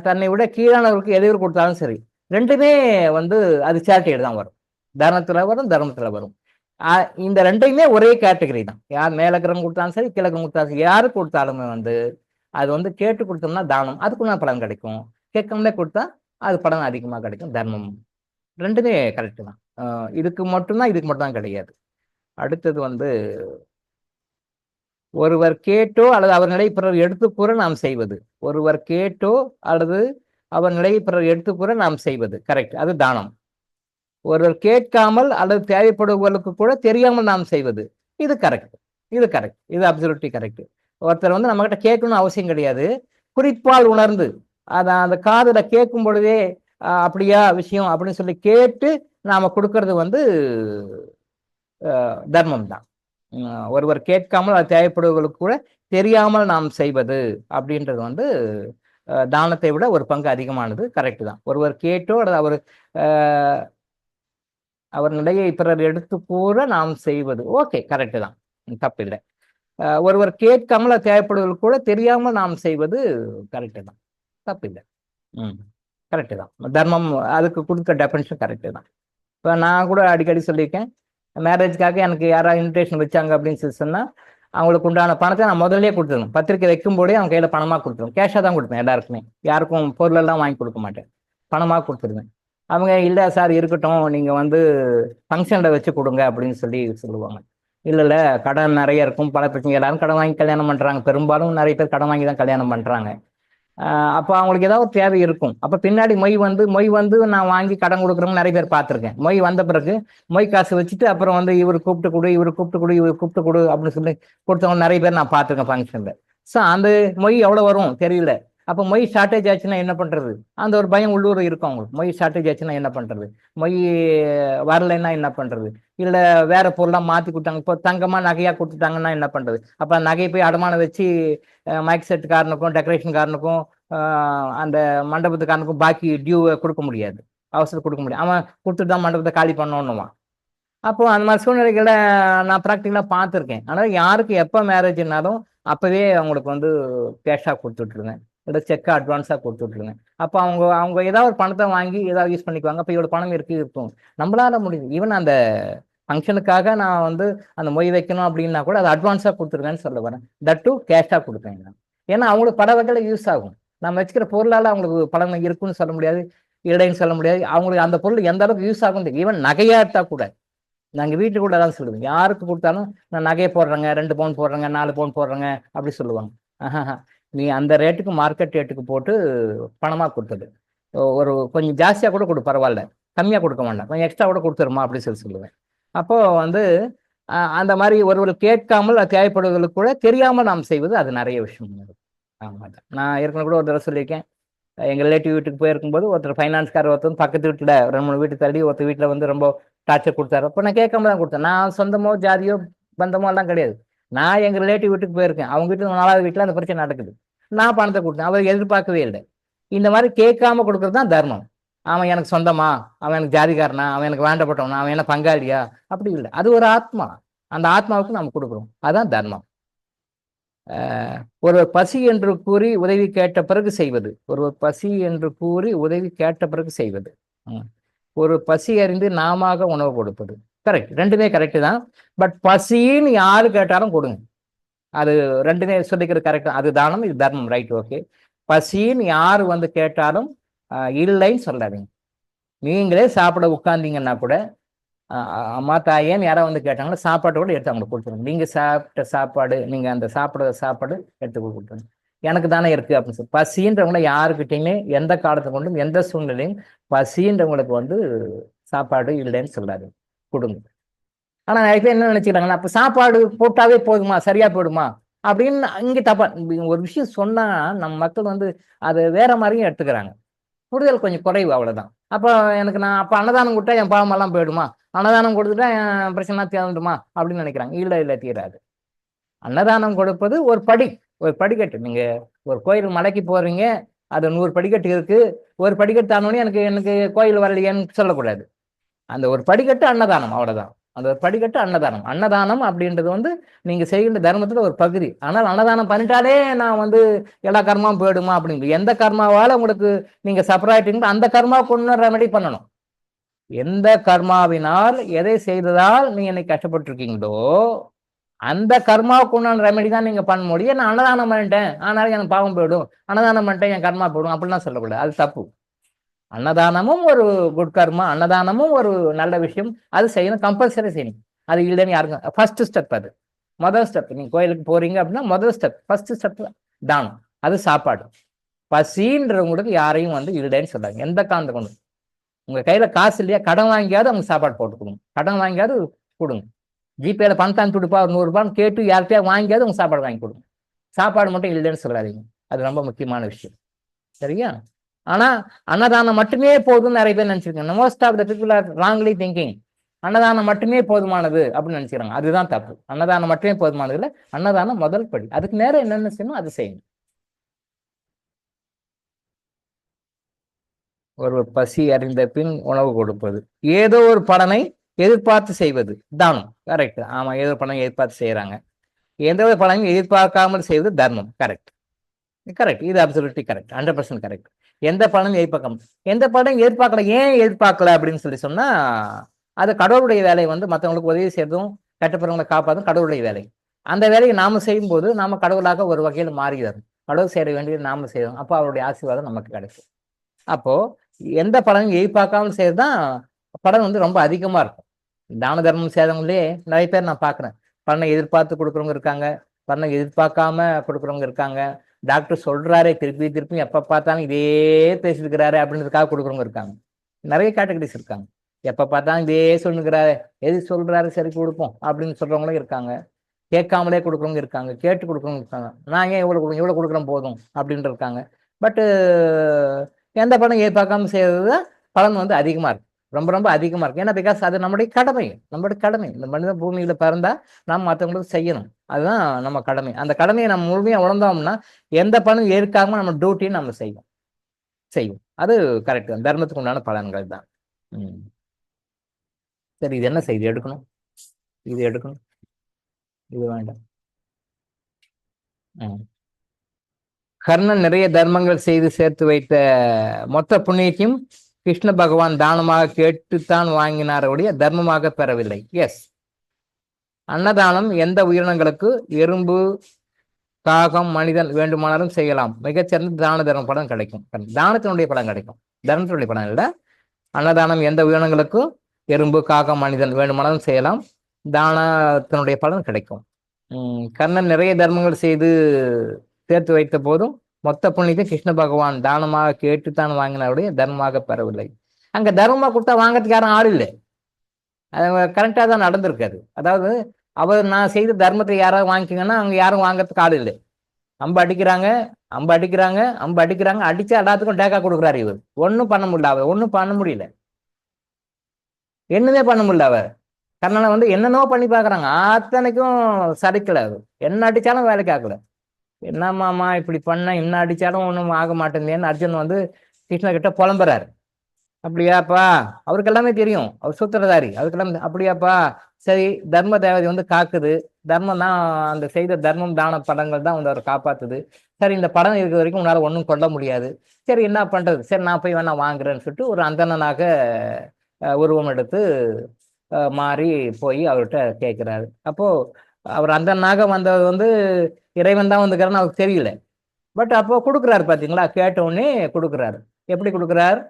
தன்னை விட கீழானவர்களுக்கு எதையும் கொடுத்தாலும் சரி, ரெண்டுமே வந்து அது சேரிட்டியில் தான் வரும். தர்மத்தில் வரும், தர்மத்தில் வரும். இந்த ரெண்டையுமே ஒரே கேட்டகரி தான். யார் மேலக்கிறம் கொடுத்தாலும் சரி, கிழக்கு கொடுத்தாலும் சரி, யாரு கொடுத்தாலுமே வந்து அது வந்து கேட்டு கொடுத்தோம்னா தானம், அதுக்குள்ள பலன் கிடைக்கும். கேட்காமலே கொடுத்தா அது பலன் அதிகமாக கிடைக்கும். தர்மம் ரெண்டுமே கரெக்டு தான். இதுக்கு மட்டும்தான் கிடையாது. அடுத்தது வந்து ஒருவர் கேட்டோ அல்லது அவர் நிலை பிறர் எடுத்து கூற நாம் செய்வது. ஒருவர் கேட்டோ அல்லது அவர் நிலை பிறர் எடுத்து கூற நாம் செய்வது கரெக்ட், அது தானம். ஒருவர் கேட்காமல் அல்லது தேவைப்படுவர்களுக்கு கூட தெரியாமல் நாம் செய்வது, இது கரெக்ட். இது அப்சல்யூட்லி கரெக்ட். ஒருத்தர் வந்து நம்ம கிட்ட கேட்கணும்னு அவசியம் கிடையாது, குறிப்பால் உணர்ந்து அந்த காதுல கேட்கும் பொழுதே அப்படியா விஷயம் அப்படின்னு சொல்லி கேட்டு நாம கொடுக்கறது வந்து தர்மம் தான். ஒருவர் கேட்காமல் அது தேவைப்படுவர்களுக்கு கூட தெரியாமல் நாம் செய்வது அப்படின்றது வந்து தானத்தை விட ஒரு பங்கு அதிகமானது. கரெக்ட் தான். ஒருவர் கேட்டோ அல்லது அவர் நிலையை பிறர் எடுத்து கூற நாம் செய்வது ஓகே, கரெக்டு தான், தப்பில்லை. ஒருவர் கேட்காமல் அது தேவைப்படுவர்களுக்கு கூட தெரியாமல் நாம் செய்வது கரெக்டு தான், தப்பில்லை. கரெக்டு தான். தர்மம் அதுக்கு கொடுத்த டெஃபினிஷன் கரெக்டு தான். இப்போ நான் கூட அடிக்கடி சொல்லியிருக்கேன், மேரேஜ்க்காக எனக்கு யாராவது இன்விடேஷன் வச்சாங்க அப்படின்னு சொல்லி சொன்னால் அவங்களுக்கு உண்டான பணத்தை நான் முதல்லே கொடுத்துருவேன். பத்திரிக்கை வைக்கும்போதே அவங்க கையில் பணமாக கொடுத்துருவேன். கேஷாக தான் கொடுப்பேன் எல்லாருக்குமே, யாருக்கும் பொருளெல்லாம் வாங்கி கொடுக்க மாட்டேன், பணமாக கொடுத்துருவேன். அவங்க இல்லை சார் இருக்கட்டும், நீங்கள் வந்து ஃபங்க்ஷனில் வச்சு கொடுங்க அப்படின்னு சொல்லுவாங்க. இல்லை கடன் நிறைய இருக்கும், பல பிரச்சனை, எல்லாரும் கடன் வாங்கி கல்யாணம் பண்ணுறாங்க, பெரும்பாலும் நிறைய பேர் கடன் வாங்கி தான் கல்யாணம் பண்ணுறாங்க. அப்போ அவங்களுக்கு ஏதாவது ஒரு தேவை இருக்கும். அப்போ பின்னாடி மொய் வந்து நான் வாங்கி கடன் கொடுக்குறவங்க நிறைய பேர் பார்த்துருக்கேன். மொய் வந்த பிறகு மொய் காசு வச்சுட்டு அப்புறம் வந்து இவர் கூப்பிட்டு கொடு அப்படின்னு சொல்லி கொடுத்தவங்க நிறைய பேர் நான் பார்த்துருக்கேன் ஃபங்க்ஷனில். ஸோ அந்த மொய் எவ்வளோ வரும் தெரியல. அப்போ மொய் ஷார்ட்டேஜ் ஆச்சுன்னா என்ன பண்ணுறது, அந்த ஒரு பயம் உள்ளூர் இருக்கும் அவங்களுக்கு. மொய் ஷார்ட்டேஜ் ஆச்சுன்னா என்ன பண்ணுறது, மொய் வரலைன்னா என்ன பண்ணுறது, இல்லை வேற பொருளாக மாற்றி கொடுத்தாங்க, இப்போ தங்கமாக நகையாக கொடுத்துட்டாங்கன்னா என்ன பண்ணுறது. அப்போ நகையை போய் அடமானம் வச்சு மைக் செட்டுக்காரனுக்கும் டெக்கரேஷன்காரனுக்கும் அந்த மண்டபத்துக்காரனுக்கும் பாக்கி டியூவை கொடுக்க முடியாது, அவசரம் கொடுக்க முடியாது. அவன் கொடுத்துட்டு தான் மண்டபத்தை காலி பண்ணணுன்னுவான். அப்போ அந்த மாதிரி சூழ்நிலைகளை நான் ப்ராக்டிக்கலாக பார்த்துருக்கேன். ஆனால் யாருக்கு எப்போ மேரேஜ்னாலும் அப்போவே அவங்களுக்கு வந்து கேஷாக கொடுத்துட்ருங்க, இல்லை செக்காக அட்வான்ஸாக கொடுத்துட்ருங்க. அப்போ அவங்க ஏதாவது ஒரு பணத்தை வாங்கி ஏதாவது யூஸ் பண்ணிக்குவாங்க. அப்போ இவ்வளோ பணம் இருக்கும், நம்மளால முடியும். ஈவன் அந்த ஃபங்க்ஷனுக்காக நான் வந்து அந்த மொய் வைக்கணும் அப்படின்னா கூட அதை அட்வான்ஸாக கொடுத்துருங்கன்னு சொல்ல வரேன். தட் டூ கேஷாக கொடுப்பேன் நான். ஏன்னா அவங்களுக்கு பல வகையில் யூஸ் ஆகும். நம்ம வச்சுக்கிற பொருளால் அவங்களுக்கு பணம் இருக்குன்னு சொல்ல முடியாது, இல்லைன்னு சொல்ல முடியாது. அவங்களுக்கு அந்த பொருள் எந்த அளவுக்கு யூஸ் ஆகும், ஈவன் நகையா எடுத்தா கூட நாங்கள் வீட்டுக்கு கூட தான் சொல்லுவேன், யாருக்கு கொடுத்தாலும் நான் நகையை போடுறேங்க, 2 பவுன் போடுறேங்க, 4 பவுன் போடுறேங்க அப்படி சொல்லுவாங்க. நீ அந்த ரேட்டுக்கு மார்க்கெட் ரேட்டுக்கு போட்டு பணமாக கொடுத்தது, ஒரு கொஞ்சம் ஜாஸ்தியாக கூட கொடு, பரவாயில்ல, கம்மியாக கொடுக்க வேண்டாம், கொஞ்சம் எக்ஸ்ட்ரா கூட கொடுத்துருமா அப்படி சொல்லுவேன். அப்போ வந்து அந்த மாதிரி ஒருவர் கேட்காமல் தேவைப்படுவதற்கு கூட தெரியாமல் நாம் செய்வது அது நிறைய விஷயம். ஆமாம், நான் ஏற்கனவே கூட ஒரு தடவை சொல்லியிருக்கேன். எங்கள் ரிலேட்டிவ் வீட்டுக்கு போயிருக்கும்போது ஒருத்தர் ஃபைனான்ஸ்கார் ஒருத்தர் பக்கத்து வீட்டில் 2-3 வீட்டுக்கு தள்ளி ஒருத்தர் வீட்டில் வந்து ரொம்ப டார்ச்சர் கொடுத்தாரு. அப்போ நான் கேட்காம தான் கொடுத்தேன். நான் சொந்தமோ ஜாதியோ பந்தமோ எல்லாம் கிடையாது. நான் எங்கள் ரிலேட்டிவ் வீட்டுக்கு போயிருக்கேன், அவங்க வீட்டில் 4வது வீட்டில் அந்த பிரச்சனை நடக்குது, நான் பணத்தை கொடுத்தேன். அவர் எதிர்பார்க்கவே இல்லை. இந்த மாதிரி கேட்காம கொடுக்கறது தான் தர்மம். அவன் எனக்கு சொந்தமா, அவன் எனக்கு ஜாதிகாரனா, அவன் எனக்கு வேண்டப்பட்டவனா, அவன் என்ன பங்காளியா, அப்படி இல்லை. அது ஒரு ஆத்மா, அந்த ஆத்மாவுக்கு நம்ம கொடுக்குறோம், அதுதான் தர்மம். ஒருவர் பசி என்று கூறி உதவி கேட்ட பிறகு செய்வது. ஒருவர் பசி என்று கூறி உதவி கேட்ட பிறகு செய்வது. ஒரு பசி அறிந்து நாம உணவு கொடுப்பது. கரெக்ட், ரெண்டுமே கரெக்டு தான். பட் பசின்னு யாரு கேட்டாலும் கொடுங்க, அது ரெண்டுமே சொல்லிக்கிறது கரெக்ட். அது தானம், இது தர்மம், ரைட், ஓகே. பசின்னு யாரு வந்து கேட்டாலும் இல்லைன்னு சொல்லாதீங்க. நீங்களே சாப்பிட உட்கார்ந்தீங்கன்னா கூட அம்மா தாயேன்னு யாராவது வந்து கேட்டாங்கன்னா சாப்பாடு கூட எடுத்து அவங்களுக்கு கொடுத்துருங்க. நீங்கள் சாப்பிட்ட சாப்பாடு, நீங்கள் அந்த சாப்பிட்ற சாப்பாடு எடுத்து கொடுத்துருங்க, எனக்கு தானே இருக்குது அப்படின்னு சொல்லி. பசின்றவங்கள யாருக்கிட்டையுமே எந்த காலத்தை கொண்டும் எந்த சூழ்நிலையும் பசின்றவங்களுக்கு வந்து சாப்பாடு இல்லைன்னு சொல்லாது, கொடுங்க. ஆனால் நிறைய பேர் என்ன நினைச்சுக்கிறாங்கன்னா, அப்போ சாப்பாடு போட்டாவே போதுமா, சரியா போயிடுமா அப்படின்னு இங்கே தப்பா ஒரு விஷயம் சொன்னால் நம்ம மக்கள் வந்து அதை வேற மாதிரியும் எடுத்துக்கிறாங்க. புரிதல் கொஞ்சம் குறைவு, அவ்வளவுதான். அப்போ எனக்கு நான் அப்போ அன்னதானம் கொடுத்தா என் பாவமெல்லாம் போயிடுமா, அன்னதானம் கொடுத்துட்டா என் பிரச்சனை தீர்ந்துடுமா அப்படின்னு நினைக்கிறாங்க. இல்லை இல்லை, தீராது. அன்னதானம் கொடுப்பது ஒரு படிக்கட்டு. நீங்க ஒரு கோயில் மலைக்கு போறீங்க, அது 100 படிக்கட்டு இருக்கு, ஒரு படிக்கட்டு தாண்டோடனே எனக்கு எனக்கு கோயில் வரலையேன்னு சொல்லக்கூடாது. அந்த ஒரு படிக்கட்டு அன்னதானம், அவ்வளவுதான். அந்த ஒரு படிக்கட்டு அன்னதானம். அன்னதானம் அப்படின்றது வந்து நீங்க செய்கின்ற தர்மத்துல ஒரு பகுதி. ஆனால் அன்னதானம் பண்ணிட்டாலே நான் வந்து எல்லா கர்மாவும் போயிடுமா அப்படிங்கிறது, எந்த கர்மாவால உங்களுக்கு நீங்க செப்பரேட்டிங்களோ அந்த கர்மாவுக்கு ஒன்று ரெமெடி பண்ணணும். எந்த கர்மாவினால் எதை செய்ததால் நீங்க இன்னைக்கு கஷ்டப்பட்டு இருக்கீங்களோ அந்த கர்மாவுக்கு உண்டான ரெமெடி தான் நீங்க பண்ண முடியும். நான் அன்னதானம் பண்ணிட்டேன் அதனால எனக்கு பாவம் போயிடும், அன்னதானம் பண்ணிட்டேன் என் கர்மா போயிடும் அப்படிலாம் சொல்லக்கூடாது. அது தப்பு. அன்னதானமும் ஒரு குட் கர்மா, அன்னதானமும் ஒரு நல்ல விஷயம். அது செய்யணும், கம்பல்சரி செய்யணும். அது இல்லைன்னு யாருக்கும். ஃபர்ஸ்ட் ஸ்டெப் அது, முதல் ஸ்டெப். நீங்க கோயிலுக்கு போறீங்க அப்படின்னா முதல் ஸ்டெப், ஃபர்ஸ்ட் ஸ்டெப் தானம். அது சாப்பாடு. பசின்றவங்களுக்கு யாரையும் வந்து இல்லைன்னு சொல்றாங்க, எந்த காரணத்தை கொண்டு. உங்க கையில காசு இல்லையா, கடன் வாங்கியாவது அவங்க சாப்பாடு போட்டு கொடுங்க, கடன் வாங்கியாவது கொடுங்க. ஜிபேல பணம் தான் கொடுப்பா, ஒரு 100 ரூபான்னு கேட்டு யார்கிட்டயா வாங்கியாவது உங்க சாப்பாடு வாங்கி கொடுங்க. சாப்பாடு மட்டும் இல்லைன்னு சொல்லாதீங்க, அது ரொம்ப முக்கியமான விஷயம். சரியா? ஆனா அன்னதானம் மட்டுமே போதும்னு நிறைய பேர் நினைச்சிருக்காங்க. Most of the people are wrongly thinking. அன்னதானம் மட்டுமே போதுமானது அப்படின்னு நினைச்சுக்கிறாங்க. அதுதான் தப்பு. அன்னதானம் மட்டுமே போதுமானது இல்லை, அன்னதானம் முதல் படி. அதுக்கு நேரம் என்னென்ன செய்யணும் அது செய்யணும். ஒரு பசி அறிந்த பின் உணவு கொடுப்பது, ஏதோ ஒரு பலனை எதிர்பார்த்து செய்வது தானம். கரெக்ட். ஆமா, ஏதோ ஒரு பலனை எதிர்பார்த்து செய்யறாங்க. எந்த ஒரு பலனையும் எதிர்பார்க்காமல் செய்வது தர்மம். கரெக்ட். கரெக்ட். இது அப்சல்யூட்லி கரெக்ட், 100% கரெக்ட். எந்த பலனும் எதிர்பார்க்காம, எந்த பலனும் எதிர்பார்க்கல. ஏன் எதிர்பார்க்கல அப்படின்னு சொல்லி சொன்னா, அது கடவுளுடைய வேலை. வந்து மற்றவங்களுக்கு உதவி செய்யறதும் கட்டுப்படுறவங்களை காப்பாதும் கடவுளுடைய வேலை. அந்த வேலையை நாம செய்யும் போது நாம கடவுளாக ஒரு வகையில் மாறுகிறது. கடவுள் செய்ய வேண்டியது நாம செய்யறோம், அப்போ அவருடைய ஆசீர்வாதம் நமக்கு கிடைக்கும். அப்போ எந்த பலனும் எதிர்பார்க்காமல் செய்யறதுதான் பலன் வந்து ரொம்ப அதிகமா இருக்கும். தான தர்மம் செய்யறவங்களே நிறைய பேர் நான் பாக்குறேன். பலனை எதிர்பார்த்து கொடுக்குறவங்க இருக்காங்க, பலனை எதிர்பார்க்காம கொடுக்குறவங்க இருக்காங்க. டாக்டர் சொல்றாரு திருப்பி திருப்பி எப்ப பார்த்தாலும் இதே பேசிட்டு இருக்கிறாரு அப்படின்றதுக்காக கொடுக்குறவங்க இருக்காங்க. நிறைய கேட்டகரிஸ் இருக்காங்க. எப்ப பார்த்தாலும் இதே சொல்லுங்கிறாரு, எது சொல்றாரு சரி கொடுப்போம் அப்படின்னு சொல்றவங்களும் இருக்காங்க. கேட்காமலே கொடுக்குறவங்க இருக்காங்க, கேட்டு கொடுக்குறவங்க இருக்காங்க. நான் ஏன் இவ்வளவு கொடுக்குறேன் போதும் அப்படின்னு இருக்காங்க. பட்டு எந்த பலன் எதிர்பார்க்காம செய்யறது பலன் வந்து அதிகமா இருக்கு, ரொம்ப ரொம்ப அதிகமா இருக்கு. ஏன்னா பிகாஸ் அது நம்முடைய கடமை. நம்மளுடைய கடமை, இந்த மனித பூமியில பிறந்தா நாம் மற்றவங்களுக்கு செய்யணும், அதுதான் நம்ம கடமை. அந்த கடமையை நம்ம முழுமையா உணர்ந்தோம்னா எந்த பலனும் ஏற்காம நம்ம டியூட்டியும் நம்ம செய்யும். அது கரெக்ட் தான், தர்மத்துக்கு உண்டான பலன்கள் தான். சரி, இது என்ன செய்தி எடுக்கணும், இது எடுக்கணும், இது வேண்டாம். கர்ணன் நிறைய தர்மங்கள் செய்து சேர்த்து வைத்த மொத்த புண்ணியத்தையும் கிருஷ்ண பகவான் தானமாக கேட்டுத்தான் வாங்கினார், தர்மமாக பெறவில்லை. எஸ், அன்னதானம் எந்த உயிரினங்களுக்கு, எறும்பு, காகம், மனிதன் வேண்டுமானாலும் செய்யலாம். மிகச்சிறந்த தான தர்ம பலன் கிடைக்கும், தானத்தினுடைய பலன் கிடைக்கும், தர்மத்தினுடைய பலன் இல்லை. அன்னதானம் எந்த உயிரினங்களுக்கும், எறும்பு, காகம், மனிதன் வேண்டுமானாலும் செய்யலாம், தானத்தினுடைய பலன் கிடைக்கும். கர்ணன் நிறைய தர்மங்கள் செய்து சேர்த்து வைத்த போதும் மொத்த புண்ணியத்தை கிருஷ்ண பகவான் தானமாக கேட்டுத்தான் வாங்கினாருடைய தர்மமாக பெறவில்லை. அங்க தர்மமா கொடுத்தா வாங்கறதுக்கு யாரும் ஆள் இல்லை, அது கரெக்டா தான் நடந்திருக்காது. அதாவது அவர் நான் செய்த தர்மத்தை யாராவது வாங்கிக்கிங்கன்னா அங்க யாரும் வாங்கறதுக்கு ஆள் இல்லை. அம்பு அடிக்கிறாங்க, அடிச்சா எல்லாத்துக்கும் டேக்கா கொடுக்குறாரு இவர். ஒன்றும் பண்ண முடியல, அவர் ஒன்றும் பண்ண முடியல, என்னமே பண்ண முடியல. அவர் கர்ணனை வந்து என்னென்னவோ பண்ணி பாக்குறாங்க, அத்தனைக்கும் சரிக்கல. அவர் என்ன அடிச்சாலும் வேலைக்கு ஆகல. என்னம்மாமா இப்படி பண்ண, என்ன அடிச்சாலும் ஒன்றும் ஆக மாட்டேங்குதுன்னு அர்ஜுன் வந்து கிருஷ்ணகிட்ட புலம்புறாரு. அப்படியாப்பா, அவருக்கு எல்லாமே தெரியும், அவர் சூத்திரதாரி, அவருக்கு எல்லாம் அப்படியாப்பா, சரி தர்ம தேவதை வந்து காக்குது, தர்மம் தான், அந்த செய்த தர்மம் தான படங்கள் தான் வந்து அவர் காப்பாத்துது. சரி, இந்த படம் இருக்கிற வரைக்கும் உன்னால ஒன்றும் கொள்ள முடியாது, சரி என்ன பண்றது, சரி நான் போய் வேணா வாங்குறேன்னு சொல்லிட்டு ஒரு அந்தணனாக உருவம் எடுத்து மாறி போய் அவர்கிட்ட கேட்கிறாரு. அப்போ அவர் அந்தணனாக வந்தவர் வந்து இறைவன் தான் வந்துக்கிறான்னு அவருக்கு தெரியல. பட் அப்போ கொடுக்குறாரு, பார்த்தீங்களா, கேட்ட உடனே கொடுக்குறாரு. எப்படி கொடுக்குறாரு?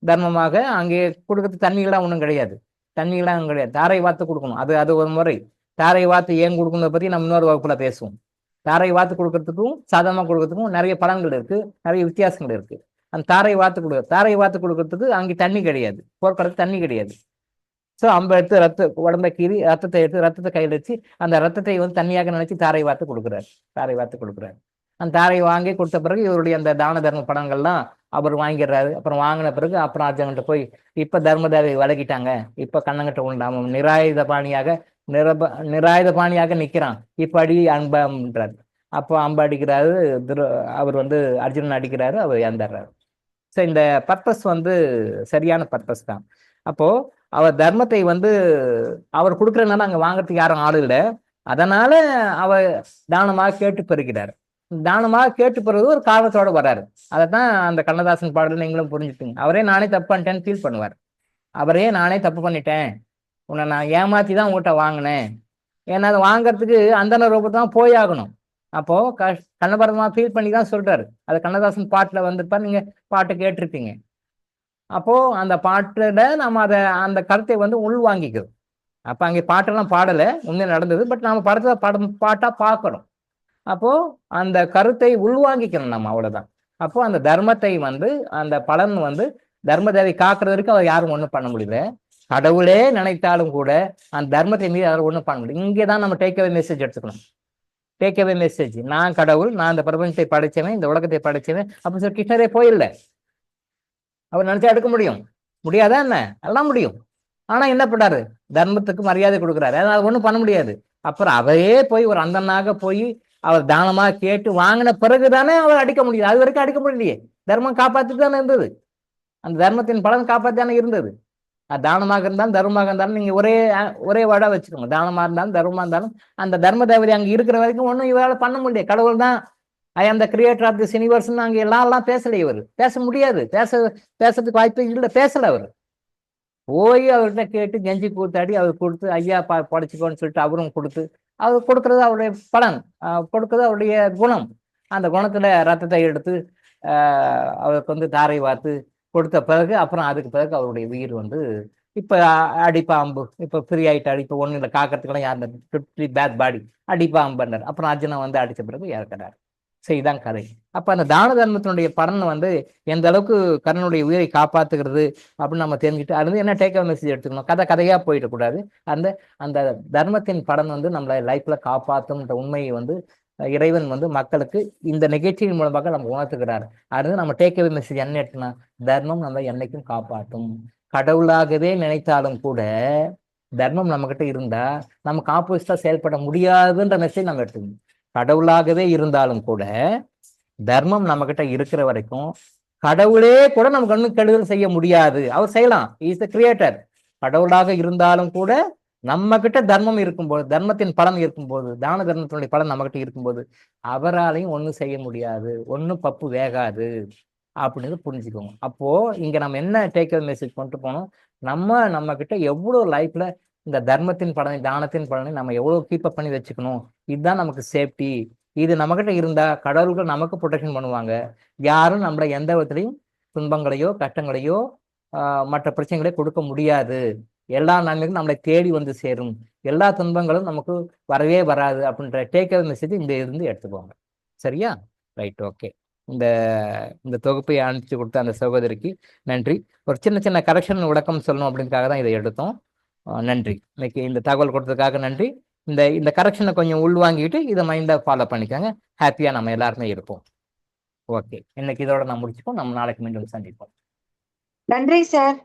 தர்மமாக. அங்கே கொடுக்கறது தண்ணியெல்லாம் ஒன்றும் கிடையாது, தண்ணியெல்லாம் கிடையாது, தாரை வாத்து கொடுக்கணும். அது அது ஒரு முறை. தாரை வாத்து ஏன் கொடுக்கணுதை பற்றி நம்ம இன்னொரு வகுப்புல பேசுவோம். தாரை வாத்து கொடுக்கறதுக்கும் சாதாரணமாக கொடுக்கறதுக்கும் நிறைய பலன்கள் இருக்கு, நிறைய வித்தியாசங்கள் இருக்கு. அந்த தாரை வாத்து கொடுக்கறதுக்கு அங்கே தண்ணி கிடையாது, போர்க்களத்துக்கு தண்ணி கிடையாது. ஸோ அம்பை எடுத்து உடம்பை கீறி ரத்தத்தை எடுத்து ரத்தத்தை கையில் வச்சு அந்த ரத்தத்தை வந்து தண்ணியாக நினைச்சு தாரை வாத்து கொடுக்குறாரு. அந்த தாரையை வாங்கி கொடுத்த பிறகு இவருடைய அந்த தான தர்ம படங்கள்லாம் அவர் வாங்கிடுறாரு. அப்புறம் வாங்கின பிறகு அப்புறம் அர்ஜுன்கிட்ட போய் இப்ப தர்மதாவை விலகிட்டாங்க, இப்ப கண்ணங்கிட்ட உண்டாம நிராயுத பாணியாக நிக்கிறான், இப்ப அடி அன்பன்றாரு. அப்போ அம்பு அடிக்கிறாரு, அவர் அர்ஜுனன் அடிக்கிறாரு, அவர் இறந்துடுறாரு. ஸோ இந்த பர்பஸ் சரியான பர்பஸ் தான். அப்போ அவர் தர்மத்தை அவர் கொடுக்குறதுனால அங்க வாங்குறதுக்கு யாரும் ஆள் இல்லை. அதனால அவர் தானமாக கேட்டு பெறுகிறார். தானமாக கேட்டு பெறுவது ஒரு காரணத்தோட வர்றாரு. அதைத்தான் அந்த கண்ணதாசன் பாடல் நீங்களும் புரிஞ்சுட்டுங்க. அவரே நானே தப்பு பண்ணிட்டேன்னு ஃபீல் பண்ணுவார். அவரே நானே தப்பு பண்ணிட்டேன், உன்னை நான் ஏமாத்தி தான் உங்கள்கிட்ட வாங்கினேன், ஏன்னா அதை வாங்குறதுக்கு அந்த ரூபத்தை தான் போய் ஆகணும். அப்போ கண்ணபரமா ஃபீல் பண்ணி தான் சொல்றாரு. அது கண்ணதாசன் பாட்டுல வந்திருப்பார், நீங்க பாட்டு கேட்டிருப்பீங்க. அப்போ அந்த பாட்டுல நம்ம அந்த கருத்தை உள் வாங்கிக்கிறோம். அப்ப அங்கே பாட்டெல்லாம் பாடலை, உண்மையை நடந்தது, பட் நம்ம படத்துல பாட்டா பார்க்கணும். அப்போ அந்த கருத்தை உள்வாங்கிக்கணும் நம்ம, அவ்வளவுதான். அப்போ அந்த தர்மத்தை அந்த பலன் தர்ம தேவை காக்குறது வரைக்கும் அவர் யாரும் ஒண்ணும் பண்ண முடியல. கடவுளே நினைத்தாலும் கூட அந்த தர்மத்தை மீது யாரும் ஒண்ணும் பண்ண முடியும். இங்கேதான் நம்ம டேக் அவே மெசேஜ் எடுத்துக்கணும். டேக் அவே மெசேஜ், நான் கடவுள், நான் இந்த பிரபஞ்சத்தை படைச்சவன், இந்த உலகத்தை படைச்சவன் அப்படின்னு சொல்லி கிருஷ்ணரே போயில்லை. அவர் நினைச்சா எடுக்க முடியாதா என்ன? எல்லாம் முடியும். ஆனா என்ன பண்ணாரு? தர்மத்துக்கு மரியாதை கொடுக்குறாரு. அதனால ஒண்ணும் பண்ண முடியாது. அப்புறம் அவரே போய் ஒரு அந்தனாக போய் அவர் தானமாக கேட்டு வாங்கின பிறகுதானே அவர் அடிக்க முடியுது. அது வரைக்கும் அடிக்க முடியலையே. தர்மம் காப்பாற்றிட்டு தானே இருந்தது. அந்த தர்மத்தின் பலன் காப்பாற்றி தானே இருந்தது. அது தானமாக இருந்தாலும் தர்மமாக இருந்தாலும் நீங்க ஒரே வேர்டா வச்சுக்கோங்க. தானமா இருந்தாலும் தர்மமா இருந்தாலும் அந்த தர்ம தேவதை அங்க இருக்கிற வரைக்கும் ஒன்றும் இவரால் பண்ண முடியாது. கடவுள் தான் I am the creator of this universe. அங்கே எல்லாம் பேசல. இவர் பேச முடியாது. பேசுறதுக்கு வாய்ப்பு இல்லை. பேசல. அவர் போய் அவர்கிட்ட கேட்டு கெஞ்சி கூத்தாடி அவர் கொடுத்து ஐயா படைச்சிக்கோன்னு சொல்லிட்டு அவரும் கொடுத்து, அவர் கொடுக்கறது அவருடைய பலன், கொடுக்கறது அவருடைய குணம். அந்த குணத்துல ரத்தத்தை எடுத்து அவருக்கு தாரை வார்த்து கொடுத்த பிறகு அப்புறம் அதுக்கு பிறகு அவருடைய உயிர் இப்ப அடிப்பா அம்பு, இப்ப ஃப்ரீ ஆயிட்டாரு. இப்ப ஒண்ணு இல்லை, காக்கிறதுக்கெல்லாம் யார் பேட் பாடி அடிப்பா அம்புன்னார். அப்புறம் அர்ஜுனன் அடிச்ச பிறகு இறக்கிறார். செய்தான் கதை. அப்ப அந்த தான தர்மத்தினுடைய பலன் எந்த அளவுக்கு கர்ணனுடைய உயிரை காப்பாத்துகிறது அப்படின்னு நம்ம தெரிஞ்சுட்டு அது என்ன டேக் அவே மெசேஜ் எடுத்துக்கணும். கதையா போயிடக்கூடாது. அந்த அந்த தர்மத்தின் பலன் நம்மளை லைஃப்ல காப்பாற்றும்ன்ற உண்மையை இறைவன் மக்களுக்கு இந்த நிகழ்ச்சியின் மூலமாக நம்ம உணர்த்துக்கிறார். அது நம்ம டேக் அவே மெசேஜ் என்ன எடுத்துனா, தர்மம் நம்ம என்னைக்கும் காப்பாற்றும். கடவுளாகவே நினைத்தாலும் கூட தர்மம் நம்ம கிட்ட இருந்தா நமக்கு ஆப்போசிட்டா செயல்பட முடியாதுன்ற மெசேஜ் நம்ம எடுத்துக்கணும். கடவுளாகவே இருந்தாலும் கூட தர்மம் நம்ம கிட்ட இருக்கிற வரைக்கும் கடவுளே கூட நமக்கு ஒன்றும் கெடுதல் செய்ய முடியாது. அவர் செய்யலாம், இஸ் த கிரியேட்டர். கடவுளாக இருந்தாலும் கூட நம்ம கிட்ட தர்மம் இருக்கும்போது, தர்மத்தின் பலன் இருக்கும்போது, தான தர்மத்தினுடைய பலன் நம்ம கிட்ட இருக்கும்போது அவராலையும் ஒன்றும் செய்ய முடியாது, ஒன்றும் பப்பு வேகாது அப்படின்னு புரிஞ்சுக்கோங்க. அப்போ இங்க நம்ம என்ன டேக் அவே மெசேஜ் கொண்டு போனோம், நம்ம கிட்ட எவ்வளவு லைஃப்ல இந்த தர்மத்தின் பலனை, தானத்தின் பலனை நம்ம எவ்வளவு கீப் அப் பண்ணி வச்சுக்கணும். இதுதான் நமக்கு சேஃப்டி. இது நம்மகிட்ட இருந்தா கடவுள்கள் நமக்கு ப்ரொடெக்ஷன் பண்ணுவாங்க. யாரும் நம்மளை எந்த விதத்திலையும் துன்பங்களையோ கஷ்டங்களையோ மற்ற பிரச்சனைகளையோ கொடுக்க முடியாது. எல்லா நன்மைகளும் நம்மளை தேடி சேரும். எல்லா துன்பங்களும் நமக்கு வரவே வராது அப்படின்ற டேக் அவே மெசேஜ் இந்த இருந்து எடுத்துக்கோங்க. சரியா? Right, okay. இந்த தொகுப்பை அனுப்பிச்சு கொடுத்த அந்த சகோதரிக்கு நன்றி. ஒரு சின்ன கரெக்ஷன் விளக்கம் சொல்லணும் அப்படின்றதுக்காக தான் இதை எடுத்தோம். நன்றி. இன்னைக்கு இந்த தகவல் கொடுத்ததுக்காக நன்றி. இந்த கரெக்ஷனை கொஞ்சம் உள்வாங்கிட்டு இதை மைண்டை ஃபாலோ பண்ணிக்கோங்க. ஹாப்பியா நம்ம எல்லாருமே இருப்போம். ஓகே, இன்னைக்கு இதோட நான் முடிச்சுப்போம். நம்ம நாளைக்கு மீண்டும் சந்திப்போம். நன்றி சார்.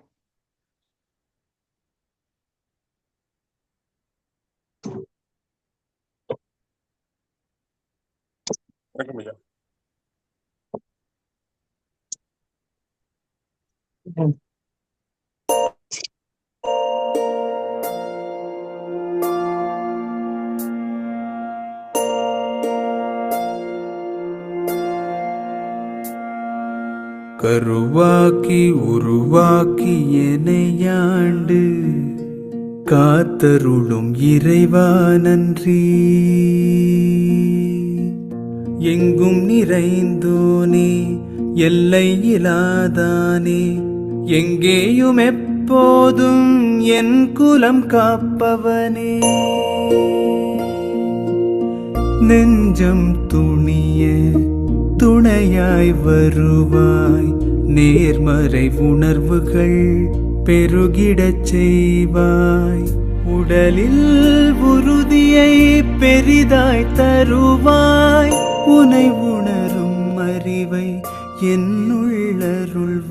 கருவாக்கி உருவாக்கி எனையாண்டு காத்தருளும் இறைவா நன்றி. எங்கும் நிறைந்தோனே, எல்லை இலாதானே, எங்கேயும் எப்போதும் என் குலம் காப்பவனே. நெஞ்சம் துணிய துணையாய் வருவாய், நேர்மறை உணர்வுகள் பெருகிடச் செய்வாய். உடலில் உறுதியை பெரிதாய் தருவாய், உனை என்னுள்ளருள்வாய்.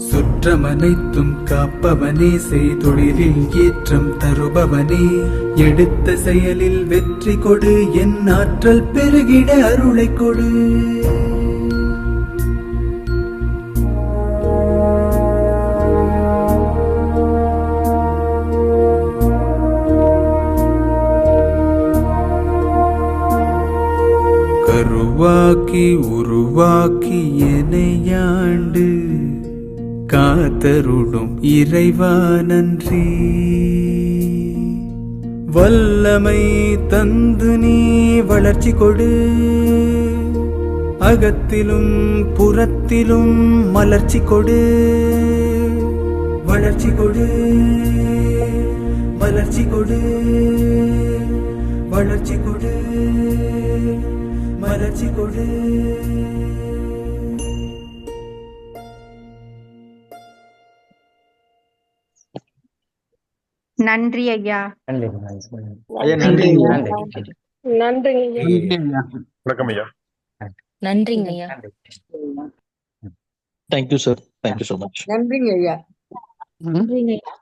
சுற்றமனைத்தும் காப்பவனே, செய்தொழிலில் ஏற்றம் தருபவனே, எடுத்த செயலில் வெற்றி கொடு, என் ஆற்றல் பெருகிட அருளை கொடு. கருவாக்கி உருவாக்கி எனையாண்டு காத்தருளும் இறைவா நன்றி. வல்லமை தந்து நீ வளர்ச்சி கொடு, அகத்திலும் புறத்திலும் மலர்ச்சி கொடு. வளர்ச்சி கொடு, மலர்ச்சி கொடு, வளர்ச்சி கொடு, மலர்ச்சி கொடு. நன்றி ஐயா. நன்றி ஐயா நன்றி ஐயா. நன்றி வணக்கம் ஐயா. நன்றிங்க ஐயா. Thank you sir. Thank you so much. நன்றிங்க ஐயா. நன்றிங்க ஐயா.